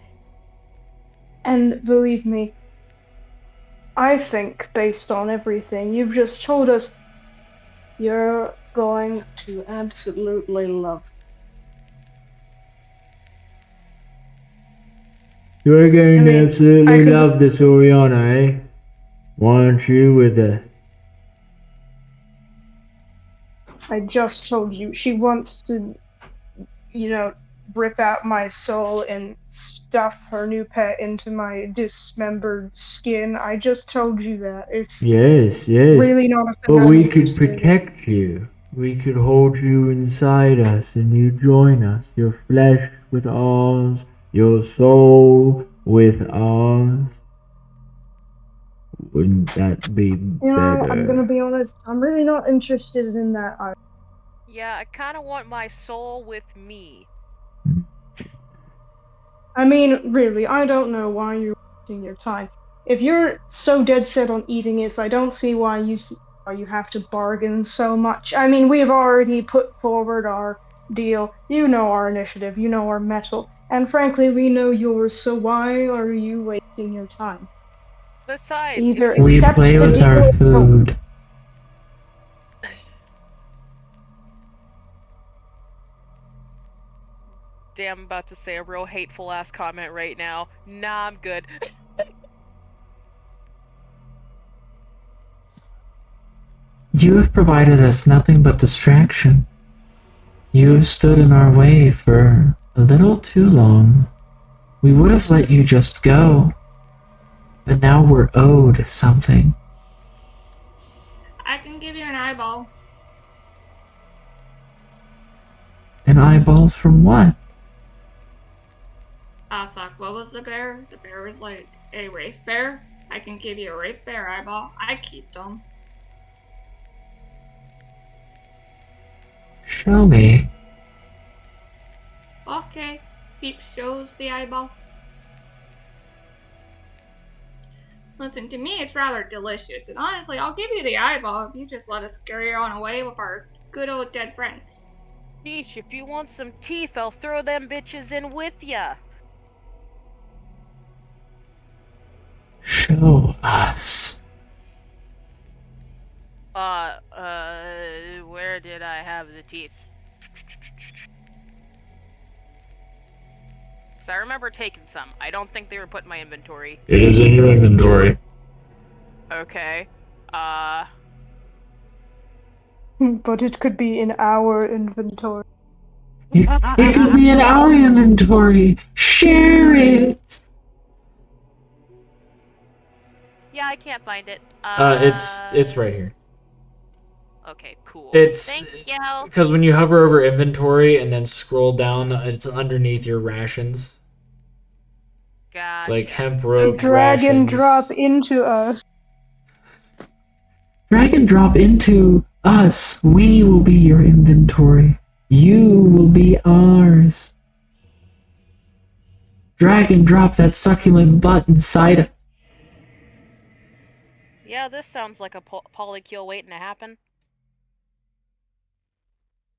And believe me, I think, based on everything you've just told us, you're going to absolutely love You're it. going I to mean, I absolutely could. love this Oriana, eh? Why aren't you with her? I just told you she wants to, rip out my soul and stuff her new pet into my dismembered skin. I just told you that. It's Yes, yes. really not a thing But I'm we could interested in. protect you. We could hold you inside us and you join us. Your flesh with ours, your soul with ours. Wouldn't that be I'm gonna better? be honest, I'm really not interested in that. Yeah, I kind of want my soul with me. I mean, really, I don't know why you're wasting your time. If you're so dead set on eating it, I don't see why you have to bargain so much. I mean, we've already put forward our deal. You know our initiative, you know our metal, and frankly, we know yours, so why are you wasting your time? Besides, if Either you We accept play the with deal our or don't. food. damn about to say a real hateful ass comment right now. Nah, I'm good. You have provided us nothing but distraction. You have stood in our way for a little too long. We would have let you just go, but now we're owed something. I can give you an eyeball. An eyeball from what? Ah, fuck, what was the bear? The bear was like a wraith bear. I can give you a wraith bear eyeball. I keep them. Show me. Okay. Peep shows the eyeball. Listen, to me, it's rather delicious, and honestly, I'll give you the eyeball if you just let us carry on away with our good old dead friends. Sheesh, if you want some teeth, I'll throw them bitches in with ya. Show us. Where did I have the teeth? Because I remember taking some. I don't think they were put in my inventory. It is in your inventory. Okay. But it could be in our inventory. It could be in our inventory. Share it. Yeah, I can't find it. It's right here. Okay, cool. It's Thank you. because when you hover over inventory and then scroll down, it's underneath your rations. It's like hemp rope, Drag and rations. drop into us. Drag and drop into us. We will be your inventory. You will be ours. Drag and drop that succulent butt inside us. Yeah, this sounds like a polycule waiting to happen.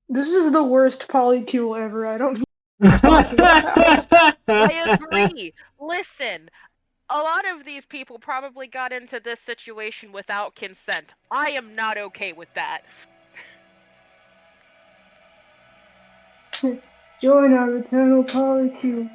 This is the worst polycule ever. I don't. I agree. Listen, a lot of these people probably got into this situation without consent. I am not okay with that. Join our eternal polycule.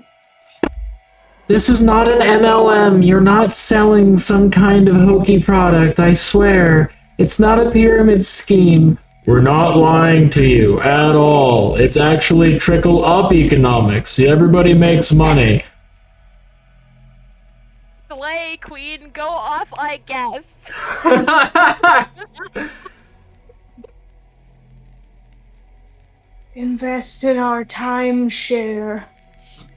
This is not an MLM. You're not selling some kind of hokey product, I swear. It's not a pyramid scheme. We're not lying to you at all. It's actually trickle-up economics. Everybody makes money. Slay, queen, go off, I guess. Invest in our timeshare.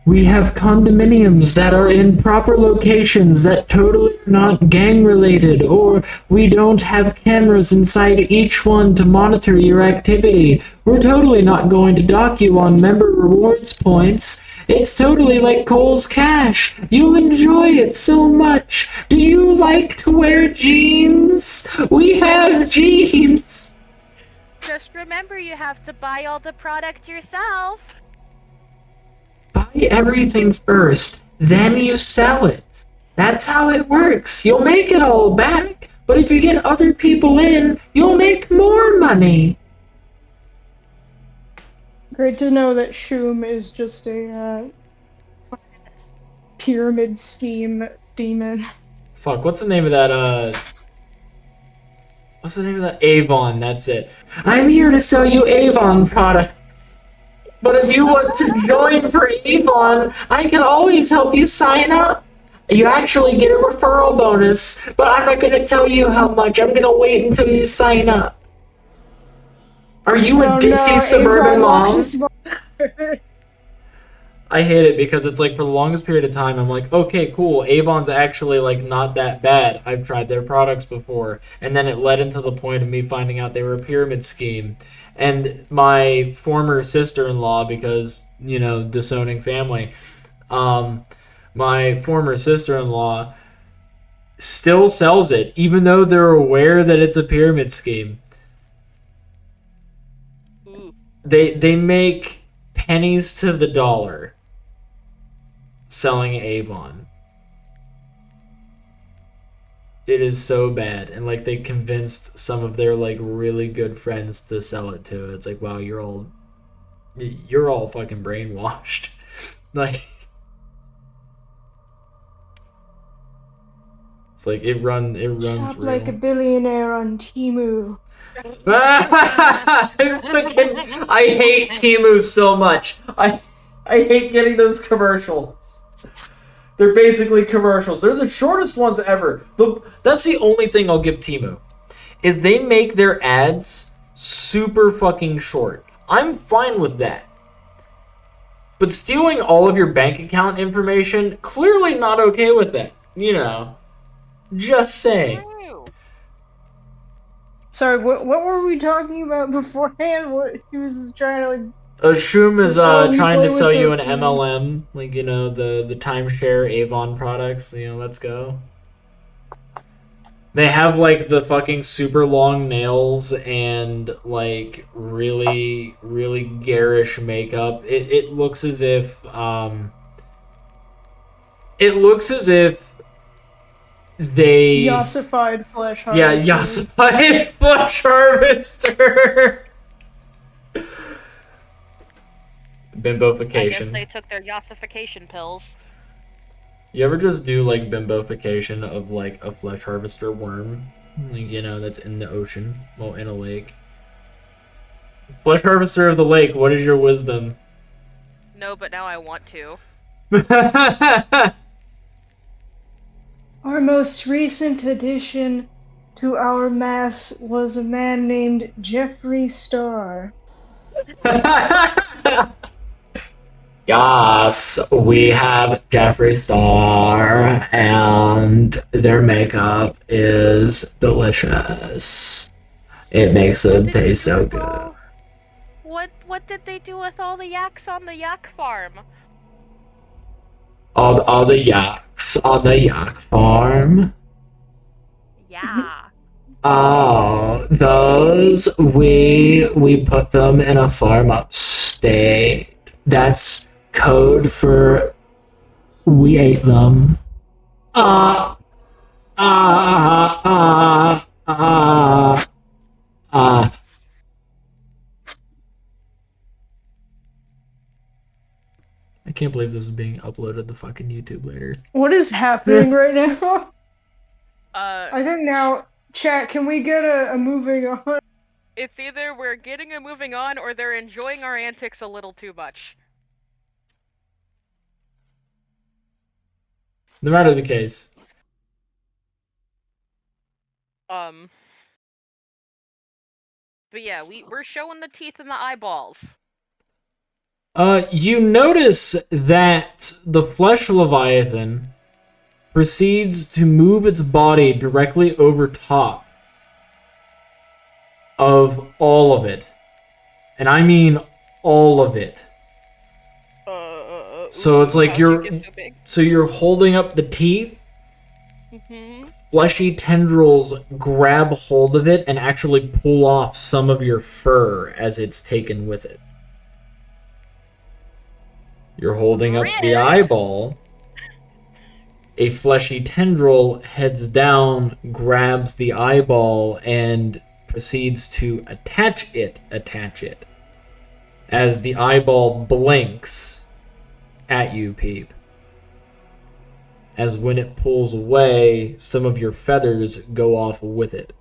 We have condominiums that are in proper locations that totally are not gang-related, or we don't have cameras inside each one to monitor your activity. We're totally not going to dock you on member rewards points. It's totally like Cole's Cash. You'll enjoy it so much. Do you like to wear jeans? We have jeans. Just remember you have to buy all the product yourself. Buy everything first, then you sell it. That's how it works. You'll make it all back, but if you get other people in, you'll make more money. Great to know that Shroom is just a pyramid scheme demon. Fuck, what's the name of that, What's the name of that? Avon, that's it. I'm here to sell you Avon products. But if you want to join for Avon, I can always help you sign up. You actually get a referral bonus, but I'm not going to tell you how much. I'm going to wait until you sign up. Are you a ditzy suburban mom? I hate it because it's like for the longest period of time, I'm like, okay, cool, Avon's actually like not that bad. I've tried their products before. And then it led into the point of me finding out they were a pyramid scheme. And my former sister-in-law, because, you know, disowning family, my former sister-in-law still sells it, even though they're aware that it's a pyramid scheme. They make pennies to the dollar selling Avon. It is so bad, and like they convinced some of their like really good friends to sell it to. It's like, wow, you're all fucking brainwashed. Like, it's like it runs Shop real. like a billionaire on Temu. I hate Temu so much. I hate getting those commercials. They're basically commercials. They're the shortest ones ever. That's the only thing I'll give Temu, is they make their ads super fucking short. I'm fine with that. But stealing all of your bank account information, clearly not okay with that. You know, just saying. Sorry, what were we talking about beforehand? What he was trying to like. Shroom is trying to sell you an with MLM, like, you know, the timeshare Avon products. You know, let's go. They have like the fucking super long nails and like really really garish makeup. It looks as if they Yassified flesh harvester. Yeah, Yassified flesh harvester. I guess Bimbofication. they took their yassification pills. You ever just do like bimbofication of like a flesh harvester worm? Like, you know, that's in the ocean, well, in a lake. Flesh harvester of the lake, what is your wisdom? No, but now I want to. Our most recent addition to our mass was a man named Jeffree Star. Yes, we have Jeffree Star, and their makeup is delicious. It makes them What did taste they do so with good. all- What did they do with all the yaks on the yak farm? All the yaks on the yak farm. Yeah. Oh, those we put them in a farm upstate. That's code for we ate them. Ah, ah, ah, ah, ah. I can't believe this is being uploaded to fucking YouTube later. What is happening right now? Uh, I think now, chat, can we get a moving on? it's either we're getting a moving on or they're enjoying our antics a little too much. No matter the case. But yeah, we're showing the teeth and the eyeballs. You notice that the flesh leviathan proceeds to move its body directly over top of all of it. And I mean all of it. So it's like you're holding up the teeth. Mm-hmm. Fleshy tendrils grab hold of it and actually pull off some of your fur as it's taken with it. You're holding up the eyeball. A fleshy tendril heads down, grabs the eyeball, and proceeds to attach it. As the eyeball blinks at you, Peep. As when it pulls away, some of your feathers go off with it.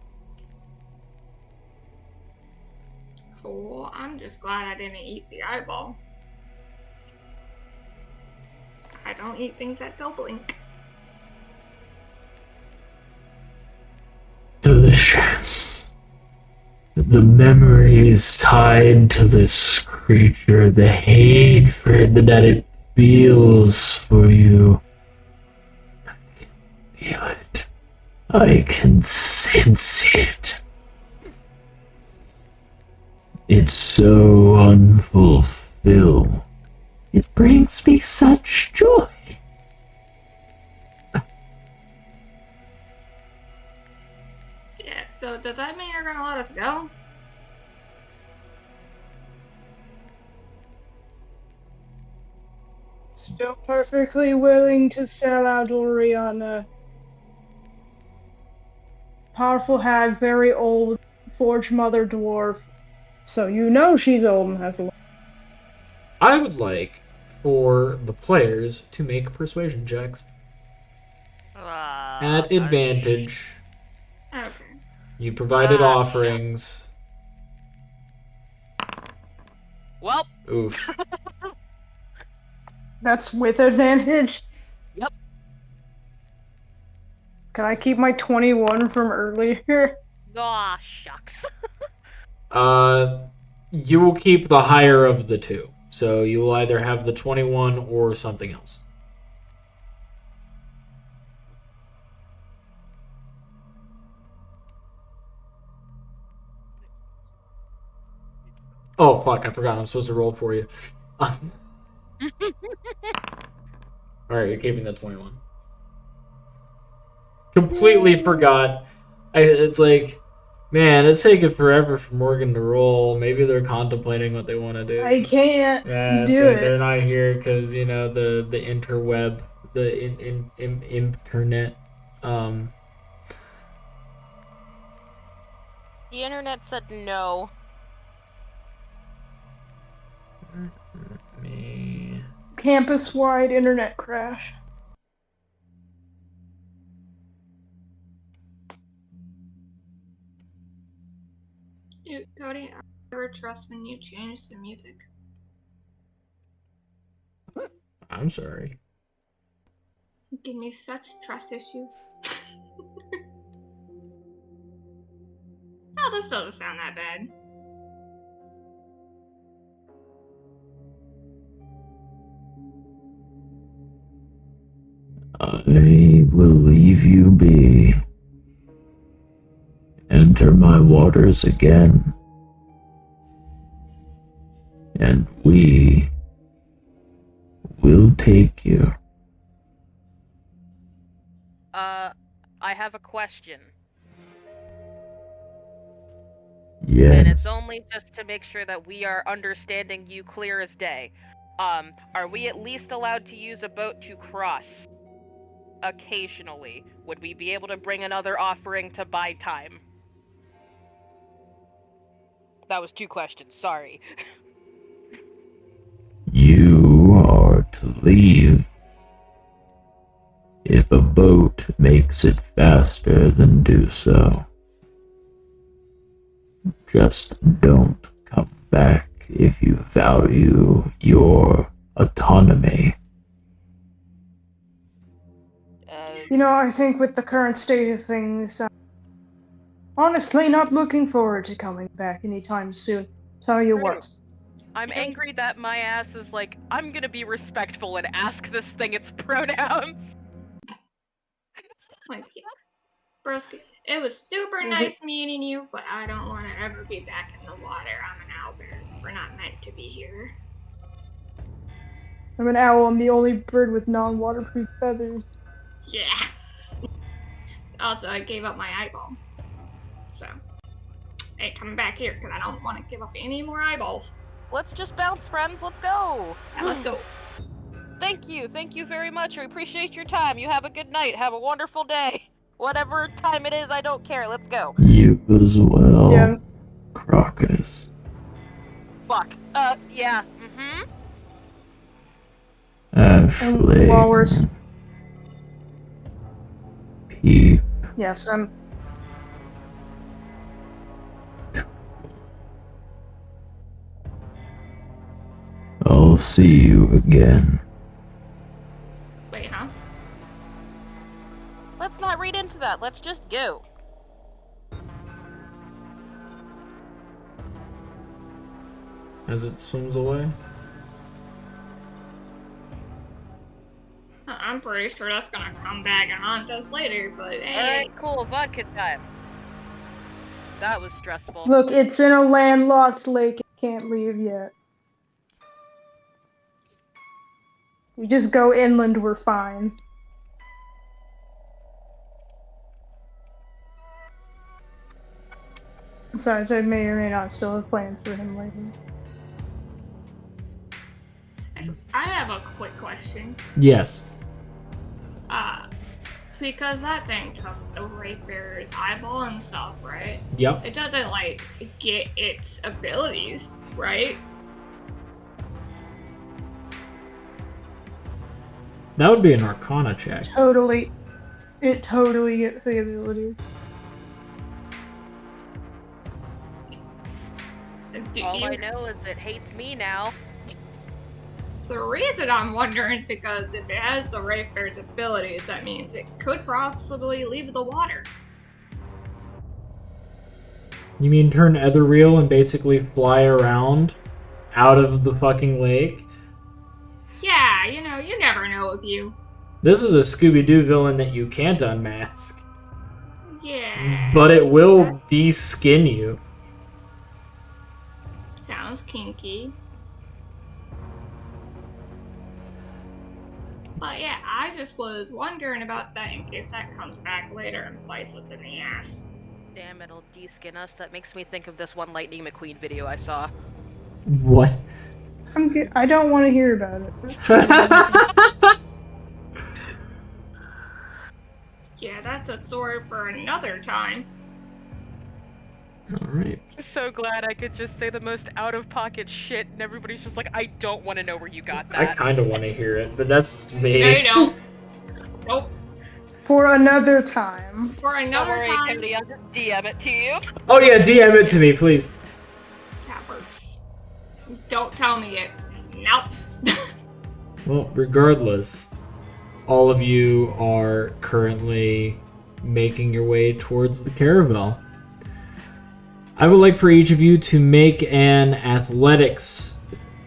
Cool. I'm just glad I didn't eat the eyeball. I don't eat things that go blink. Delicious. The memories tied to this creature, the hatred that it feels for you. I can feel it. I can sense it. It's so unfulfilled. It brings me such joy. Yeah, so does that mean you're gonna let us go? Still perfectly willing to sell out Oriana. Powerful hag, very old, forge mother dwarf. So you know she's old and has a lot. I would like for the players to make persuasion checks. At advantage. Okay. You provided Ah, offerings. Well, Oof. That's with advantage? Yep. Can I keep my 21 from earlier? aw, shucks. You will keep the higher of the two. So you will either have the 21 or something else. Oh, fuck, I forgot. I'm supposed to roll for you. Alright, you're keeping the 21. Completely forgot. It's like, man, it's taking forever for Morgan to roll. Maybe they're contemplating what they want to do. I can't Yeah, it's do like it. they're not here because, you know, the interweb, the internet. The internet said no. Let me campus-wide internet crash. Dude, Cody, I never trust when you change the music. I'm sorry. You give me such trust issues. Oh, this doesn't sound that bad. I will leave you be. Enter my waters again, and we will take you. I have a question. Yes. And it's only just to make sure that we are understanding you clear as day. Are we at least allowed to use a boat to cross? Occasionally. Would we be able to bring another offering to buy time? That was 2 questions, sorry. You are to leave. If a boat makes it faster, then do so. Just don't come back if you value your autonomy. You know, I think with the current state of things, honestly not looking forward to coming back anytime soon. Tell you what. I'm angry that my ass is like, I'm gonna be respectful and ask this thing its pronouns. Like, broski, it was super nice meeting you, but I don't want to ever be back in the water. I'm an owlbear. We're not meant to be here. I'm an owl. I'm the only bird with non-waterproof feathers. Yeah. Also, I gave up my eyeball. So, hey, coming back here because I don't want to give up any more eyeballs. Let's just bounce, friends. Let's go. Yeah, let's go. Thank you very much. We appreciate your time. You have a good night. Have a wonderful day. Whatever time it is, I don't care. Let's go. You as well, Yeah. Crocus. Fuck. Yeah. Ashley. While we're Peep. yes, I'll see you again. Wait, huh? Let's not read into that. Let's just go. As it swims away. I'm pretty sure that's gonna come back and haunt us later, but hey. Alright, cool. Vodka time. That was stressful. look, it's in a landlocked lake. It can't leave yet. We just go inland, we're fine. Besides, I may or may not still have plans for him later. I have a quick question. Yes. Because that thing took the Rape Bearer's eyeball and stuff, right? Yep. It doesn't, like, get its abilities, right? That would be an Arcana check. It totally gets the abilities. All I know is it hates me now. The reason I'm wondering is because if it has the Rape Bearer's abilities, that means it could possibly leave the water. You mean turn ethereal and basically fly around out of the fucking lake? Yeah, you know, you never know with you. This is a Scooby-Doo villain that you can't unmask. Yeah. But it will de-skin you. Sounds kinky. But yeah, I just was wondering about that in case that comes back later and bites us in the ass. Damn, it'll de-skin us. That makes me think of this one Lightning McQueen video I saw. What? I'm good. I don't want to hear about it. Yeah, that's a story for another time. All right. I'm so glad I could just say the most out-of-pocket shit, and everybody's just like, I don't want to know where you got I that. kind of want to hear it, but that's just me. No, you don't. Nope. For another time. For Don't another worry, time. Cody, I'll just DM it to you. Oh yeah, DM it to me, please. That works. Don't tell me it. Nope. Well, regardless, all of you are currently making your way towards the caravel. I would like for each of you to make an athletics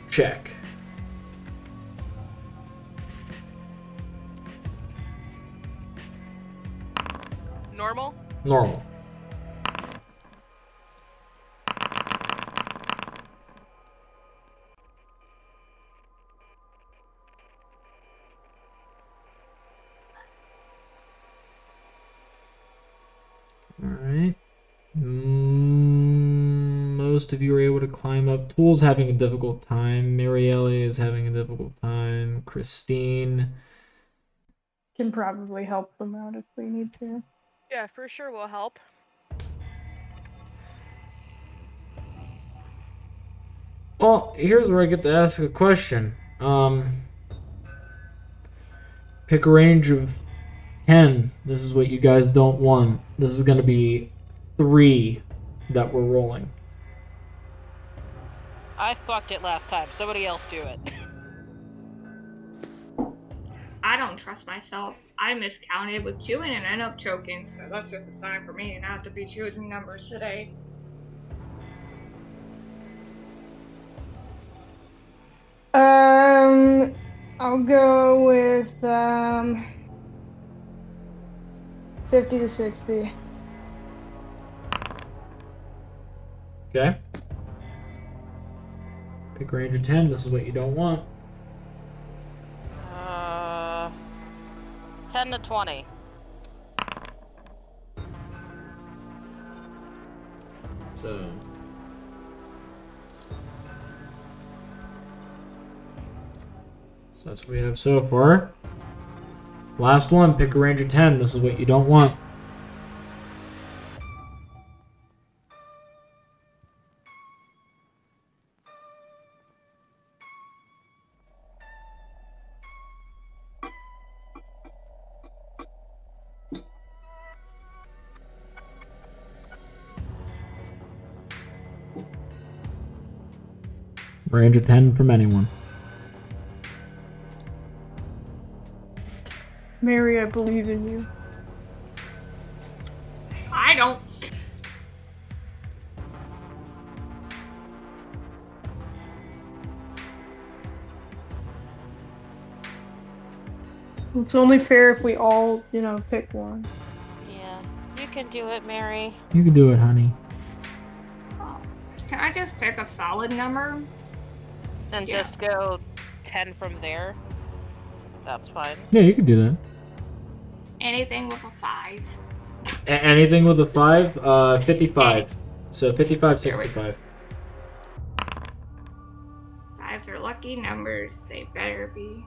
check. Normal? Normal. Alright. Most of you are able to climb up. Tewl's having a difficult time. Marielle is having a difficult time. Christine. Can probably help them out if we need to. Yeah, for sure will help. Well, here's where I get to ask a question. Pick a range of 10. This is what you guys don't want. This is going to be 3 that we're rolling. I fucked it last time. Somebody else do it. I don't trust myself. I miscounted with chewing and ended up choking, so that's just a sign for me not to be choosing numbers today. I'll go with 50 to 60. Okay? Pick a range of 10. This is what you don't want. 10 to 20. So that's what we have so far. Last one, pick a range of 10. This is what you don't want. Range of 10 from anyone. Mary, I believe in you. I don't. It's only fair if we all, pick one. Yeah, you can do it, Mary. You can do it, honey. Can I just pick a solid number? And Yeah. just go 10 from there. That's fine. Yeah, you can do that. Anything with a 5. Anything with a 5? 55. So 55, 65. 5s are lucky numbers. They better be.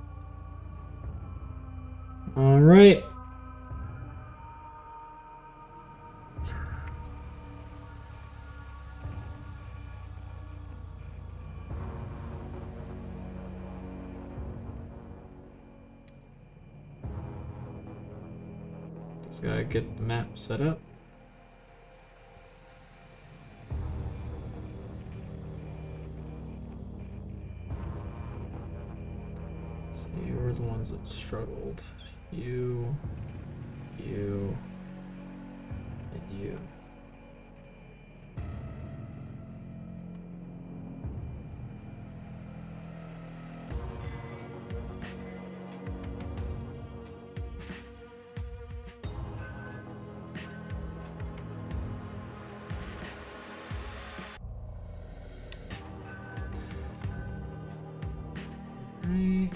All right. Just gotta get the map set up. So you were the ones that struggled. You, and you. Right, and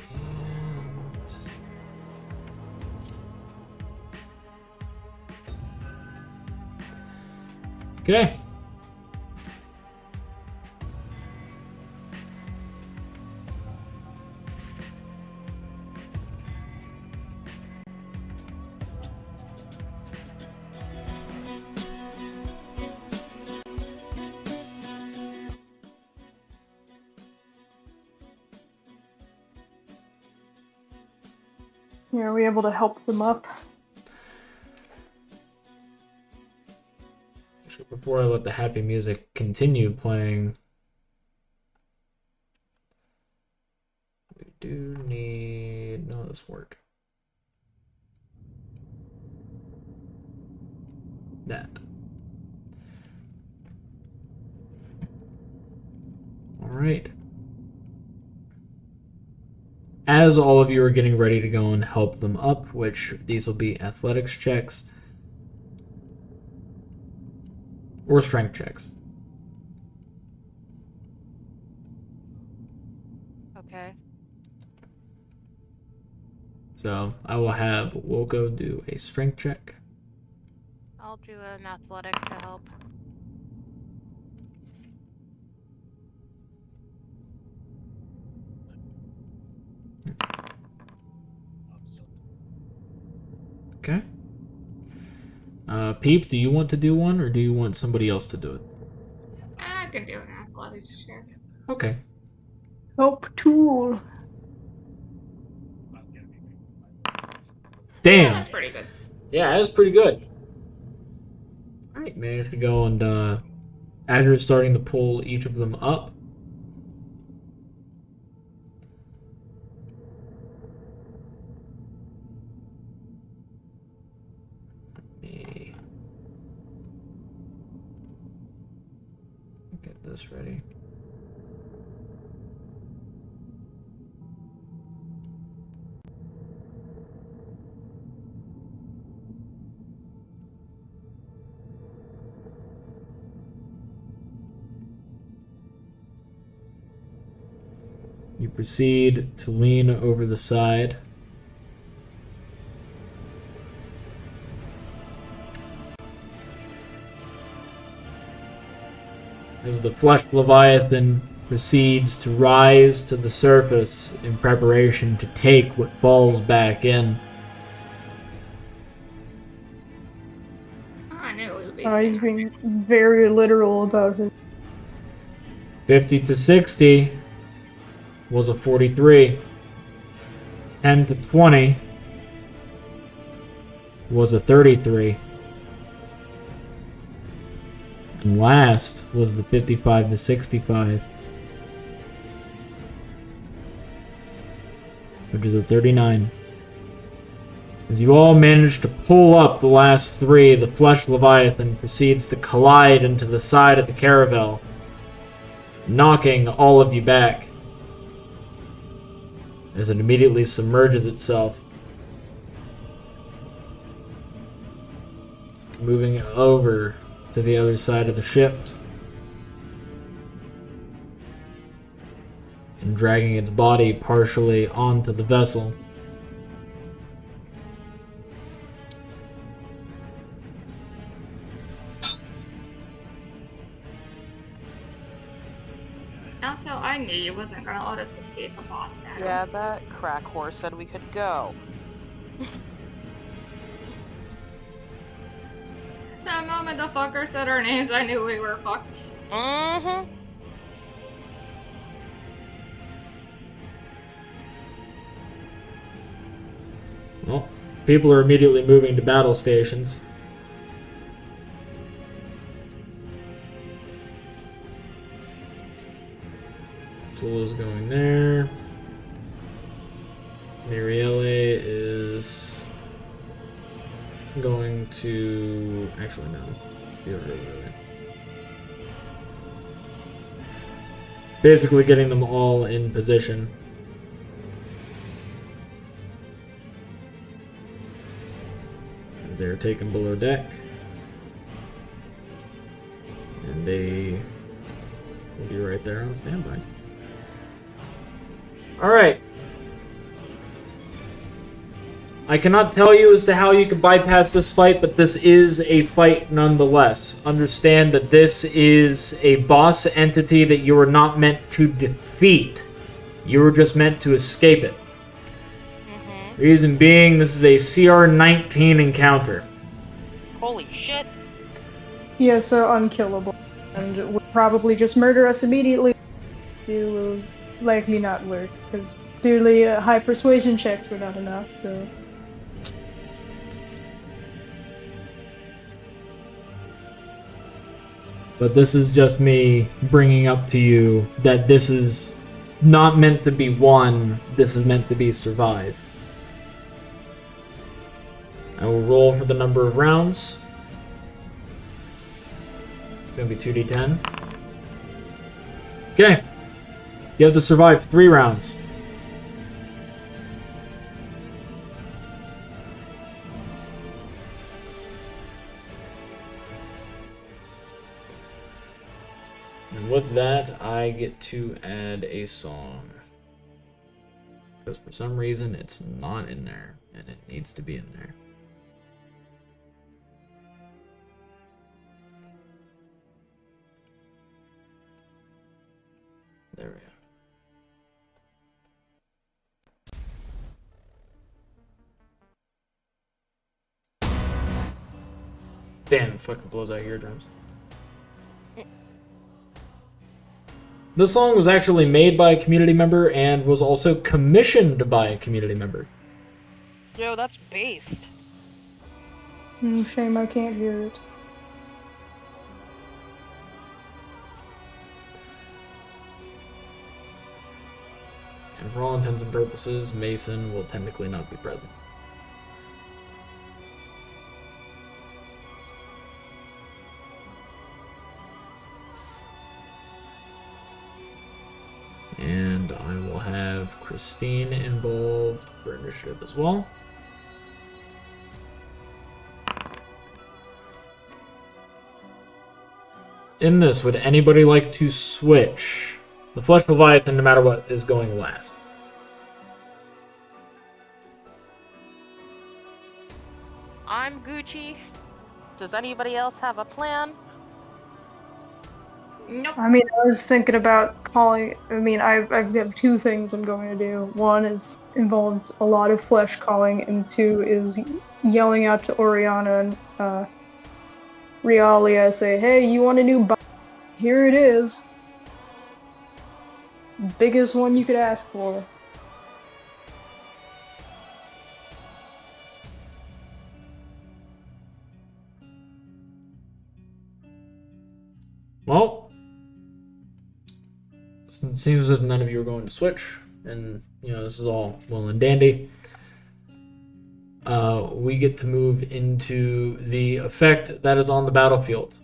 okay. Yeah, are we able to help them up? Actually, before I let the happy music continue playing, we do need... No, this work. That. Alright. As all of you are getting ready to go and help them up, which these will be athletics checks or strength checks. Okay. So I will have Wilco do a strength check. I'll do an athletic to help. Okay. Peep, do you want to do one, or do you want somebody else to do it? I can do an athletics check. Okay. Help Tewl. Damn! That's pretty good. Yeah, that was pretty good. Alright, managed to go and, as you're starting to pull each of them up, get this ready. You proceed to lean over the side. As the flesh leviathan proceeds to rise to the surface in preparation to take what falls back in. I knew it would be. He's being very literal about it. 50 to 60 was a 43. 10 to 20 was a 33. And last was the 55 to 65, which is a 39. As you all manage to pull up the last three, the flesh leviathan proceeds to collide into the side of the caravel, knocking all of you back as it immediately submerges itself, moving over to the other side of the ship and dragging its body partially onto the vessel. Also, I knew you wasn't gonna let us escape a boss battle. Yeah, that crack horse said we could go. The moment the fucker said our names, I knew we were fucked. Mm-hmm. Well, people are immediately moving to battle stations. Tewl is going there. Marielle is going to... Actually, no. The other way. Basically getting them all in position. They're taken below deck. And they will be right there on standby. Alright. I cannot tell you as to how you can bypass this fight, but this is a fight nonetheless. Understand that this is a boss entity that you are not meant to defeat. You were just meant to escape it. Reason being, this is a CR-19 encounter. Holy shit. Yeah, so unkillable. And would probably just murder us immediately to likely not work, because clearly high persuasion checks were not enough, so... But this is just me bringing up to you that this is not meant to be won, this is meant to be survived. I will roll for the number of rounds. It's going to be 2d10. Okay. You have to survive 3 rounds. And with that, I get to add a song. Because for some reason, it's not in there, and it needs to be in there. There we go. Damn, it fucking blows out your eardrums. This song was actually made by a community member and was also commissioned by a community member. Yo, that's based. Shame I can't hear it. And for all intents and purposes, Mason will technically not be present. And I will have Christine involved for initiative as well. In this, would anybody like to switch? The Flesh Leviathan, no matter what, is going last. I'm Gucci. Does anybody else have a plan? Nope. I mean, I was thinking about calling. I mean, I have 2 things I'm going to do. One is involves a lot of flesh calling, and 2 is yelling out to Oriana and Realia, say, "Hey, you want a new bike? Here it is. Biggest one you could ask for." Well, it seems as if none of you are going to switch, and this is all well and dandy. We get to move into the effect that is on the battlefield,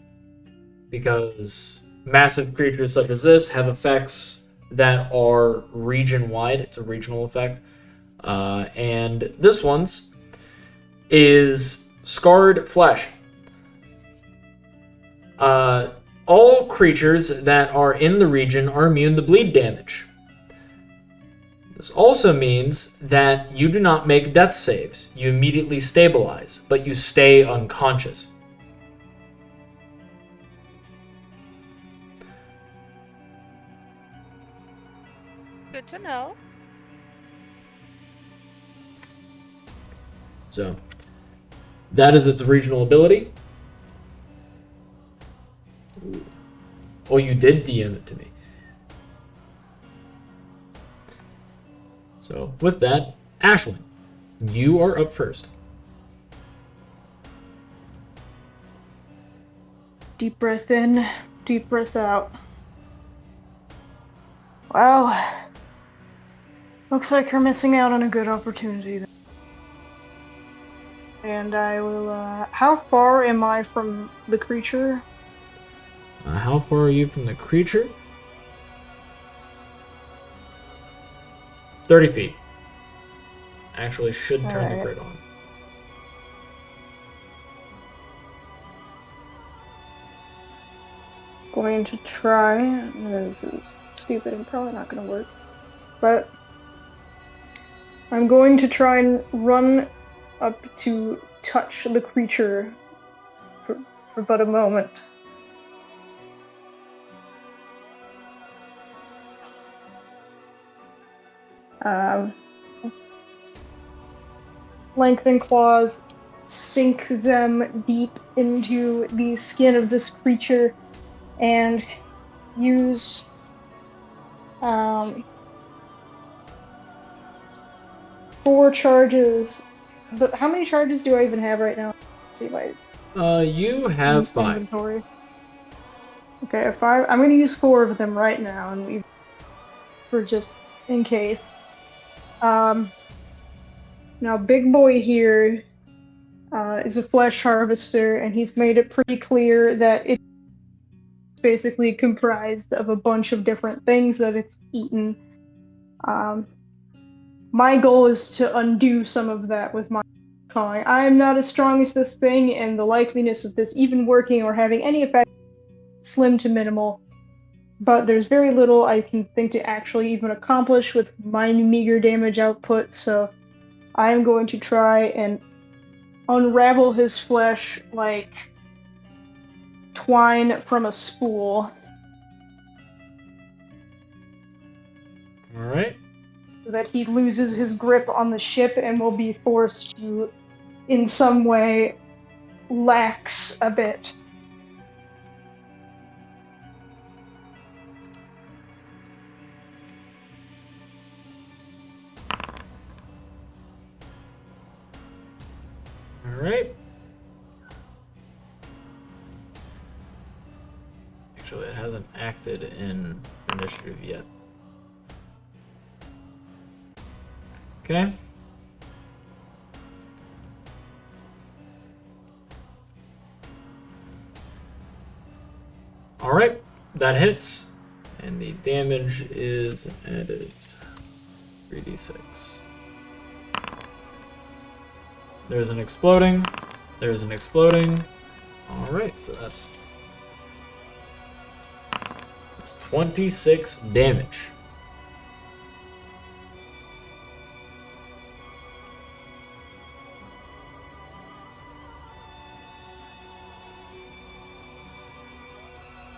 because massive creatures such as this have effects that are region-wide. It's a regional effect, and this one's is Scarred Flesh. All creatures that are in the region are immune to bleed damage. This also means that you do not make death saves. You immediately stabilize, but you stay unconscious. Good to know. So, that is its regional ability. Ooh. Oh, you did DM it to me. So, with that, Aisling, you are up first. Deep breath in, deep breath out. Well, looks like you're missing out on a good opportunity then. And I will, how far am I from the creature? How far are you from the creature? 30 feet. Actually, should turn the grid on. Going to try. This is stupid and probably not going to work. But I'm going to try and run up to touch the creature for but a moment. Lengthen claws, sink them deep into the skin of this creature, and use 4 charges. But how many charges do I even have right now? Let's see my You have 5. inventory. Okay, I'm gonna use 4 of them right now, and we for just in case. Now Big Boy here is a flesh harvester, and he's made it pretty clear that it's basically comprised of a bunch of different things that it's eaten. Um, my goal is to undo some of that with my calling. I am not as strong as this thing, and the likeliness of this even working or having any effect is slim to minimal. But there's very little I can think to actually even accomplish with my meager damage output, so I am going to try and unravel his flesh like twine from a spool. Alright. So that he loses his grip on the ship and will be forced to, in some way, lax a bit. Alright. Actually, it hasn't acted in initiative yet. Okay. Alright, that hits. And the damage is added 3d6. There's an exploding. There's an exploding. Alright, so that's 26 damage.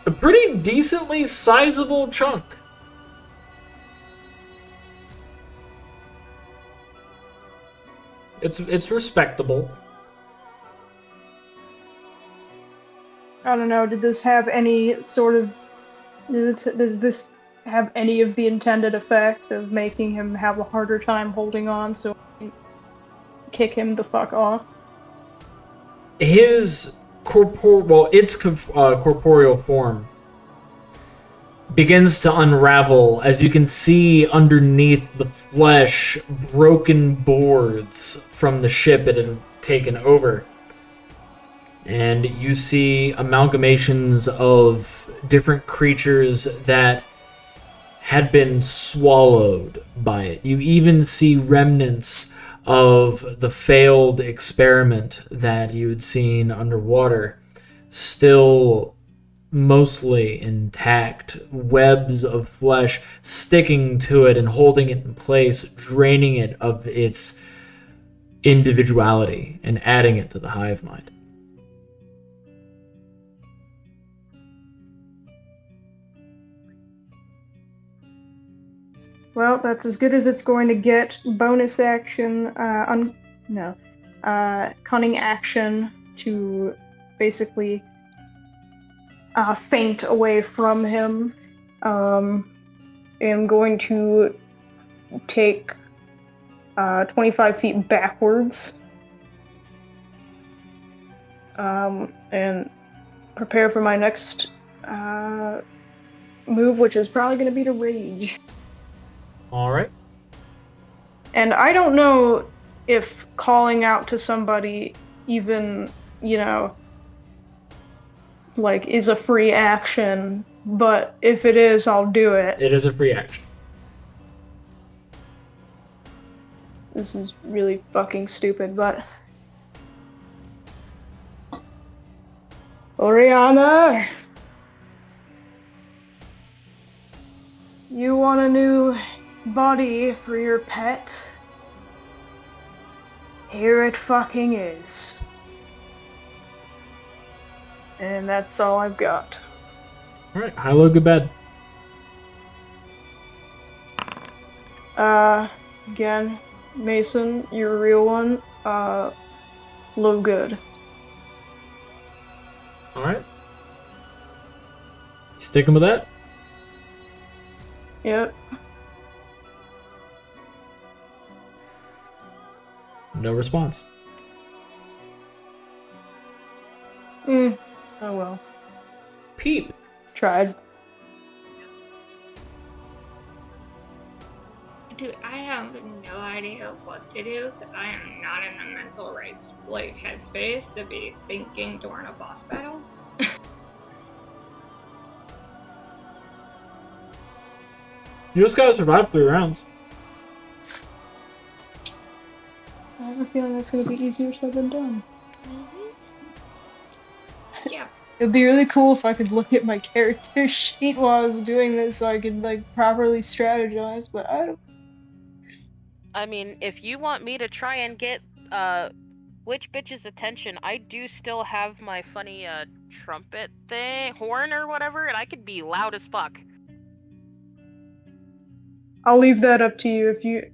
A pretty decently sizable chunk. It's respectable. I don't know, did this have any sort of... Does this have any of the intended effect of making him have a harder time holding on so I can kick him the fuck off? Its corporeal form begins to unravel as you can see underneath the flesh broken boards from the ship it had taken over. And you see amalgamations of different creatures that had been swallowed by it. You even see remnants of the failed experiment that you had seen underwater, still mostly intact, webs of flesh sticking to it and holding it in place, draining it of its individuality and adding it to the hive mind. Well, that's as good as it's going to get. Bonus action, cunning action to basically faint away from him. I'm going to take 25 feet backwards and prepare for my next move, which is probably going to be to rage. Alright. And I don't know if calling out to somebody even, is a free action, but if it is, I'll do it. It is a free action. This is really fucking stupid, but... Oriana! You want a new body for your pet? Here it fucking is. And that's all I've got. Alright, high, low, good, bad. Again, Mason, you're a real one. Low good. Alright. You sticking with that? Yep. No response. Oh well. Peep. tried. Dude, I have no idea what to do because I am not in the mental rights headspace to be thinking during a boss battle. You just gotta survive 3 rounds. I have a feeling that's gonna be easier said than done. Yeah. It'd be really cool if I could look at my character sheet while I was doing this so I could like properly strategize, but I don't. I mean, if you want me to try and get which bitch's attention, I do still have my funny trumpet thing, horn or whatever, and I could be loud as fuck. I'll leave that up to you if you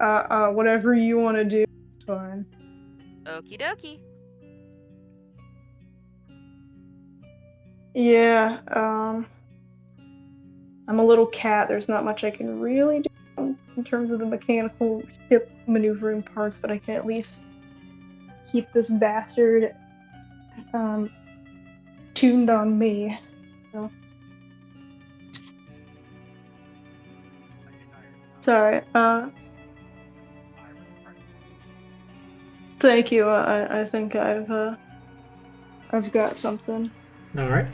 whatever you want to do. It's fine. Okie dokie. Yeah, I'm a little cat. There's not much I can really do in terms of the mechanical ship maneuvering parts, but I can at least keep this bastard tuned on me. So. Sorry. Thank you. I think I've got something. All right.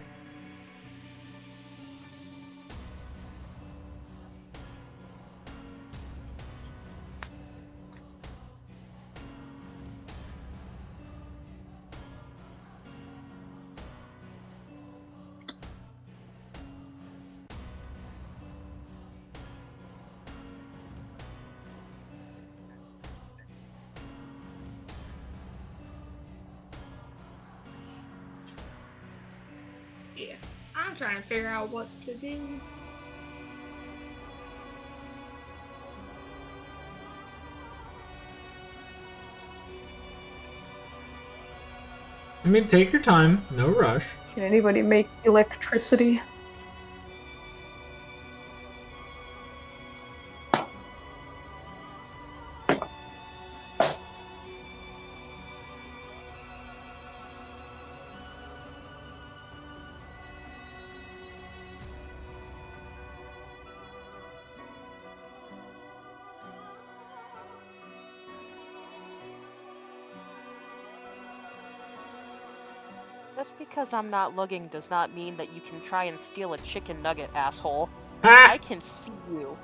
Yeah. I'm trying to figure out what to do. I mean, take your time. No rush. Can anybody make electricity? Just because I'm not looking does not mean that you can try and steal a chicken nugget, asshole. Ha! I can see you.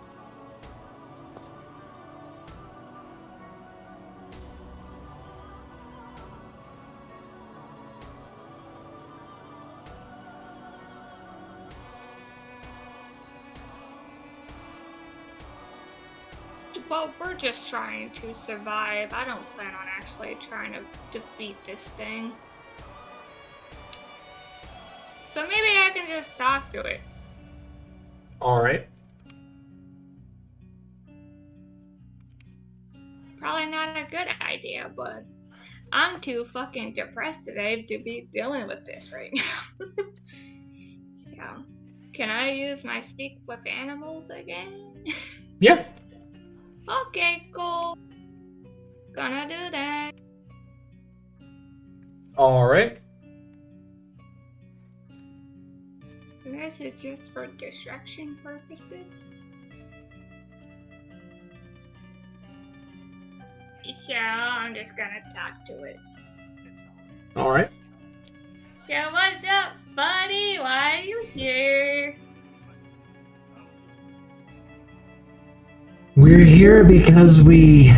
Well, we're just trying to survive. I don't plan on actually trying to defeat this thing. So maybe I can just talk to it. All right. Probably not a good idea, but I'm too fucking depressed today to be dealing with this right now. So, can I use my speak with animals again? Yeah. Okay, cool. Gonna do that. All right. This is just for distraction purposes. So I'm just gonna talk to it. All right. So what's up, buddy? Why are you here? We're here because we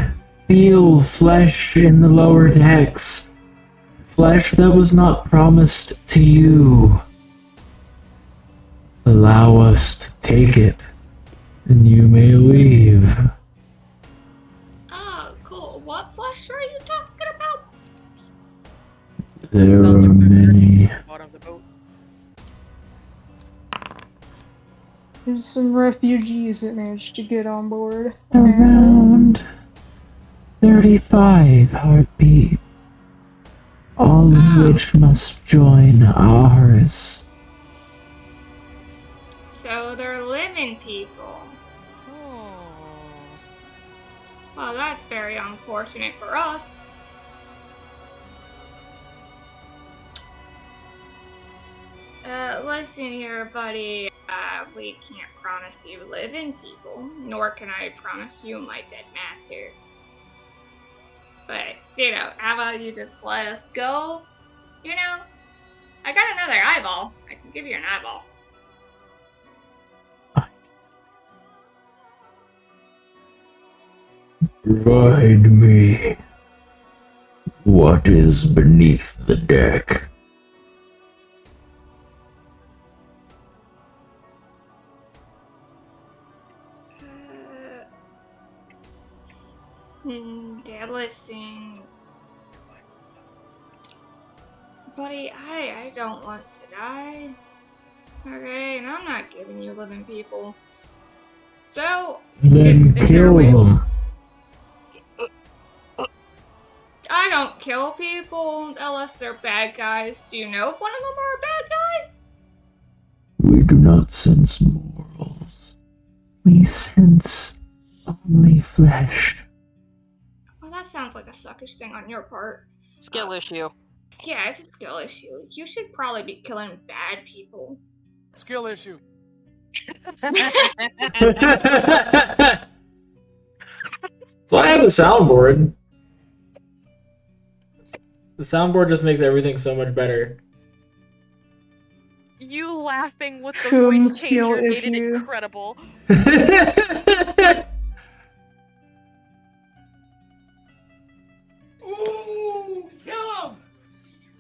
feel flesh in the lower decks. Flesh that was not promised to you. Allow us to take it, and you may leave. Oh, cool. What flesh are you talking about? There are many. Bottom of the boat. There's some refugees that managed to get on board. Around 35 heartbeats, all of which must join ours. So they're living people. Well, that's very unfortunate for us. Listen here, buddy. We can't promise you living people, nor can I promise you my dead master. But, you know, how about you just let us go? You know, I got another eyeball. I can give you an eyeball. Provide me what is beneath the deck. Yeah, listen. Buddy, I don't want to die. Okay, and I'm not giving you living people. So, Then is there a kill way- them. I don't kill people unless they're bad guys. Do you know if one of them are a bad guy? We do not sense morals. We sense only flesh. Well, that sounds like a suckish thing on your part. Skill issue. Yeah, it's a skill issue. You should probably be killing bad people. Skill issue. So I have the soundboard. The soundboard just makes everything so much better. You laughing with the Shum voice skill changer made it issue. incredible. Ooh, kill him!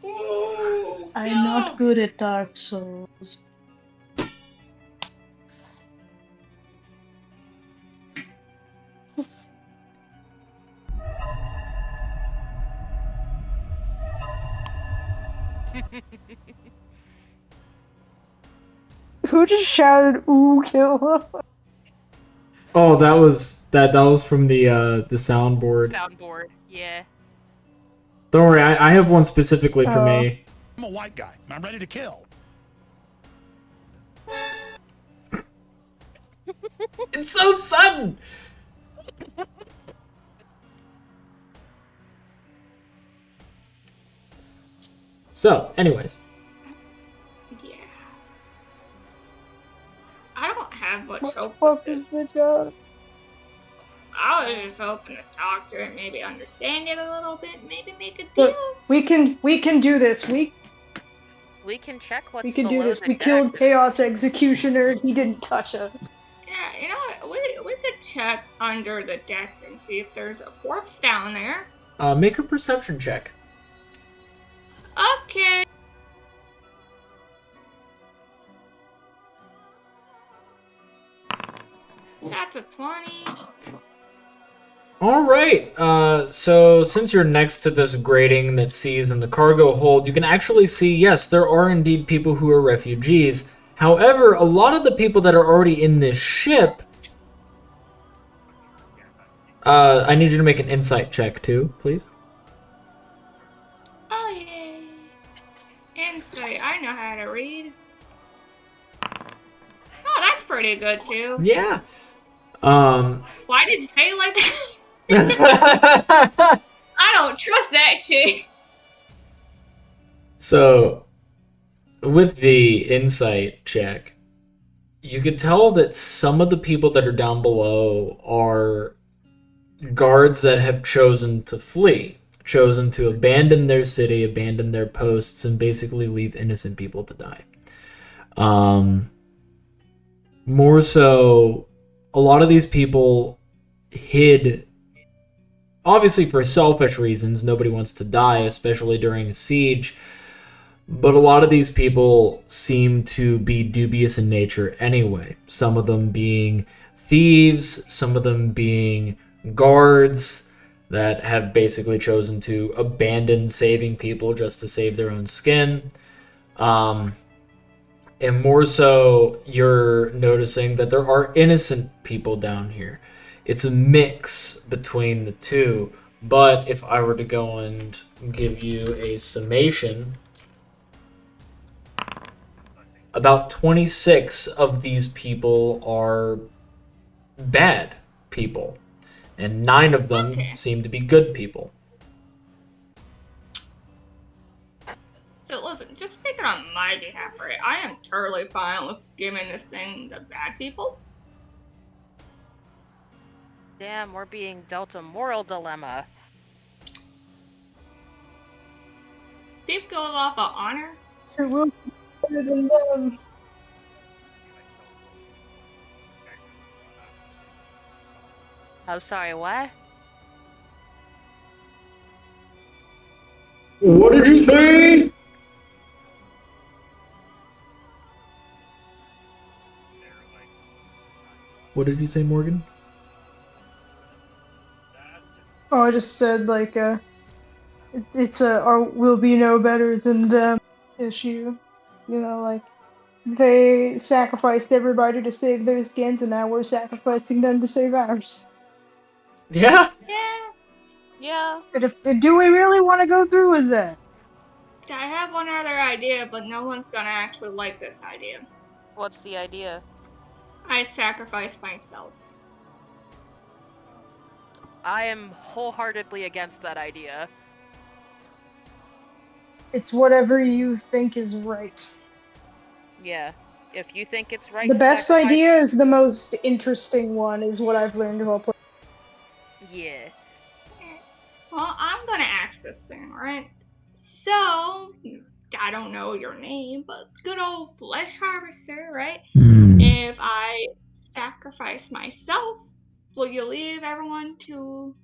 Ooh, I'm not good at Dark Souls. Who just shouted, "Ooh, kill him"? Oh, that was from the soundboard. Soundboard, yeah. Don't worry, I have one specifically for me. I'm a white guy, and I'm ready to kill. It's so sudden. So, anyways, Yeah. I don't have much What the hope fuck with is this. the job? I was just hoping to talk to it, maybe understand it a little bit, maybe make a Look, deal. we can do this. We can check what's can do below this. the We deck. killed Chaos Executioner. He didn't touch us. Yeah, you know what? We could check under the deck and see if there's a corpse down there. make a perception check. Okay. That's a 20. All right. So since you're next to this grating that sees in the cargo hold, you can actually see, yes, there are indeed people who are refugees. However, a lot of the people that are already in this ship, I need you to make an insight check too, please. Oh, yay. Insight. I know how to read. Oh, that's pretty good, too. Yeah. Why did you say it like that? I don't trust that shit. So, with the insight check, you could tell that some of the people that are down below are guards that have chosen to flee, chosen to abandon their city, abandon their posts, and basically leave innocent people to die. More so, a lot of these people hid, obviously for selfish reasons. Nobody wants to die, especially during a siege. But a lot of these people seem to be dubious in nature anyway. Some of them being thieves, some of them being guards that have basically chosen to abandon saving people just to save their own skin. And more so, you're noticing that there are innocent people down here. It's a mix between the two. But if I were to go and give you a summation, about 26 of these people are bad people, and 9 of them seem to be good people. So listen, just make it on my behalf, right? I am totally fine with giving this thing to bad people. Damn, we're being dealt a moral dilemma. Peep goes off of honor. It will be better than them. I'm sorry, what? What did you say? What did you say, Morgan? Oh, I just said like it's a or will be no better than them issue. You know, like they sacrificed everybody to save their skins, and now we're sacrificing them to save ours. Yeah? Yeah, Yeah. But do we really want to go through with that? I have one other idea, but no one's gonna actually like this idea. What's the idea? I sacrifice myself. I am wholeheartedly against that idea. It's whatever you think is right. Yeah. If you think it's right The to best sacrifice... idea is the most interesting one, is what I've learned while playing. Yeah. Well, I'm gonna ask this thing, right? So, I don't know your name, but good old flesh harvester, right? If I sacrifice myself, will you leave everyone to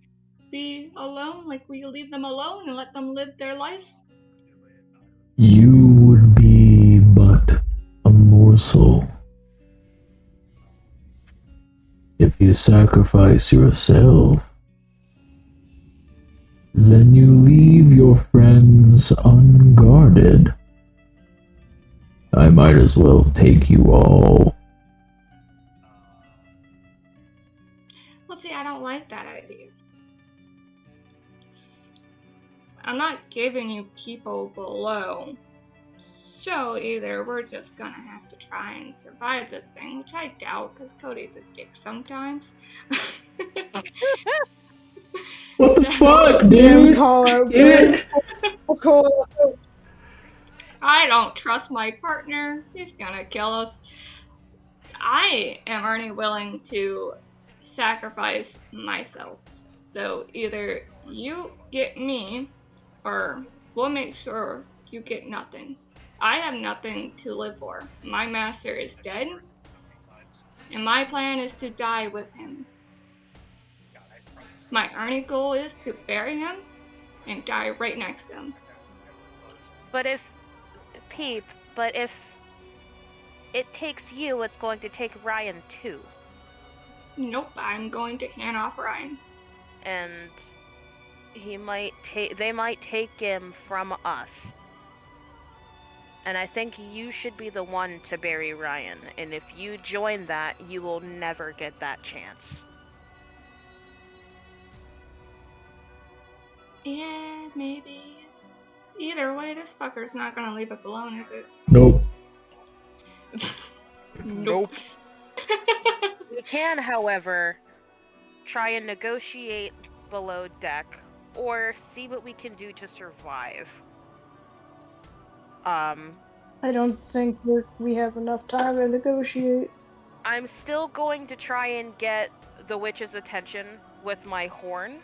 be alone? Like, will you leave them alone and let them live their lives? You would be but a morsel. If you sacrifice yourself, then you leave your friends unguarded. I might as well take you all. Well, see, I don't like that idea. I'm not giving you people below. So either we're just gonna have to try and survive this thing, which I doubt, because Cody's a dick sometimes. What the fuck, Yeah, dude? call out. Yeah. Call out. I don't trust my partner. He's gonna kill us. I am only willing to sacrifice myself. So either you get me, or we'll make sure you get nothing. I have nothing to live for. My master is dead, and my plan is to die with him. My only goal is to bury him and die right next to him. But if... Peep, but if it takes you, it's going to take Ryan too. Nope, I'm going to hand off Ryan. And they might take him from us. And I think you should be the one to bury Ryan. And if you join that, you will never get that chance. Yeah, maybe. Either way, this fucker's not gonna leave us alone, is it? Nope. Nope. We can, however, try and negotiate below deck, or see what we can do to survive. I don't think we have enough time to negotiate. I'm still going to try and get the witch's attention with my horn.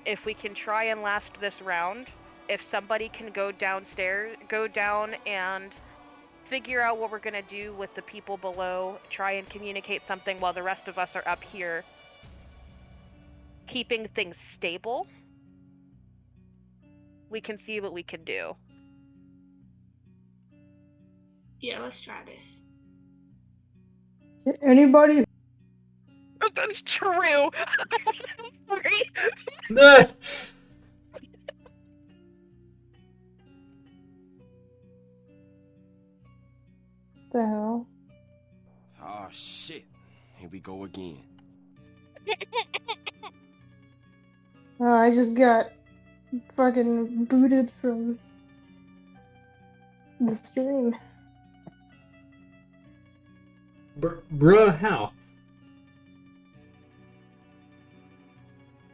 If we can try and last this round, if somebody can go down and figure out what we're gonna do with the people below, try and communicate something while the rest of us are up here, keeping things stable, we can see what we can do. Yeah, let's try this. Anybody? That's true. Sorry. Nah. The hell? Oh shit. Here we go again. I just got fucking booted from the stream. Bruh, how?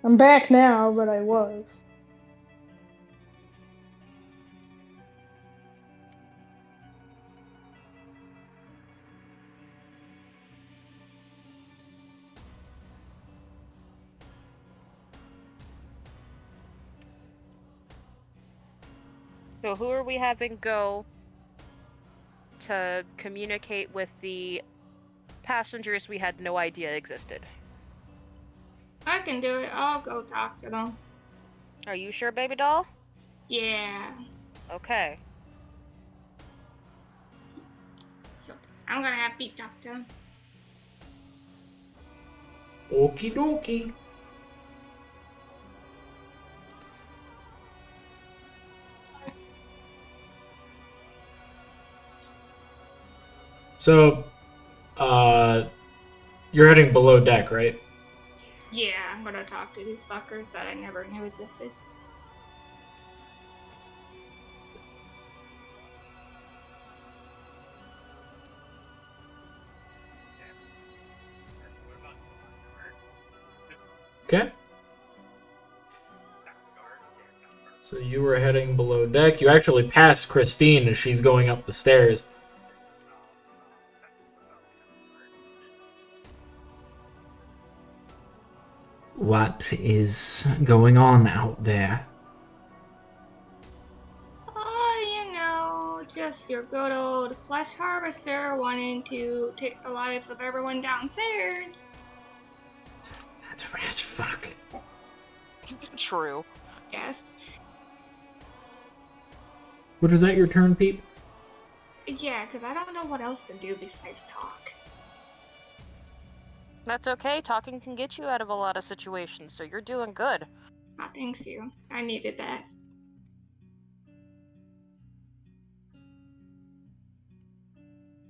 I'm back now, but I was. So who are we having go to communicate with the passengers we had no idea existed? I can do it. I'll go talk to them. Are you sure, baby doll? Yeah. Okay. So I'm gonna have Peep talk to them. Okie dokie. So, you're heading below deck, right? Yeah, I'm gonna talk to these fuckers that I never knew existed. Okay. So you were heading below deck. You actually passed Christine as she's going up the stairs. What is going on out there? Oh, you know, just your good old flesh harvester wanting to take the lives of everyone downstairs. That's rat fuck. True. Yes. What is that, your turn, Peep? Yeah, because I don't know what else to do besides talk. That's okay. Talking can get you out of a lot of situations, so you're doing good. Oh, thanks you. I needed that.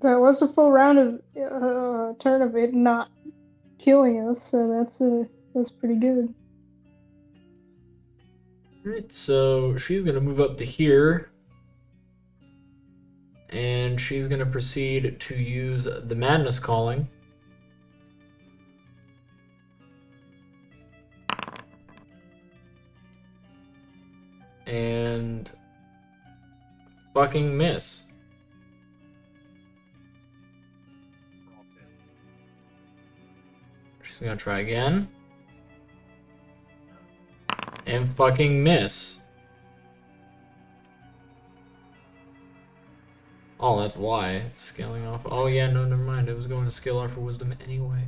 That was a full round of turn of it not killing us, so that's pretty good. Alright, so she's gonna move up to here. And she's gonna proceed to use the Madness Calling. And fucking miss. She's gonna try again. And fucking miss. Oh, that's why. It's scaling off. Oh yeah, no, never mind. It was going to scale off for wisdom anyway.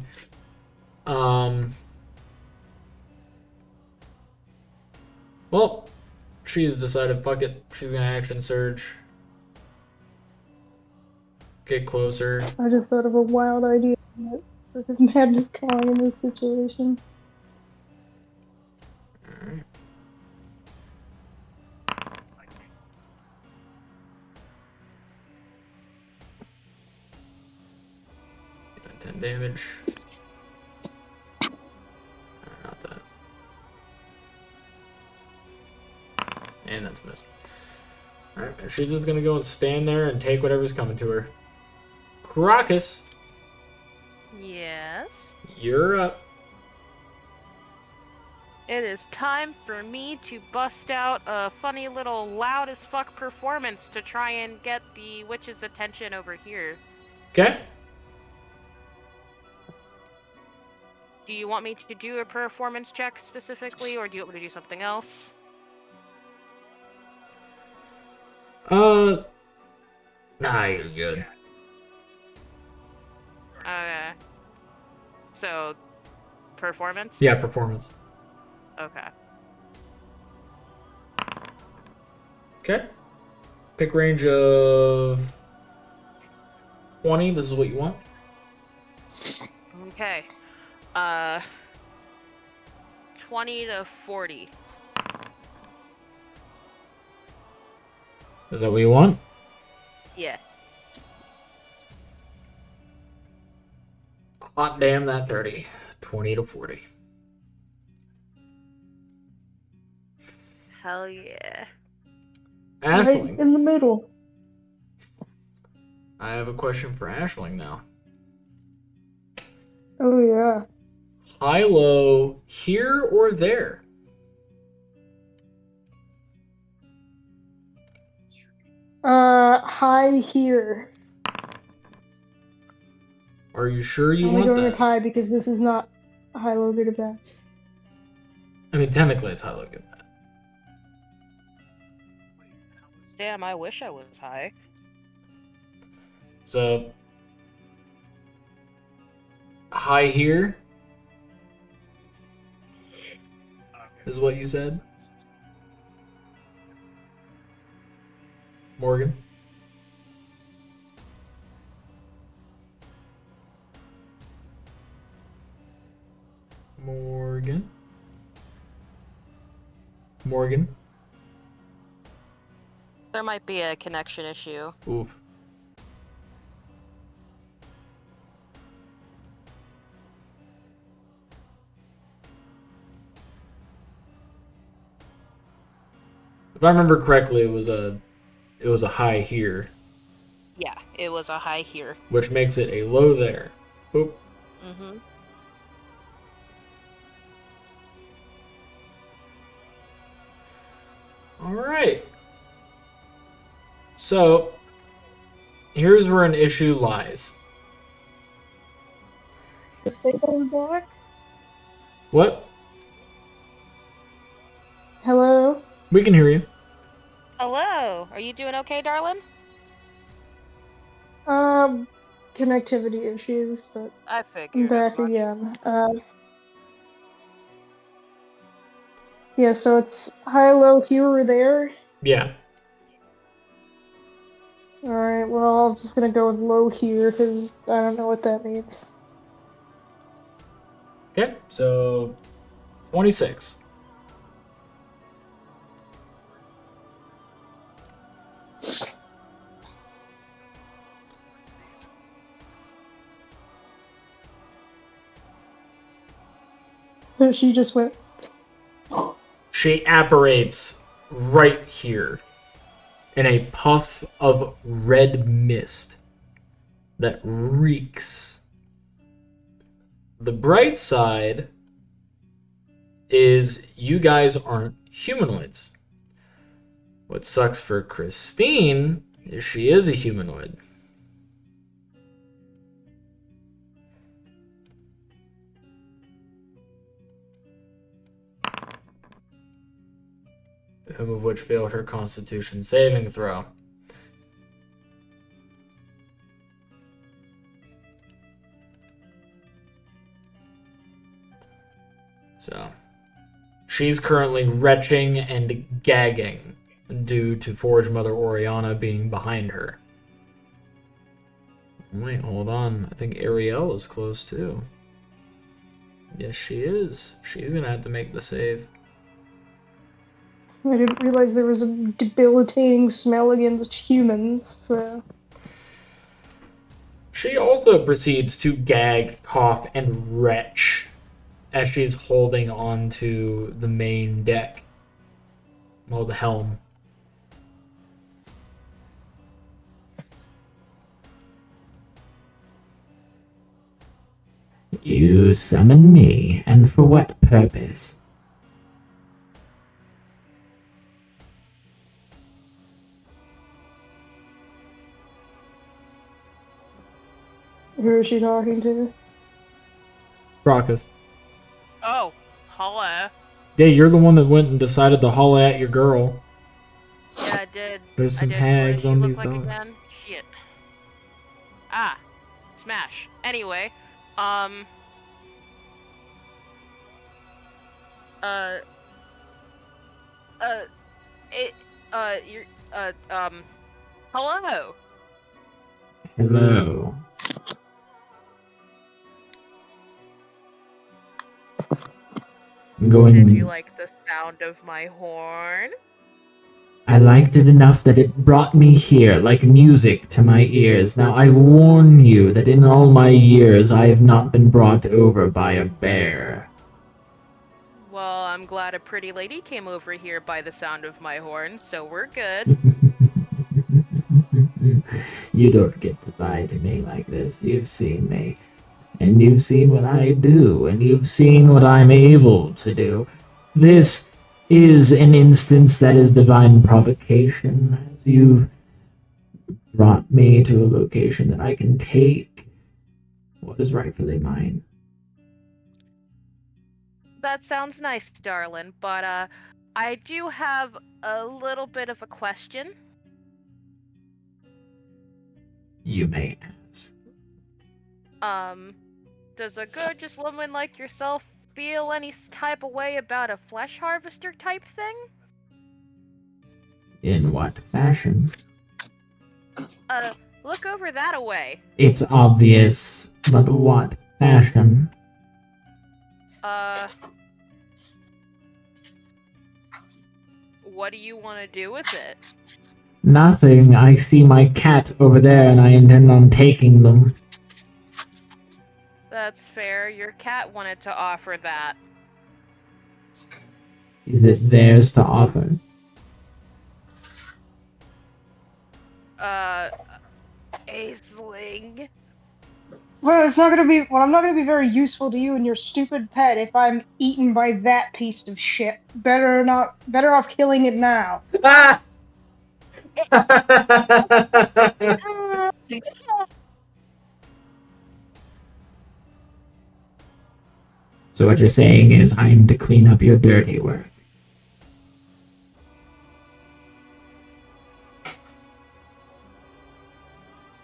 Well, she's decided, fuck it. She's gonna action surge. Get closer. I just thought of a wild idea for the madness calling in this situation. Alright. Get that 10 damage. Not that. And that's missed. Alright, and she's just gonna go and stand there and take whatever's coming to her. Crocus, Yes? you're up. It is time for me to bust out a funny little loud as fuck performance to try and get the witch's attention over here. Okay? Do you want me to do a performance check specifically, or do you want me to do something else? Nah, you're good. Okay. So, performance? Yeah, performance. Okay. Okay. Pick range of 20. This is what you want. Okay. 20 to 40. Is that what you want? Yeah. Hot damn that 30. 20 to 40. Hell yeah. Right Ashling. in the middle. I have a question for Ashling now. Oh yeah. High, low, here or there? High here. Are you sure you I'm only want going that? with high because this is not a high, low, good, or bad. I mean, technically it's high, low, good, bad. Damn, I wish I was high. So, high here is what you said, Morgan? Morgan? Morgan? There might be a connection issue. Oof. If I remember correctly, it was a high here, Yeah, it was a high here. which makes it a low there. Boop. Mm-hmm. All right. So, here's where an issue lies. If they go back. What? Hello? We can hear you. Hello, are you doing okay, darling? Connectivity issues, but I I'm figured as back much. again. Yeah, so it's high, low, here or there. Yeah. Alright, well, I'm just gonna go with low here, because I don't know what that means. Okay. So, 26. So she just went. She apparates right here in a puff of red mist that reeks. The bright side is you guys aren't humanoids. What sucks for Christine is she is a humanoid. Whom of which failed her Constitution saving throw. So, she's currently retching and gagging due to Forge Mother Oriana being behind her. Wait, hold on. I think Ariel is close too. Yes, she is. She's gonna have to make the save. I didn't realize there was a debilitating smell against humans, so. She also proceeds to gag, cough, and retch as she's holding onto the main deck. Well, the helm. You summon me, and for what purpose? Who is she talking to? Crocus. Oh, hello. Yeah, you're the one that went and decided to holler at your girl. Yeah, I did. There's some I did. hags What on does she these look like dogs. again? Shit. Ah, smash. Anyway, uh, it, you're, hello. Hello. I'm Did you going. like the sound of my horn? I liked it enough that it brought me here like music to my ears. Now I warn you that in all my years I have not been brought over by a bear. Well, I'm glad a pretty lady came over here by the sound of my horn, so we're good. You don't get to lie to me like this. You've seen me. And you've seen what I do, and you've seen what I'm able to do. This is an instance that is divine provocation, as you brought me to a location that I can take what is rightfully mine. That sounds nice, darling, but I do have a little bit of a question. You may ask. Does a good just woman like yourself feel any type of way about a flesh harvester type thing? In what fashion? Look over that away. It's obvious, but what fashion? What do you want to do with it? Nothing. I see my cat over there and I intend on taking them. That's fair. Your cat wanted to offer that. Is it theirs to offer? Aisling. Well, it's not gonna be. Well, I'm not gonna be very useful to you and your stupid pet if I'm eaten by that piece of shit. Better not. Better off killing it now. Ah! So what you're saying is I'm to clean up your dirty work.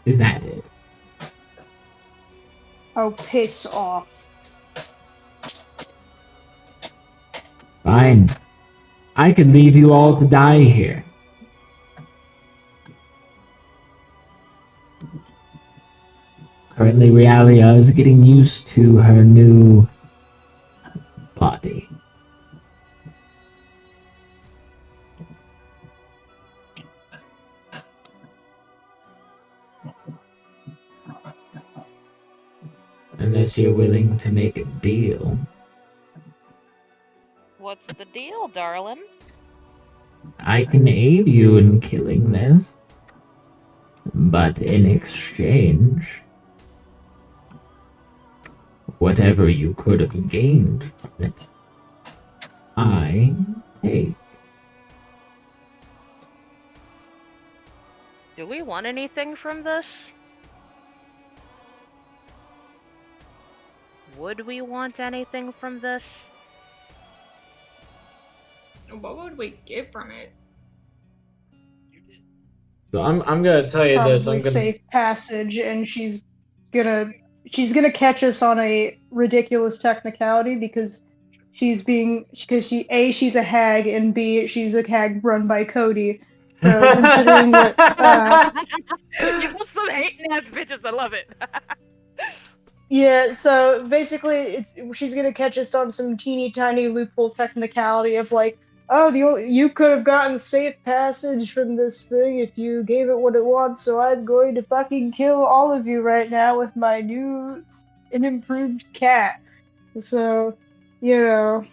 Is that it? Oh, piss off. Fine. I could leave you all to die here. Currently, Realia is getting used to her new body. Unless you're willing to make a deal. What's the deal, darling? I can aid you in killing this. But in exchange, whatever you could have gained from it, I take. Do we want anything from this? Would we want anything from this? What would we get from it? So I'm gonna tell you this. Probably I'm gonna. safe passage, and she's gonna catch us on a ridiculous technicality because she's a hag, and B, she's a hag run by Cody. So considering that You got some hating ass bitches. I love it. yeah, so basically she's gonna catch us on some teeny tiny loophole technicality of like, oh, you could have gotten safe passage from this thing if you gave it what it wants, so I'm going to fucking kill all of you right now with my new and improved cat. So, you know,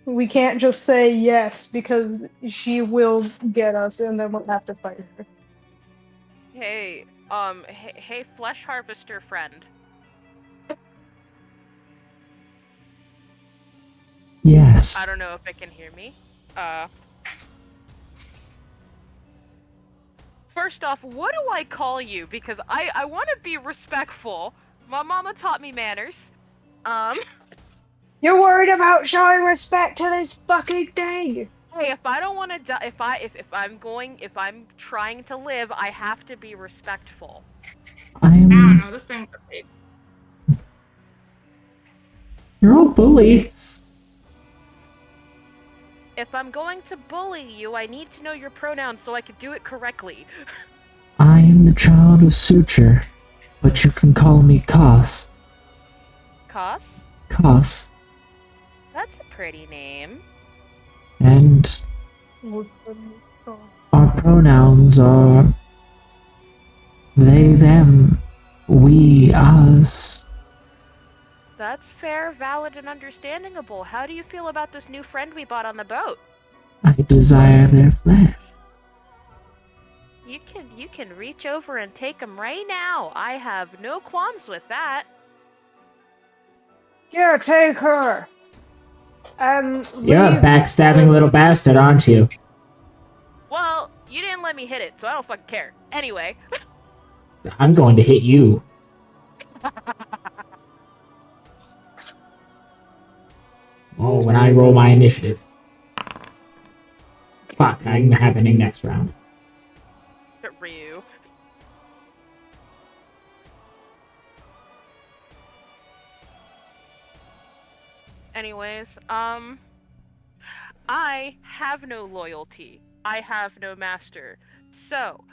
we can't just say yes because she will get us and then we'll have to fight her. Hey, hey, flesh harvester friend. Yes. I don't know if it can hear me. First off, what do I call you? Because I want to be respectful. My mama taught me manners. You're worried about showing respect to this fucking thing! Hey, if I don't want to die, if I'm trying to live, I have to be respectful. I don't know, this thing's a big. You're all bullies. If I'm going to bully you, I need to know your pronouns so I can do it correctly. I am the child of Suture, but you can call me Kos. Kos? Kos. That's a pretty name. And our pronouns are they, them, we, us. That's fair, valid, and understandable. How do you feel about this new friend we bought on the boat? I desire their flesh. You can reach over and take them right now. I have no qualms with that. Yeah, take her! You're a backstabbing little bastard, aren't you? Well, you didn't let me hit it, so I don't fucking care. Anyway. I'm going to hit you. Oh, when I roll my initiative. Fuck, I'm happening next round. Ryu. Anyways, I have no loyalty. I have no master. So,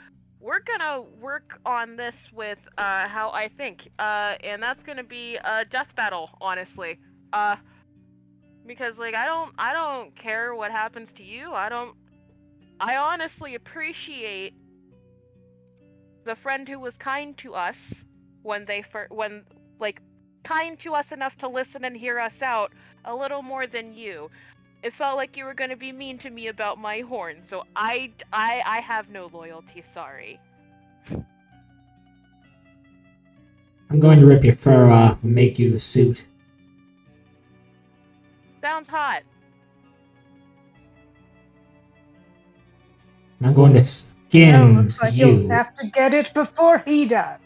we're gonna work on this with how I think. And that's gonna be a death battle, honestly. Uh because like I don't care what happens to you. I honestly appreciate the friend who was kind to us when when like kind to us enough to listen and hear us out a little more than you. It felt like you were going to be mean to me about my horn, so I have no loyalty, sorry. I'm going to rip your fur off and make you a suit. Sounds hot. And I'm going to Well, skin looks like you. you'll have to get it before he does.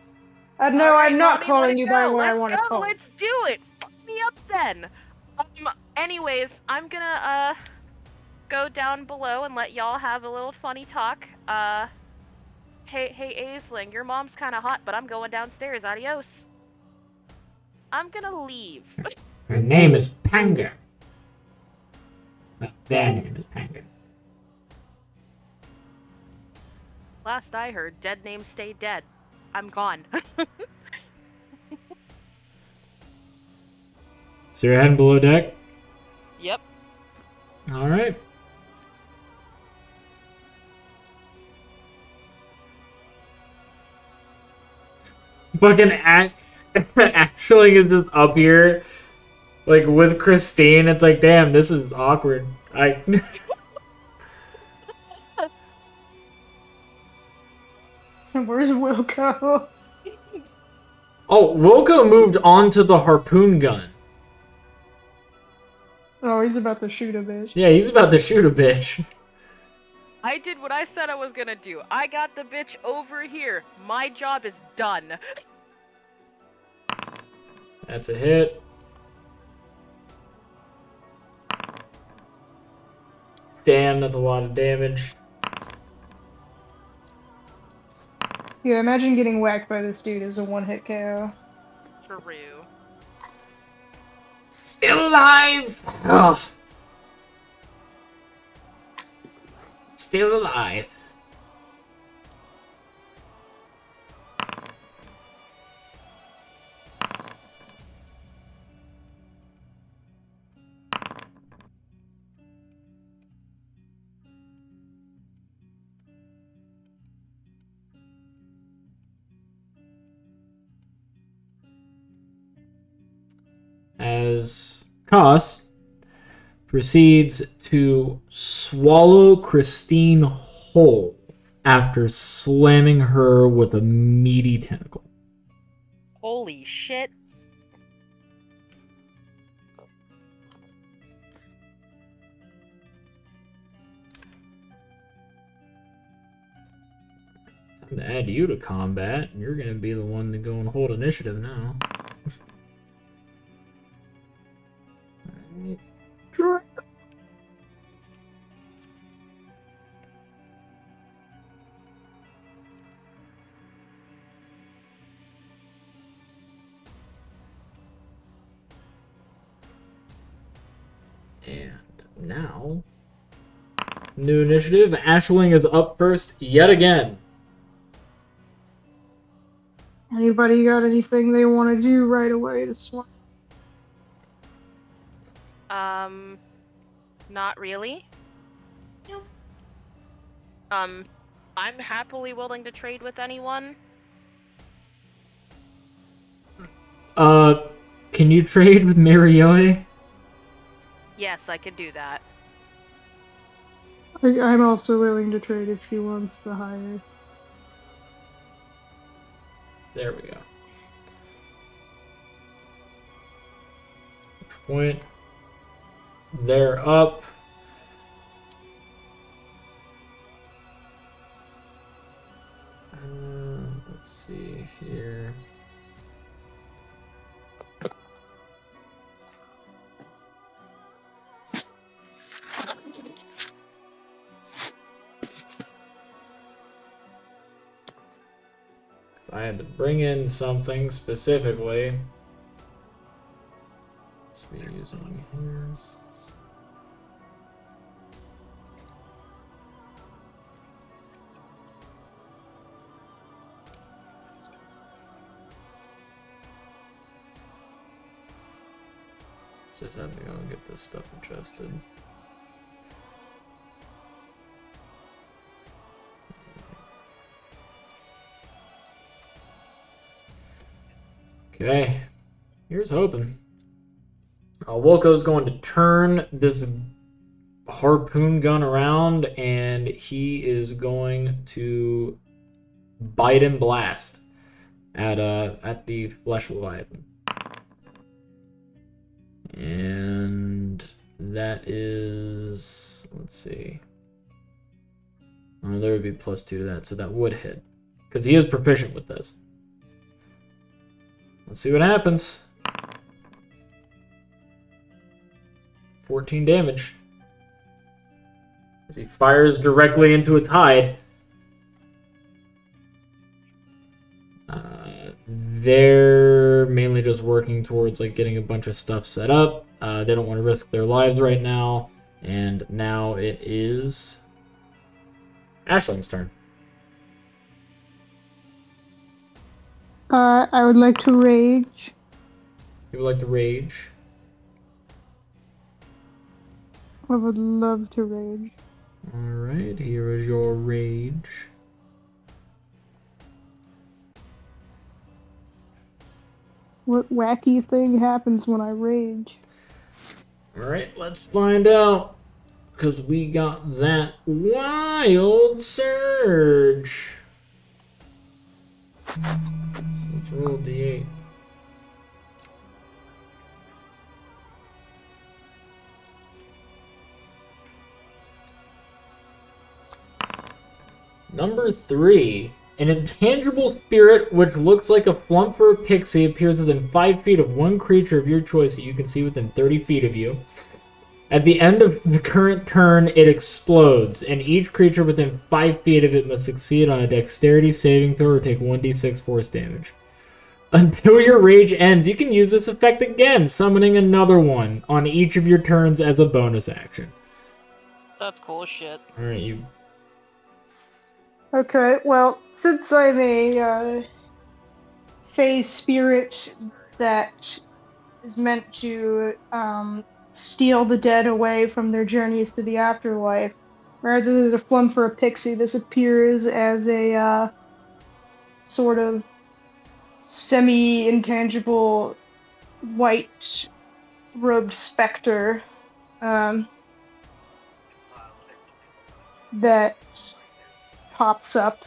No, Alright, I'm not mommy, wanna calling you by go? what I Let's want to go, call you. let's do it! Fuck me up then! Anyways, I'm gonna, go down below and let y'all have a little funny talk. Hey, Aisling, your mom's kinda hot, but I'm going downstairs. Adios. I'm gonna leave. Her name is Panga. Well, their name is Panga. Last I heard, dead names stay dead. I'm gone. So you're heading below deck? Yep. Alright. Fucking actually is just up here, like with Christine. It's like, damn, this is awkward. Where's Wilco? Oh, Wilco moved on to the harpoon gun. Oh, he's about to shoot a bitch. Yeah, he's about to shoot a bitch. I did what I said I was gonna do. I got the bitch over here. My job is done. That's a hit. Damn, that's a lot of damage. Yeah, imagine getting whacked by this dude as a one-hit KO. True. Still alive! Ugh. Still alive. As Koss proceeds to swallow Christine whole after slamming her with a meaty tentacle. Holy shit. Time to add you to combat. You're gonna be the one to go and hold initiative now. Alright. And now, new initiative. Ashling is up first yet again. Anybody got anything they want to do right away to swing? Not really. Nope. I'm happily willing to trade with anyone. Can you trade with Marioi? Yes, I could do that. I'm also willing to trade if she wants the higher. There we go. Which point? They're up. Let's see here. I had to bring in something specifically. So we're using his. Just have me go and get this stuff adjusted. Okay, here's hoping. Wilco's going to turn this harpoon gun around, and he is going to bite and blast at the flesh leviathan. And that is, let's see. Oh, there would be +2 to that, so that would hit. Because he is proficient with this. Let's see what happens. 14 damage. As he fires directly into its hide. They're mainly just working towards like getting a bunch of stuff set up. They don't want to risk their lives right now. And now it is Ashling's turn. I would like to rage. You would like to rage? I would love to rage. Alright, here is your rage. What wacky thing happens when I rage? Alright, let's find out. Because we got that wild surge. Let's roll D8. Number 3. An intangible spirit which looks like a flumper pixie appears within 5 feet of one creature of your choice that you can see within 30 feet of you. At the end of the current turn, it explodes, and each creature within 5 feet of it must succeed on a dexterity saving throw or take 1d6 force damage. Until your rage ends, you can use this effect again, summoning another one on each of your turns as a bonus action. That's cool as shit. Alright, you... Okay, well, since I'm a Fey spirit that is meant to steal the dead away from their journeys to the afterlife, rather than a flump for a pixie, this appears as a sort of semi-intangible white robed specter that pops up.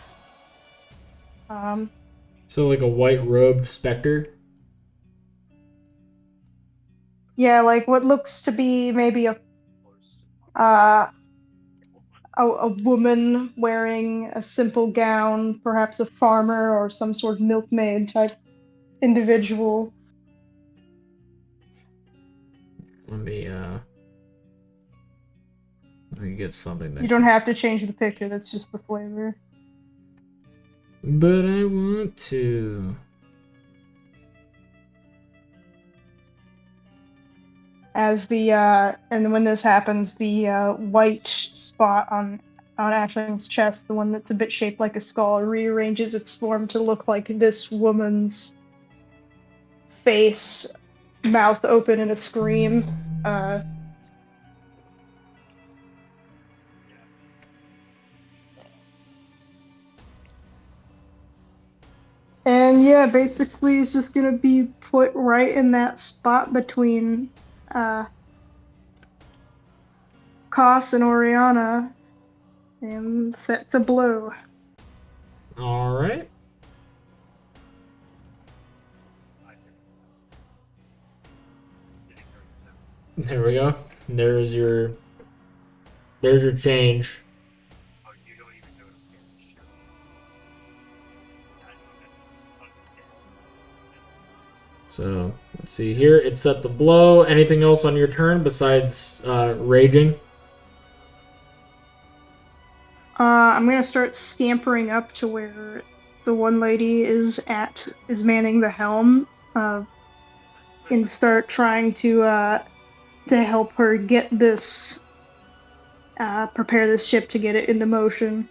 So like a white-robed specter? Yeah, like what looks to be maybe a woman wearing a simple gown, perhaps a farmer or some sort of milkmaid type individual. Let me get something that... You don't have to change the picture, that's just the flavor. But I want to. As the and when this happens, the white spot on Ashling's chest, the one that's a bit shaped like a skull, rearranges its form to look like this woman's face, mouth open in a scream. And yeah, basically it's just gonna be put right in that spot between Koss and Oriana and set to blow. Alright. There we go. There's your change. So, let's see here. It's set to blow. Anything else on your turn besides raging? I'm gonna start scampering up to where the one lady is manning the helm. and start trying to help her get this, prepare this ship to get it into motion.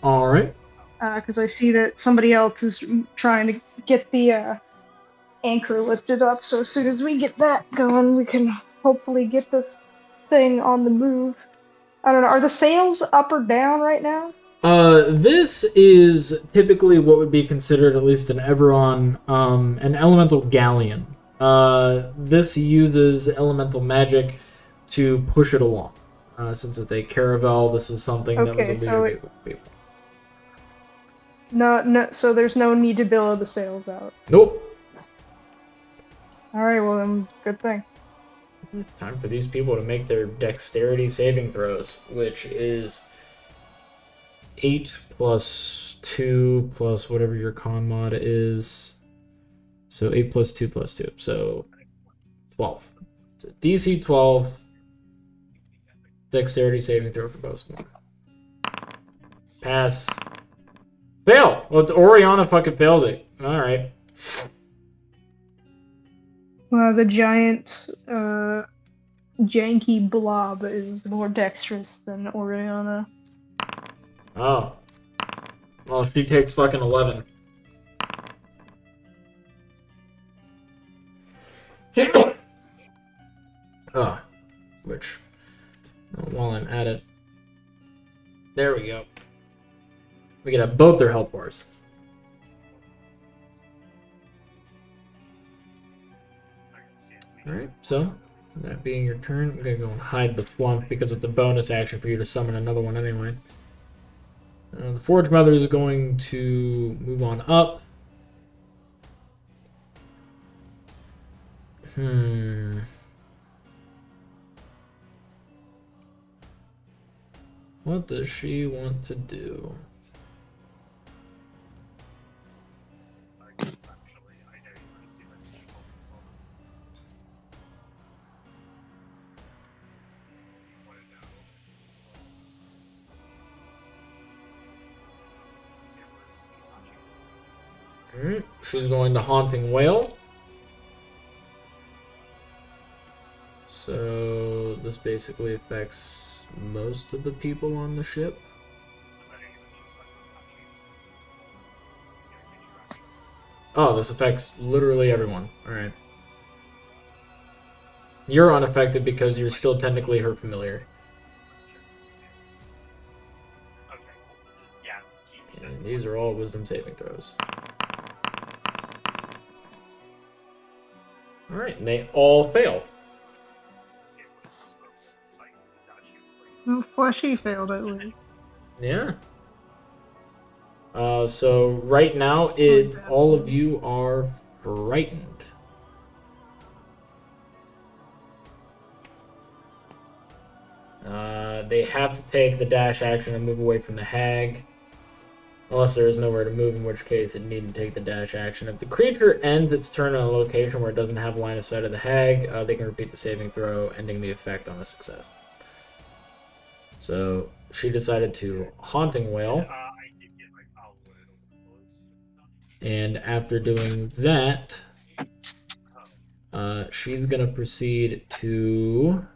All right. Because I see that somebody else is trying to get the anchor lifted up. So as soon as we get that going, we can hopefully get this thing on the move. I don't know. Are the sails up or down right now? This is typically what would be considered, at least in Eberron, an elemental galleon. This uses elemental magic to push it along. Since it's a caravel, this is something that was a leisure vehicle for people. No, so there's no need to billow the sails out. Nope. Alright, well then, good thing. Time for these people to make their dexterity saving throws, which is 8 plus 2 plus whatever your con mod is. So 8 plus 2 plus 2. So 12. So DC 12. Dexterity saving throw for both of them. Pass. Fail! Well, Oriana fucking fails it. Alright. Well, the giant, janky blob is more dexterous than Oriana. Oh. Well, she takes fucking 11. Which, while I'm at it, there we go. We can have both their health bars. Alright, so, that being your turn, I'm gonna go and hide the flump because it's the bonus action for you to summon another one anyway. The Forge Mother is going to move on up. What does she want to do? Alright, she's going to Haunting Whale. So this basically affects most of the people on the ship. Oh, this affects literally everyone. Alright. You're unaffected because you're still technically her familiar. And these are all wisdom saving throws. Alright, and they all fail. Oh, Fleshy failed at least. Yeah. So right now, all of you are frightened. They have to take the dash action and move away from the hag. Unless there is nowhere to move, in which case it needn't take the dash action. If the creature ends its turn in a location where it doesn't have line of sight of the hag, they can repeat the saving throw, ending the effect on a success. So she decided to Haunting Whale. And after doing that, she's going to proceed to...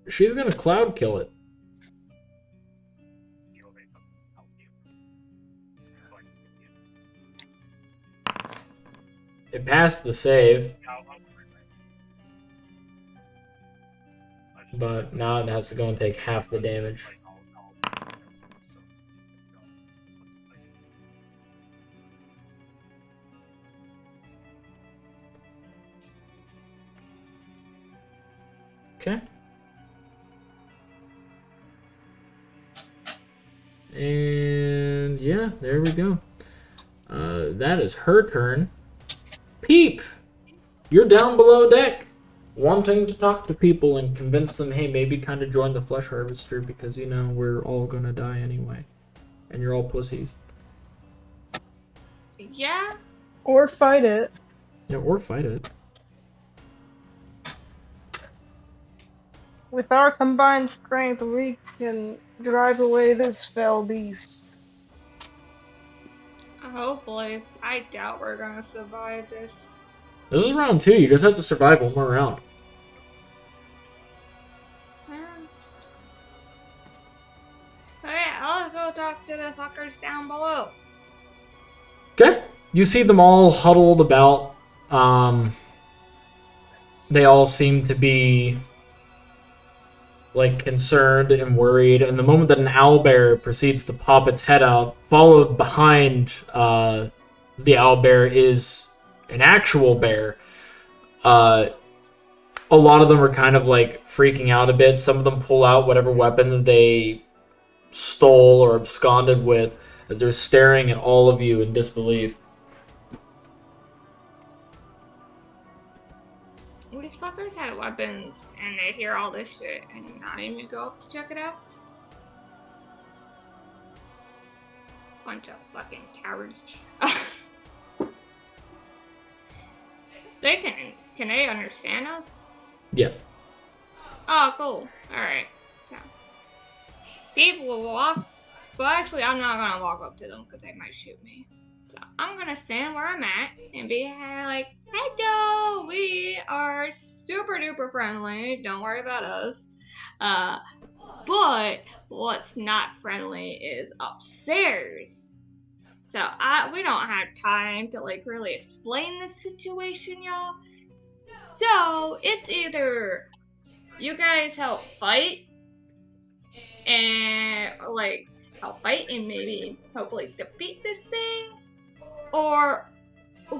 She's going to Cloud Kill it. It passed the save. But now it has to go and take half the damage. Okay. And yeah, there we go. That is her turn. Peep! You're down below deck, wanting to talk to people and convince them, hey, maybe kind of join the Flesh Harvester because, you know, we're all gonna die anyway. And you're all pussies. Yeah? Or fight it. Yeah, or fight it. With our combined strength, we can drive away this fell beast. Hopefully. I doubt we're gonna survive this. This is round 2. You just have to survive one more round. Okay, I'll go talk to the fuckers down below. Okay. You see them all huddled about. They all seem to be like concerned and worried. And the moment that an owlbear proceeds to pop its head out, followed behind the owlbear is an actual bear. A lot of them are kind of like freaking out a bit. Some of them pull out whatever weapons they stole or absconded with as they're staring at all of you in disbelief. These fuckers had weapons and they hear all this shit and not even go up to check it out. Bunch of fucking cowards. Can they understand us? Yes. Oh, cool. Alright. So, people will walk. Well, actually, I'm not gonna walk up to them because they might shoot me. So, I'm gonna stand where I'm at and be like, hello, we are super duper friendly. Don't worry about us. But what's not friendly is upstairs. So, we don't have time to, like, really explain this situation, y'all. So, it's either you guys help fight and, like, maybe hopefully defeat this thing, or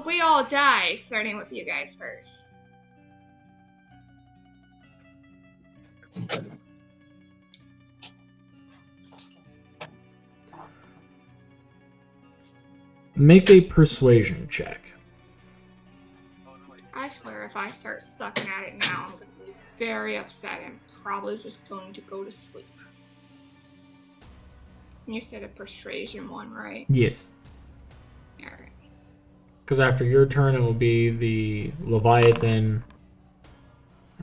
we all die, starting with you guys first. Make a persuasion check. I swear if I start sucking at it now, I'm going to be very upset and probably just going to go to sleep. You said a persuasion one, right? Yes. Alright. Because after your turn, it will be the Leviathan.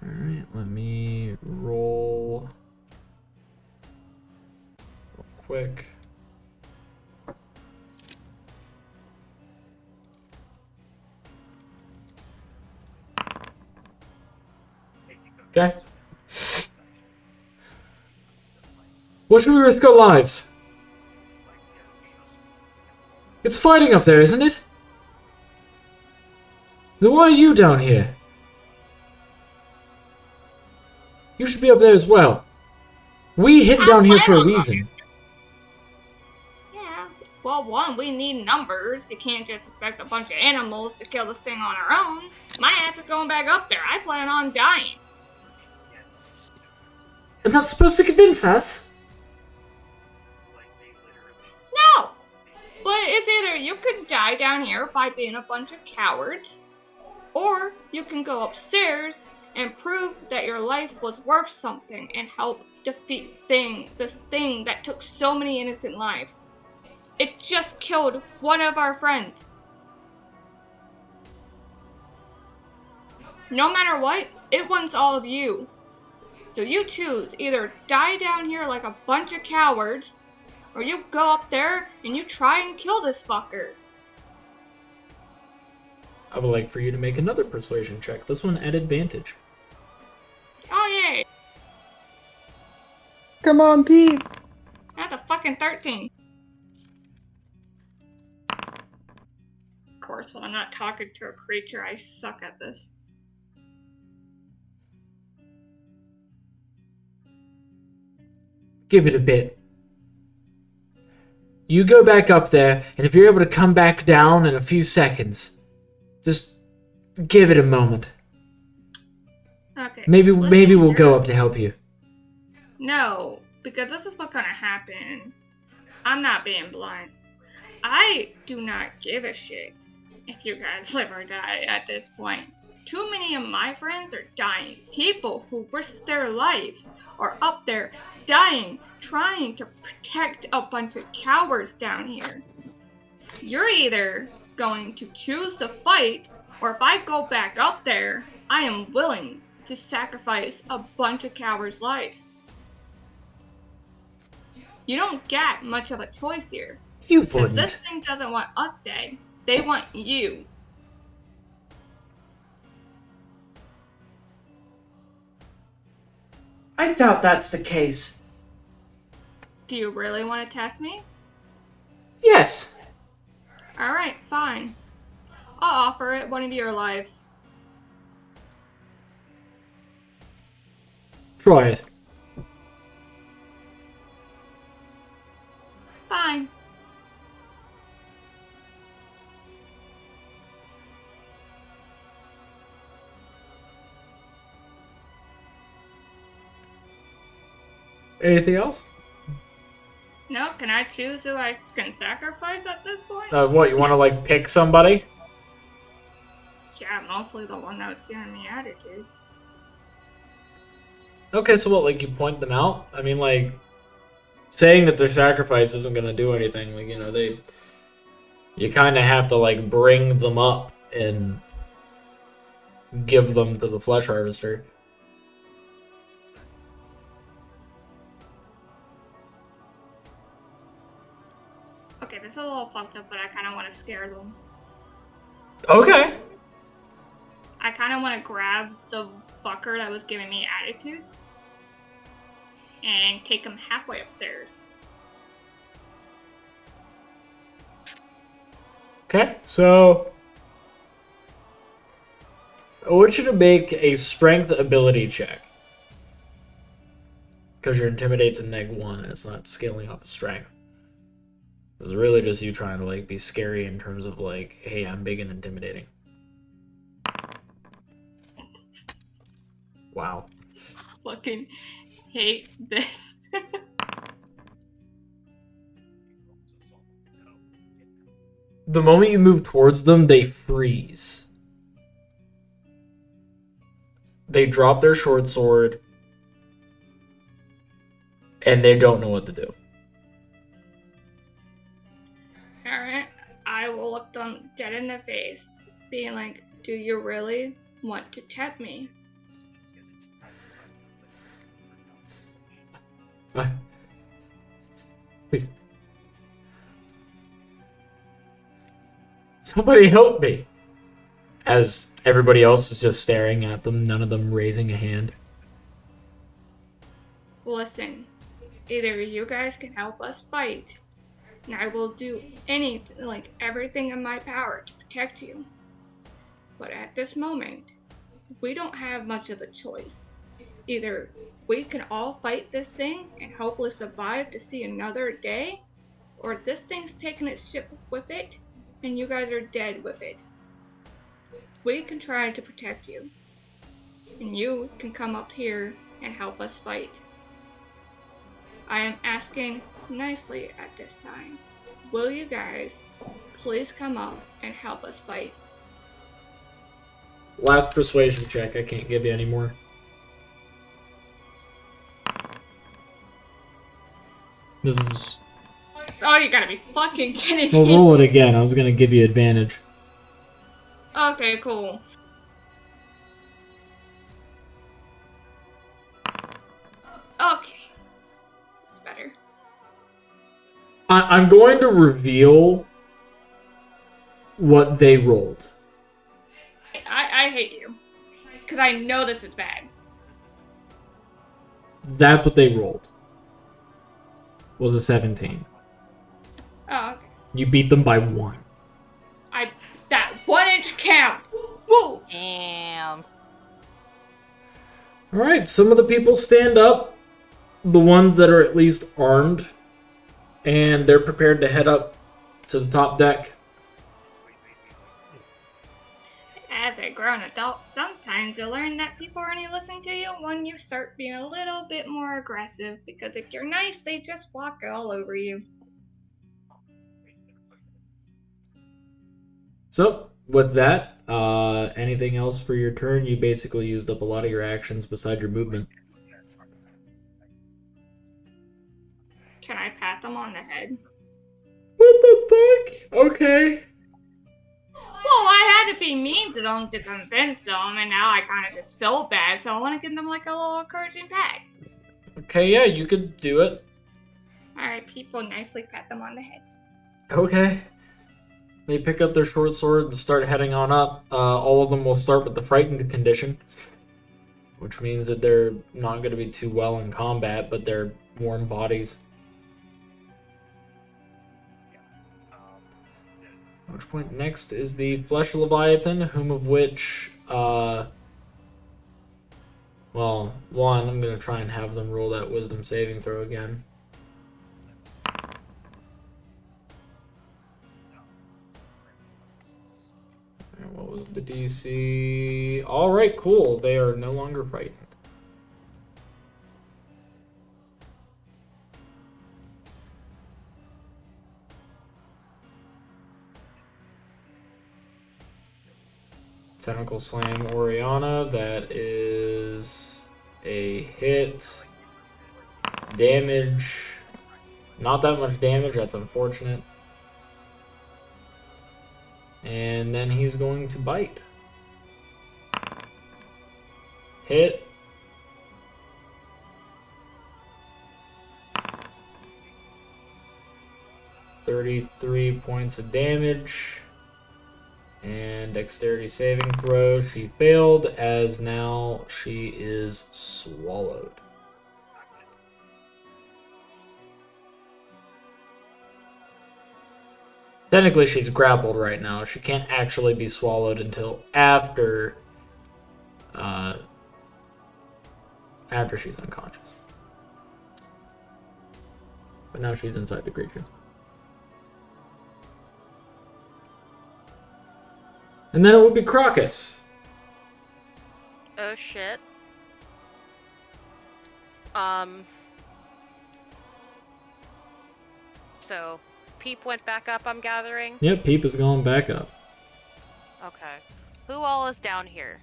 Alright, let me roll real quick. Okay. What should we risk our lives? It's fighting up there, isn't it? Then why are you down here? You should be up there as well. We hit down here for a reason. Yeah. Well, one, we need numbers. You can't just expect a bunch of animals to kill this thing on our own. My ass is going back up there. I plan on dying. And that's supposed to convince us? No! But it's either you can die down here by being a bunch of cowards, or you can go upstairs and prove that your life was worth something and help defeat this thing that took so many innocent lives. It just killed one of our friends. No matter what, it wants all of you. So you choose, either die down here like a bunch of cowards, or you go up there and you try and kill this fucker. I would like for you to make another persuasion check. This one at advantage. Oh yay! Come on, Peep. That's a fucking 13. Of course, when I'm not talking to a creature, I suck at this. Give it a bit. You go back up there, and if you're able to come back down in a few seconds, just give it a moment. Okay. Maybe we'll here. go up to help you. No, because this is what's gonna happen. I'm not being blunt. I do not give a shit if you guys live or die at this point. Too many of my friends are dying. People who risk their lives are up there dying, trying to protect a bunch of cowards down here. You're either going to choose to fight, or if I go back up there, I am willing to sacrifice a bunch of cowards' lives. You don't get much of a choice here. You Because this wouldn't. thing doesn't want us dead. They want you. I doubt that's the case. Do you really want to test me? Yes. Alright, fine. I'll offer it one of your lives. Try it. Fine. Anything else? No, can I choose who I can sacrifice at this point? What, you want to, like, pick somebody? Yeah, mostly the one that was giving me attitude. Okay, so what, like, you point them out? I mean, like, saying that their sacrifice isn't gonna do anything. Like, you know, you kind of have to, like, bring them up and give them to the flesh harvester. Okay, this is a little fucked up, but I kind of want to scare them. Okay. I kind of want to grab the fucker that was giving me attitude and take him halfway upstairs. Okay, so I want you to make a strength ability check. Because your intimidate's a -1 and it's not scaling off of strength. This is really just you trying to, like, be scary in terms of, like, hey, I'm big and intimidating. Wow. Fucking hate this. The moment you move towards them, they freeze. They drop their short sword. And they don't know what to do. Alright, I will look them dead in the face, being like, do you really want to tempt me? Please. Somebody help me! As everybody else is just staring at them, none of them raising a hand. Listen, either you guys can help us fight, and I will do anything, like everything in my power to protect you. But at this moment, we don't have much of a choice. Either we can all fight this thing and hopefully survive to see another day, or this thing's taking its ship with it, and you guys are dead with it. We can try to protect you, and you can come up here and help us fight. I am asking nicely at this time. Will you guys please come up and help us fight? Last persuasion check, I can't give you any more. This is... Oh, you gotta be fucking kidding Well, me. roll it again. I was gonna give you advantage. Okay, cool. Okay. That's better. I'm going to reveal what they rolled. I hate you. Because I know this is bad. That's what they rolled. Was a 17. Oh, okay. You beat them by 1. That 1 inch counts! Woo! Damn. Alright, some of the people stand up. The ones that are at least armed. And they're prepared to head up to the top deck. As a grown adult, sometimes you learn that people are only listening to you when you start being a little bit more aggressive. Because if you're nice, they just walk all over you. So, with that, anything else for your turn? You basically used up a lot of your actions beside your movement. Can I pat them on the head? What the fuck? Okay. Well, I had to to be mean to them to convince them, and now I kind of just feel bad, so I want to give them like a little encouraging pat. Okay, yeah, you could do it. Alright, people nicely pat them on the head. Okay. They pick up their short sword and start heading on up. All of them will start with the frightened condition, which means that they're not going to be too well in combat, but they're warm bodies. At which point next is the Flesh Leviathan, whom of which, well, one, I'm going to try and have them roll that wisdom saving throw again. And what was the DC? Alright, cool. They are no longer frightened. Tentacle Slam Oriana, that is a hit. Damage. Not that much damage, that's unfortunate. And then he's going to bite. Hit. $33 points of damage. And dexterity saving throw. She failed, as now she is swallowed. Technically, she's grappled right now. She can't actually be swallowed until after she's unconscious. But now she's inside the creature. And then it would be Crocus. Oh shit. So, Peep went back up, I'm gathering? Yep, Peep is going back up. Okay. Who all is down here?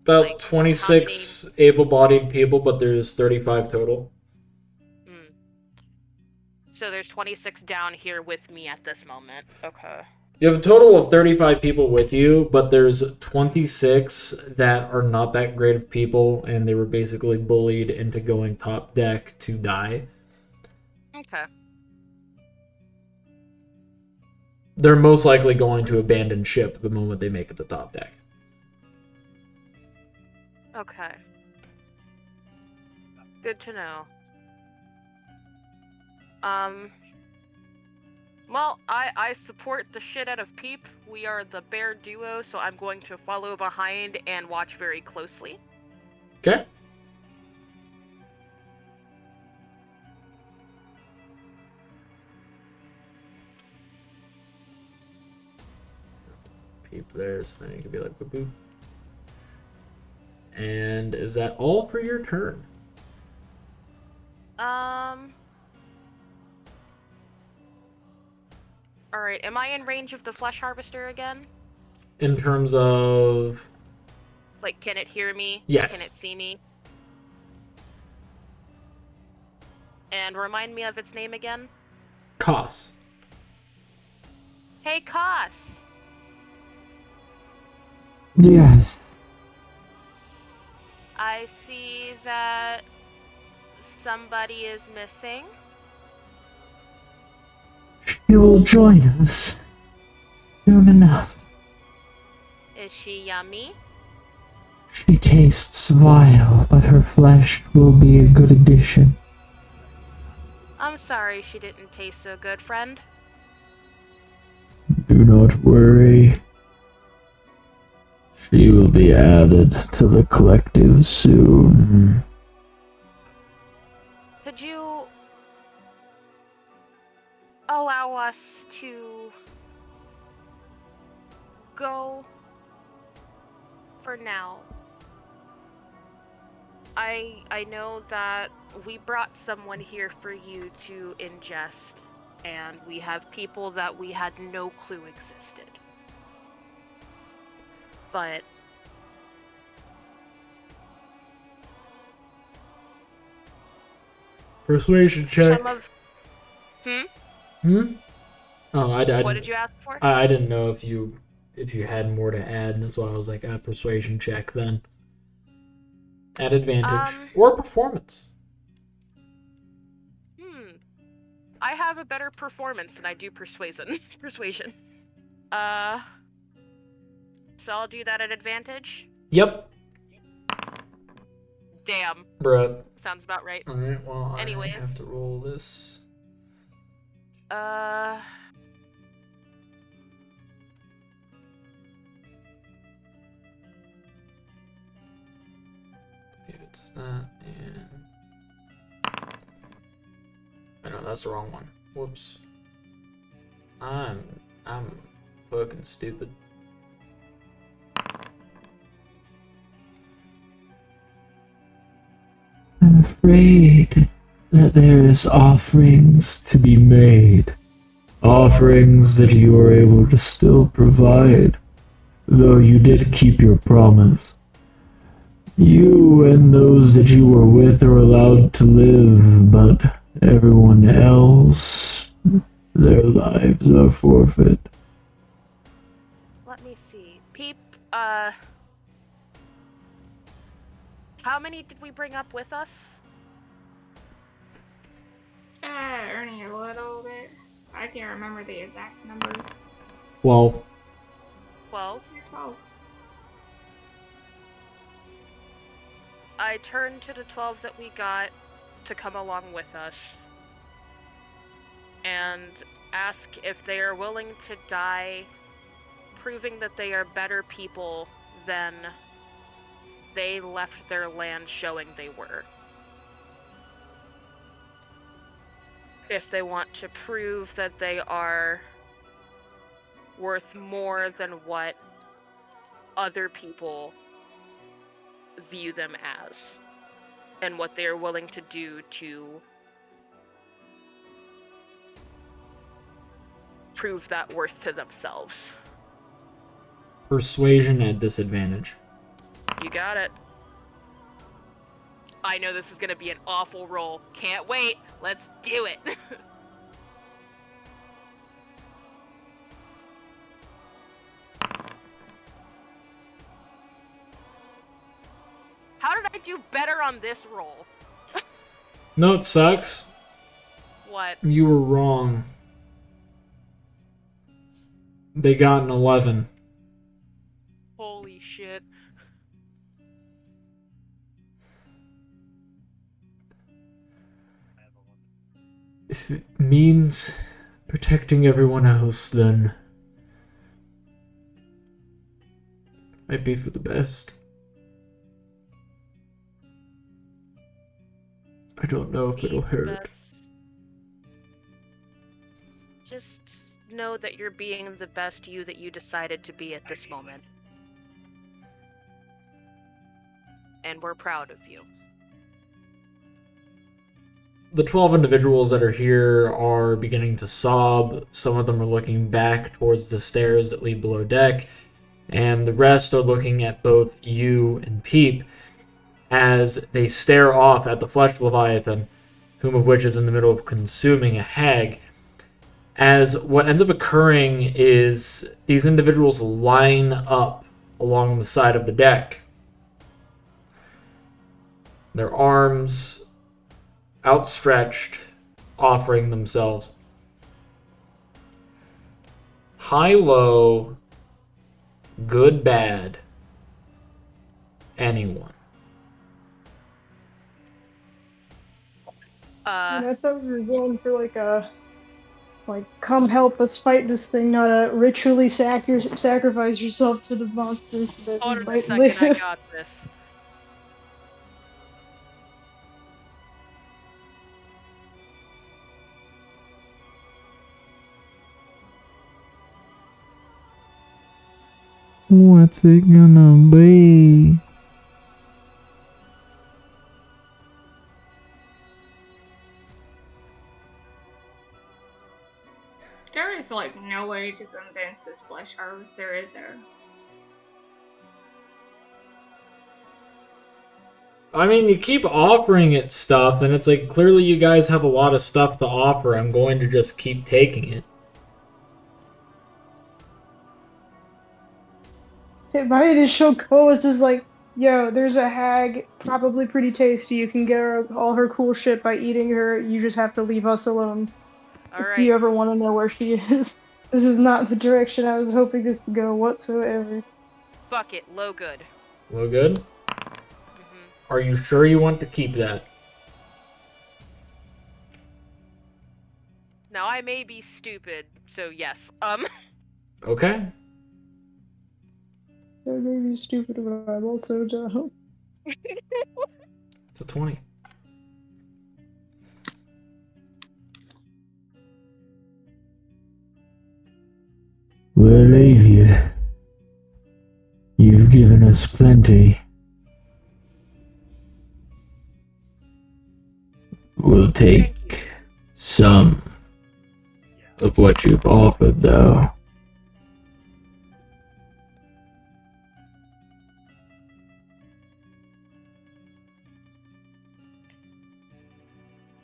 About Like, 26 able-bodied people, but there's 35 total. So there's 26 down here with me at this moment. Okay. You have a total of 35 people with you, but there's 26 that are not that great of people, and they were basically bullied into going top deck to die. Okay. They're most likely going to abandon ship the moment they make it to top deck. Okay. Good to know. Well, I support the shit out of Peep. We are the bear duo, so I'm going to follow behind and watch very closely. Okay. Peep there, so then you can be like, boop boop. And is that all for your turn? Alright, am I in range of the Flesh Harvester again? In terms of... Like, can it hear me? Yes. Can it see me? And remind me of its name again? Cost. Hey, Koss! Yes. I see that somebody is missing. She will join us soon enough. Is she yummy? She tastes vile, but her flesh will be a good addition. I'm sorry she didn't taste so good, friend. Do not worry. She will be added to the collective soon. Could you allow us to go for now? I know that we brought someone here for you to ingest, and we have people that we had no clue existed. But Persuasion check. some of... Oh, What did you ask for? I didn't know if you if you had more to add, and that's why I was like, persuasion check then. At advantage. Or performance. I have a better performance than I do persuasion. Persuasion. So I'll do that at advantage? Yep. Damn. Bruh. Sounds about right. Alright, well, Anyways. I have to roll this. It's that, and... I know, that's the wrong one. Whoops. I'm fucking stupid. I'm afraid that there is offerings to be made. Offerings that you are able to still provide, though you did keep your promise. You and those that you were with are allowed to live, but everyone else, their lives are forfeit. Let me see. Peep, how many did we bring up with us? Only a little bit. I can't remember the exact number. 12. 12? 12. I turn to the 12 that we got to come along with us and ask if they are willing to die, proving that they are better people than they left their land showing they were. If they want to prove that they are worth more than what other people view them as, and what they are willing to do to prove that worth to themselves. Persuasion at disadvantage. You got it. I know this is gonna be an awful roll. Can't wait. Let's do it. How did I do better on this roll? No, it sucks. What? You were wrong. They got an 11. Holy shit. If it means protecting everyone else, then might be for the best. I don't know if it'll hurt. Just know that you're being the best you that you decided to be at this moment. And we're proud of you. The 12 individuals that are here are beginning to sob. Some of them are looking back towards the stairs that lead below deck, and the rest are looking at both you and Peep as they stare off at the flesh leviathan, whom of which is in the middle of consuming a hag. As what ends up occurring is these individuals line up along the side of the deck. Their arms outstretched, offering themselves. High, low, good, bad, anyone. And I thought we were going for come help us fight this thing, not a ritually sacrifice yourself to the monsters so that Hold we on a might second, I live. got this. What's it gonna be? There is like no way to condense this flesh harvest, there is there. I mean, you keep offering it stuff, and it's like, clearly you guys have a lot of stuff to offer. I'm going to just keep taking it. My initial goal was just like, yo, there's a hag, probably pretty tasty. You can get her all her cool shit by eating her. You just have to leave us alone. All If right. you ever want to know where she is. This is not the direction I was hoping this to go whatsoever. Fuck it. Low good. Well, good. hmm Are you sure you want to keep that? Now I may be stupid, so yes. Okay. That may be stupid, but I'm also dumb. It's a 20. We'll leave you. You've given us plenty. We'll take some of what you've offered, though.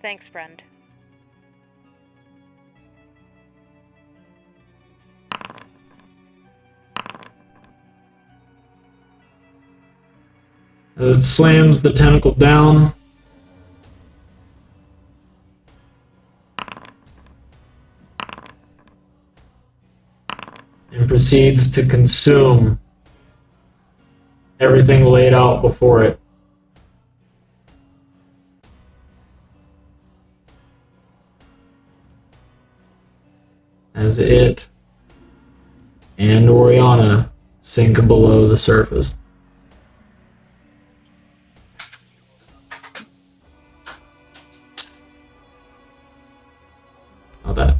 Thanks, friend. As it slams the tentacle down, and proceeds to consume everything laid out before it. As it and Oriana sink below the surface. How that?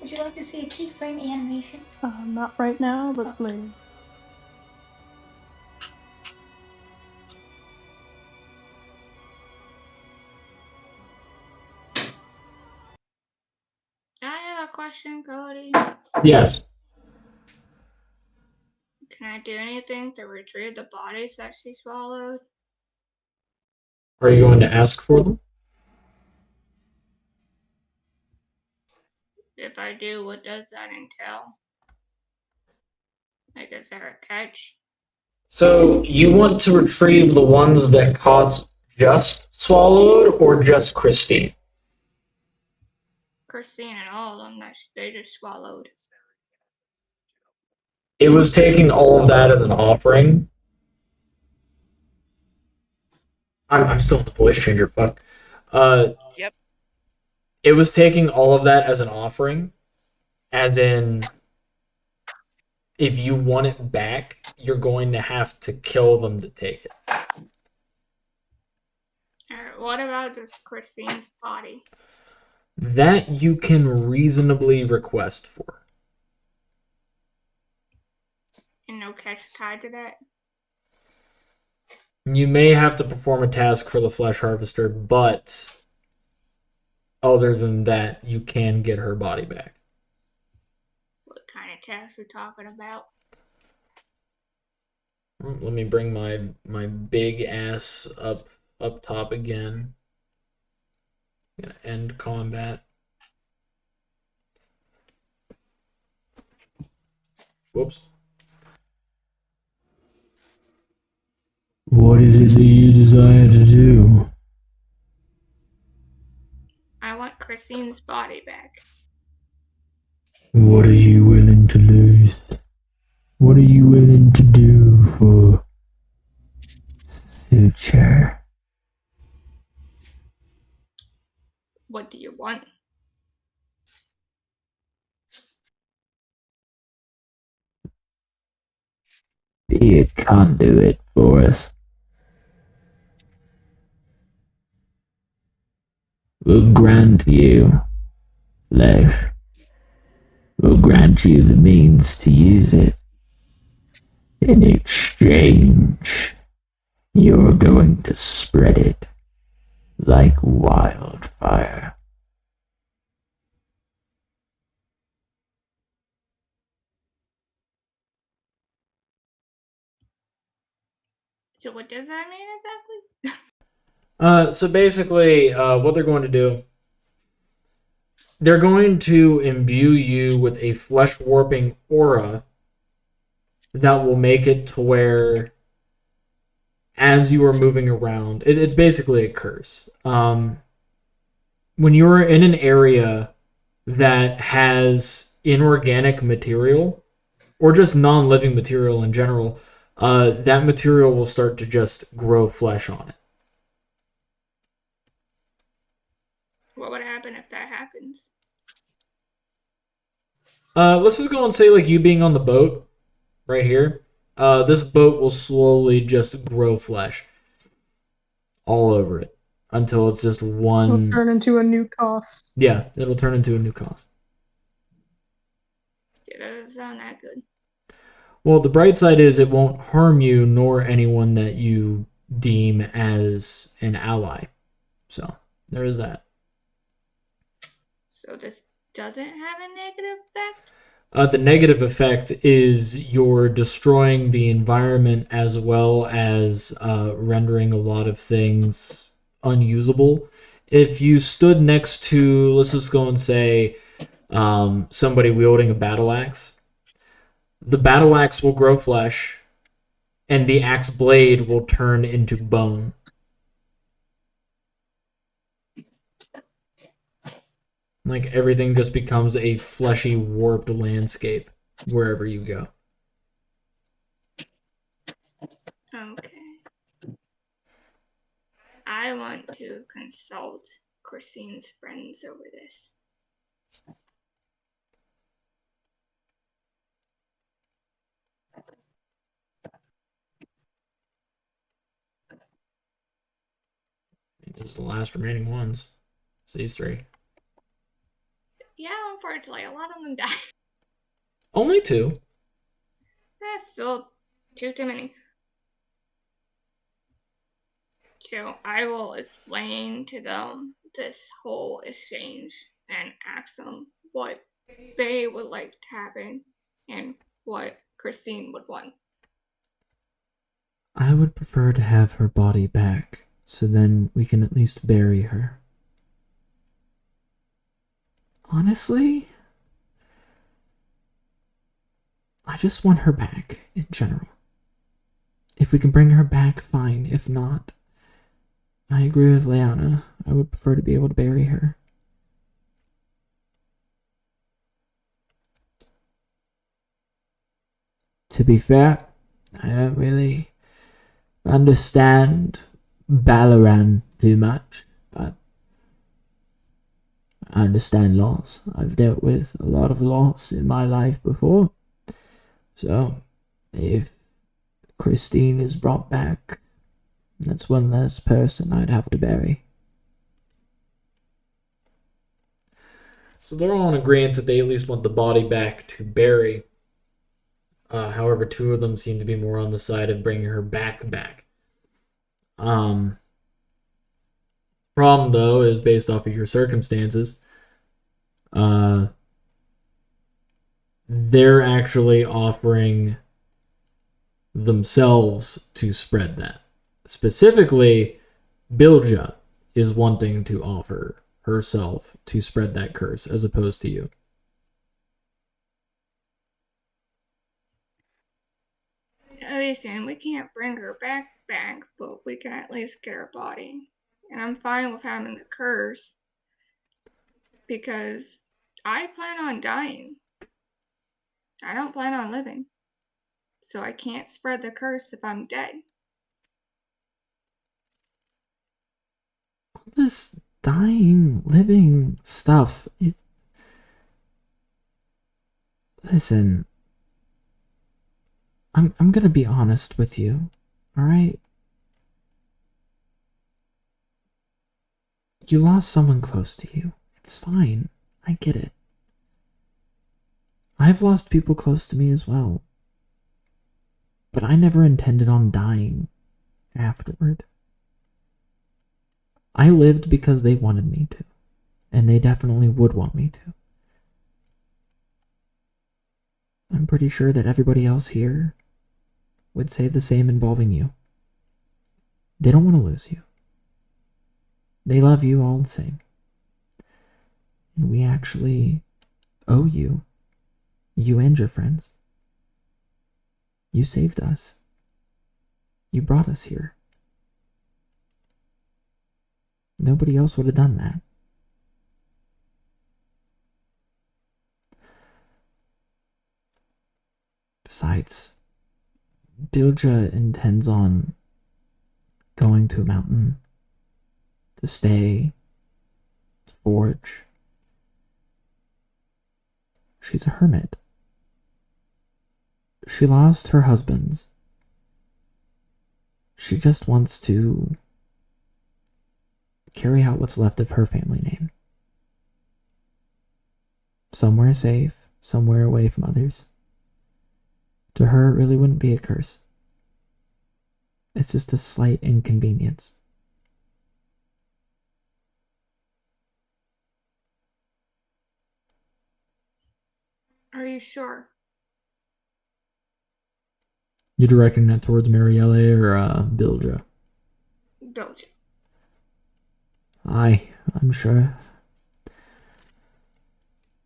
Would you like to see a keyframe animation? Not right now, but later. I have a question, Cody. Yes. Can I do anything to retrieve the bodies that she swallowed? Are you going to ask for them? If I do, what does that entail? Like, is there a catch? So you want to retrieve the ones that cost just swallowed or just Christine? Christine and all of them that they just swallowed. It was taking all of that as an offering. I'm still in the voice changer, fuck. Yep. It was taking all of that as an offering. As in, if you want it back, you're going to have to kill them to take it. Alright, what about just Christine's body? That you can reasonably request for. And no catch tied to that? You may have to perform a task for the flesh harvester, but other than that, you can get her body back. What kind of task we talking about? Let me bring my big ass up top again. I'm gonna end combat. Whoops. What is it that you desire to do? I want Christine's body back. What are you willing to lose? What are you willing to do for future? What do you want? Be a conduit for us. We'll grant you flesh. We'll grant you the means to use it. In exchange, you're going to spread it like wildfire. So what does that mean exactly? So basically, what they're going to do they're going to imbue you with a flesh warping aura that will make it to where, as you are moving around, it's basically a curse. When you're in an area that has inorganic material, or just non-living material in general, that material will start to just grow flesh on it. What would happen if that happens? Let's just go and say, like, you being on the boat right here. This boat will slowly just grow flesh all over it until it's just one. It'll turn into a new cost. Yeah, it'll turn into a new cost. Yeah, that doesn't sound that good. Well, the bright side is it won't harm you nor anyone that you deem as an ally. So, there is that. So this doesn't have a negative effect? The negative effect is you're destroying the environment as well as rendering a lot of things unusable. If you stood next to, let's just go and say, somebody wielding a battle axe, the battle axe will grow flesh, and the axe blade will turn into bone. Like, everything just becomes a fleshy, warped landscape wherever you go. Okay. I want to consult Christine's friends over this. These are the last remaining ones. It's these three. Yeah, unfortunately, a lot of them died. Only two. That's still too many. So I will explain to them this whole exchange and ask them what they would like to happen and what Christine would want. I would prefer to have her body back, so then we can at least bury her. Honestly, I just want her back, in general. If we can bring her back, fine. If not, I agree with Leanna. I would prefer to be able to bury her. To be fair, I don't really understand Ballaran too much, but I understand loss. I've dealt with a lot of loss in my life before. So, if Christine is brought back, that's one less person I'd have to bury. So they're all in agreement that they at least want the body back to bury. However, two of them seem to be more on the side of bringing her back. Problem, though, is based off of your circumstances. They're actually offering themselves to spread that. Specifically, Bilja is wanting to offer herself to spread that curse, as opposed to you. Listen, we can't bring her back, but we can at least get her body. And I'm fine with having the curse because I plan on dying. I don't plan on living. So I can't spread the curse if I'm dead. All this dying, living stuff, listen, I'm gonna be honest with you, alright? You lost someone close to you. It's fine. I get it. I've lost people close to me as well. But I never intended on dying afterward. I lived because they wanted me to. And they definitely would want me to. I'm pretty sure that everybody else here would say the same involving you. They don't want to lose you. They love you all the same. We actually owe you. You and your friends. You saved us. You brought us here. Nobody else would have done that. Besides, Bilja intends on going to a mountain to stay, to forge. She's a hermit. She lost her husbands. She just wants to carry out what's left of her family name. Somewhere safe, somewhere away from others. To her, it really wouldn't be a curse. It's just a slight inconvenience. Are you sure? You're directing that towards Marielle or Bilja? Don't you? Aye, I'm sure.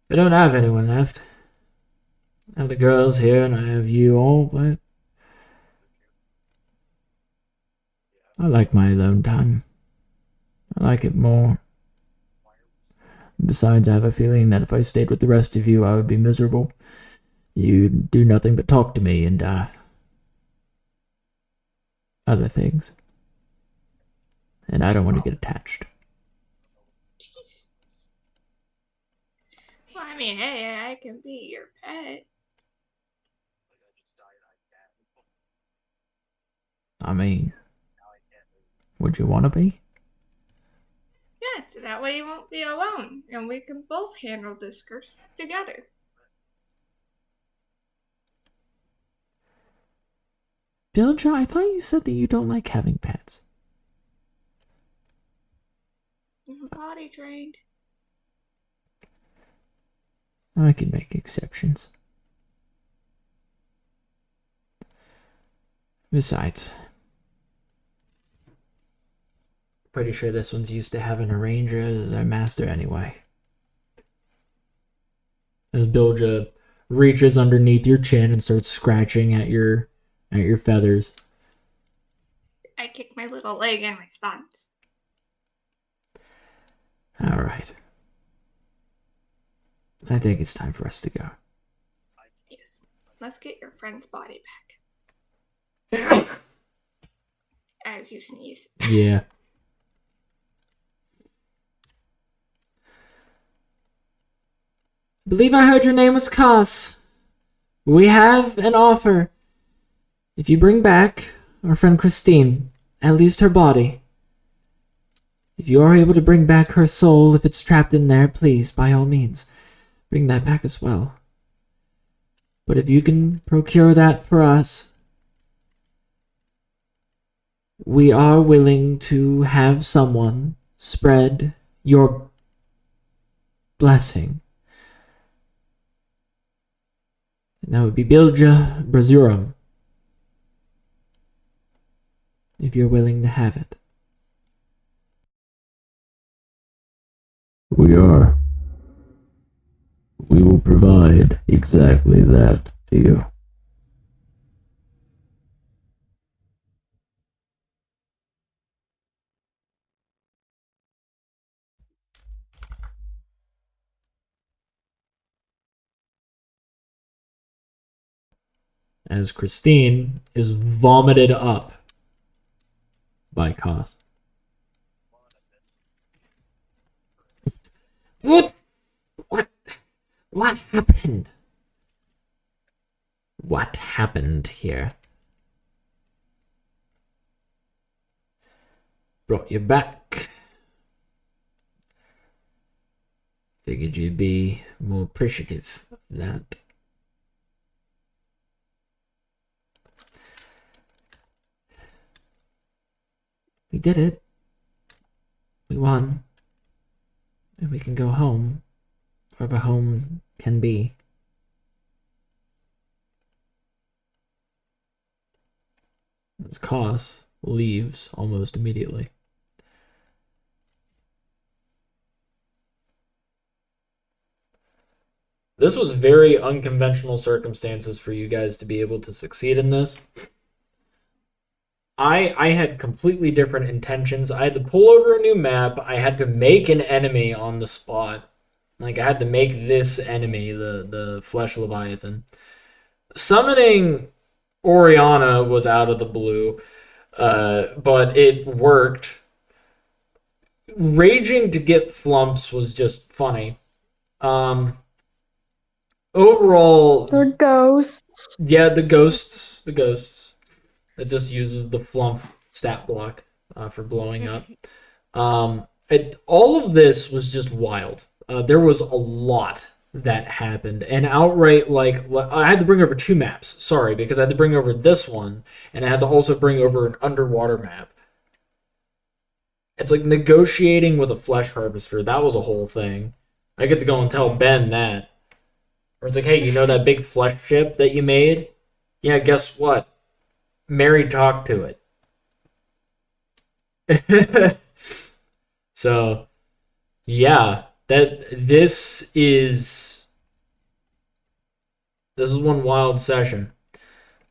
I don't have anyone left. I have the girls here and I have you all, but I like my alone time. I like it more. Besides, I have a feeling that if I stayed with the rest of you, I would be miserable. You'd do nothing but talk to me and, other things. And I don't want to get attached. Jeez. Well, I mean, hey, I can be your pet. I mean, would you want to be? Yes, that way you won't be alone, and we can both handle this curse together. Bilja, I thought you said that you don't like having pets. I'm body trained. I can make exceptions. Besides, pretty sure this one's used to having a ranger as their master anyway. As Bilja reaches underneath your chin and starts scratching at your feathers. I kick my little leg in response. Alright. I think it's time for us to go. Yes. Let's get your friend's body back. As you sneeze. Yeah. believe I heard your name was Cos. We have an offer. If you bring back our friend Christine, at least her body. If you are able to bring back her soul, if it's trapped in there, please, by all means, bring that back as well. But if you can procure that for us, we are willing to have someone spread your blessing. And that would be Bilja Brazurum. If you're willing to have it. We are. We will provide exactly that to you. As Christine is vomited up by Cos. What? What happened? What happened here? Brought you back. Figured you'd be more appreciative of that. We did it. We won. And we can go home. Wherever home can be. As Cos leaves almost immediately. This was very unconventional circumstances for you guys to be able to succeed in this. I had completely different intentions. I had to pull over a new map. I had to make an enemy on the spot. Like, I had to make this enemy, the Flesh Leviathan. Summoning Oriana was out of the blue, but it worked. Raging to get flumps was just funny. Overall, The ghosts. yeah, the ghosts. It just uses the flump stat block for blowing up. All of this was just wild. There was a lot that happened, and outright, like, I had to bring over 2 maps. Sorry, because I had to bring over this one, and I had to also bring over an underwater map. It's like negotiating with a flesh harvester. That was a whole thing. I get to go and tell Ben that. Or it's like, hey, you know that big flesh ship that you made? Yeah, guess what? Mary talked to it. So, yeah, this is one wild session.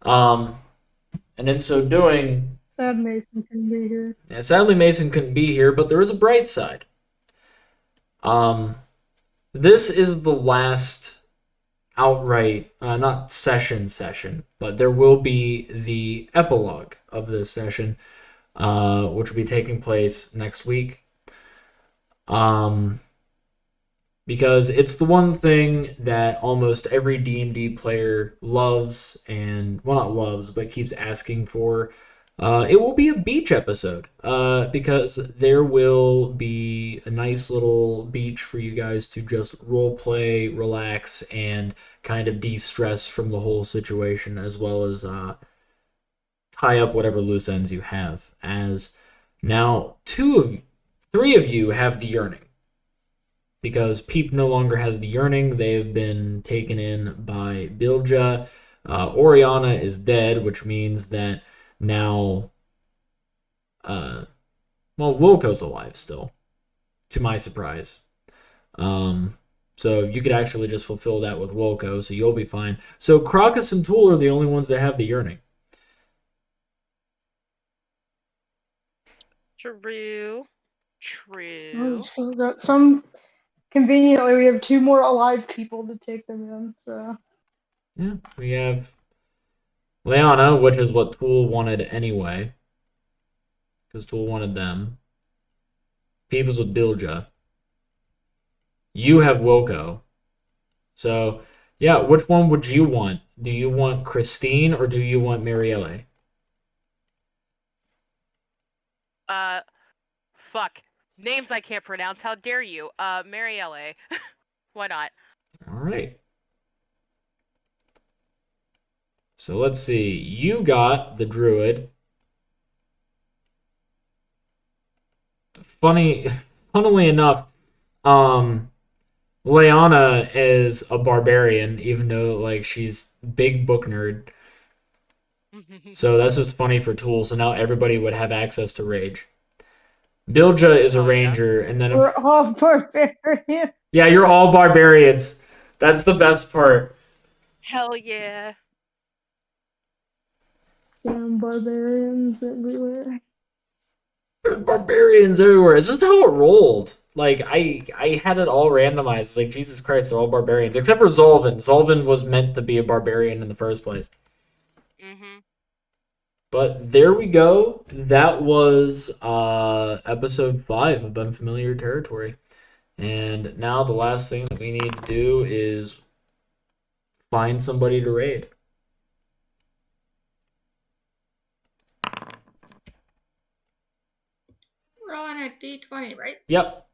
And in so doing, Sad Mason couldn't be here. yeah, sadly Mason couldn't be here, but there is a bright side. This is the last outright, not session, but there will be the epilogue of this session, which will be taking place next week. Because it's the one thing that almost every D&D player loves, and, well, not loves, but keeps asking for. It will be a beach episode, because there will be a nice little beach for you guys to just role play, relax, and kind of de-stress from the whole situation, as well as tie up whatever loose ends you have. As now, 3 of you have the yearning, because Peep no longer has the yearning. They have been taken in by Bilja. Oriana is dead, which means that now, Wilco's alive still, to my surprise. So you could actually just fulfill that with Wilco, so you'll be fine. So Crocus and Tewl are the only ones that have the yearning. True. So got some. Conveniently, we have 2 more alive people to take them in. So yeah, we have Leona, which is what Tewl wanted anyway, because Tewl wanted them. Peep is with Bilja. You have Wilco. So, yeah, which one would you want? Do you want Christine or do you want Marielle? Fuck. Names I can't pronounce. How dare you? Marielle. Why not? All right. So let's see. You got the druid. Funnily enough, Leona is a barbarian, even though, like, she's big book nerd. So that's just funny for Tewl. So now everybody would have access to rage. Bilja is a ranger, and then we're all barbarians. Yeah, you're all barbarians. That's the best part. Hell yeah. Damn barbarians everywhere. There's barbarians everywhere. It's just how it rolled. Like, I had it all randomized. It's like, Jesus Christ, they're all barbarians. Except for Zolvin. Zolvin was meant to be a barbarian in the first place. But there we go. That was episode 5 of Unfamiliar Territory. And now the last thing that we need to do is find somebody to raid. We're all on a D20, right? Yep.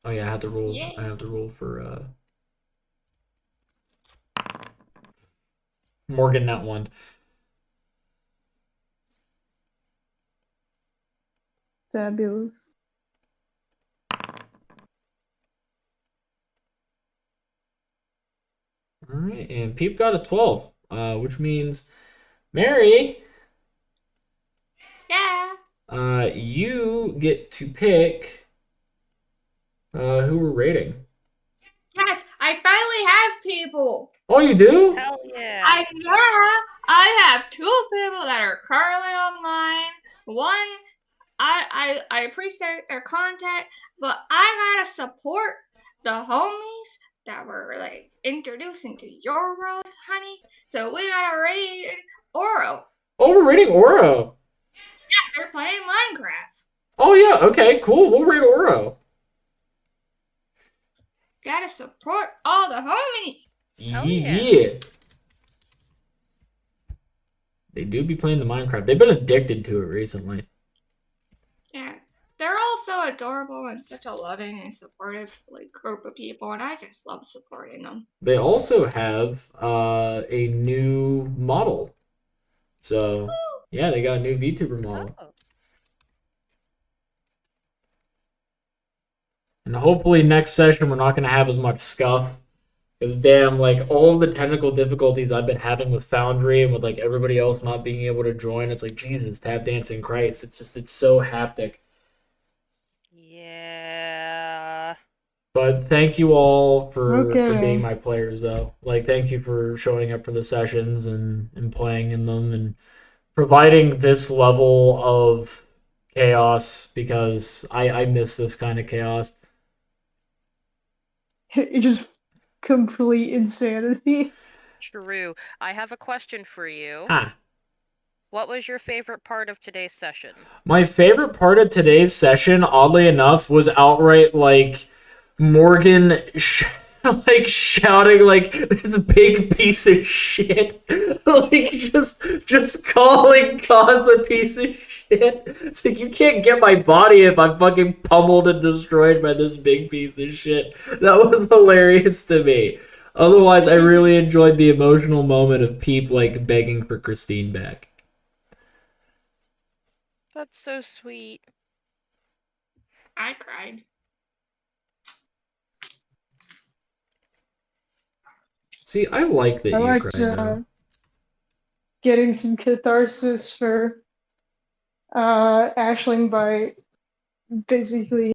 Oh yeah, I have to roll. Yay. I have to roll for Morgan, that one. Fabulous. All right, and Peep got a 12, which means Mary. Yeah. You get to pick who we're rating. Yeah. people. Oh, you do? Hell yeah. I have 2 people that are currently online. One, I appreciate their contact, but I gotta support the homies that were like introducing to your world, honey. So we gotta raid Oro. Oh, we're raiding Oro. Yes, they're playing Minecraft. Oh yeah, okay, cool. We'll raid Oro. Gotta support all the homies. Yeah. They do be playing the Minecraft. They've been addicted to it recently. Yeah, they're all so adorable and such a loving and supportive like group of people, and I just love supporting them. They also have a new model. So yeah, they got a new VTuber model. Oh. And hopefully next session we're not gonna have as much scuff. Because damn, like all of the technical difficulties I've been having with Foundry and with like everybody else not being able to join, it's like Jesus, tap dancing Christ. It's so haptic. Yeah. But thank you all for Okay. being my players though. Like thank you for showing up for the sessions and playing in them and providing this level of chaos because I miss this kind of chaos. It just complete insanity. True. I have a question for you. Huh. What was your favorite part of today's session? My favorite part of today's session, oddly enough, was outright like Morgan like shouting like this big piece of shit. Like just calling Cause a piece of shit. It's like you can't get my body if I'm fucking pummeled and destroyed by this big piece of shit. That was hilarious to me. Otherwise, I really enjoyed the emotional moment of Peep like begging for Christine back. That's so sweet. I cried. See, I like that I you liked cried though. getting some catharsis for Ashling by basically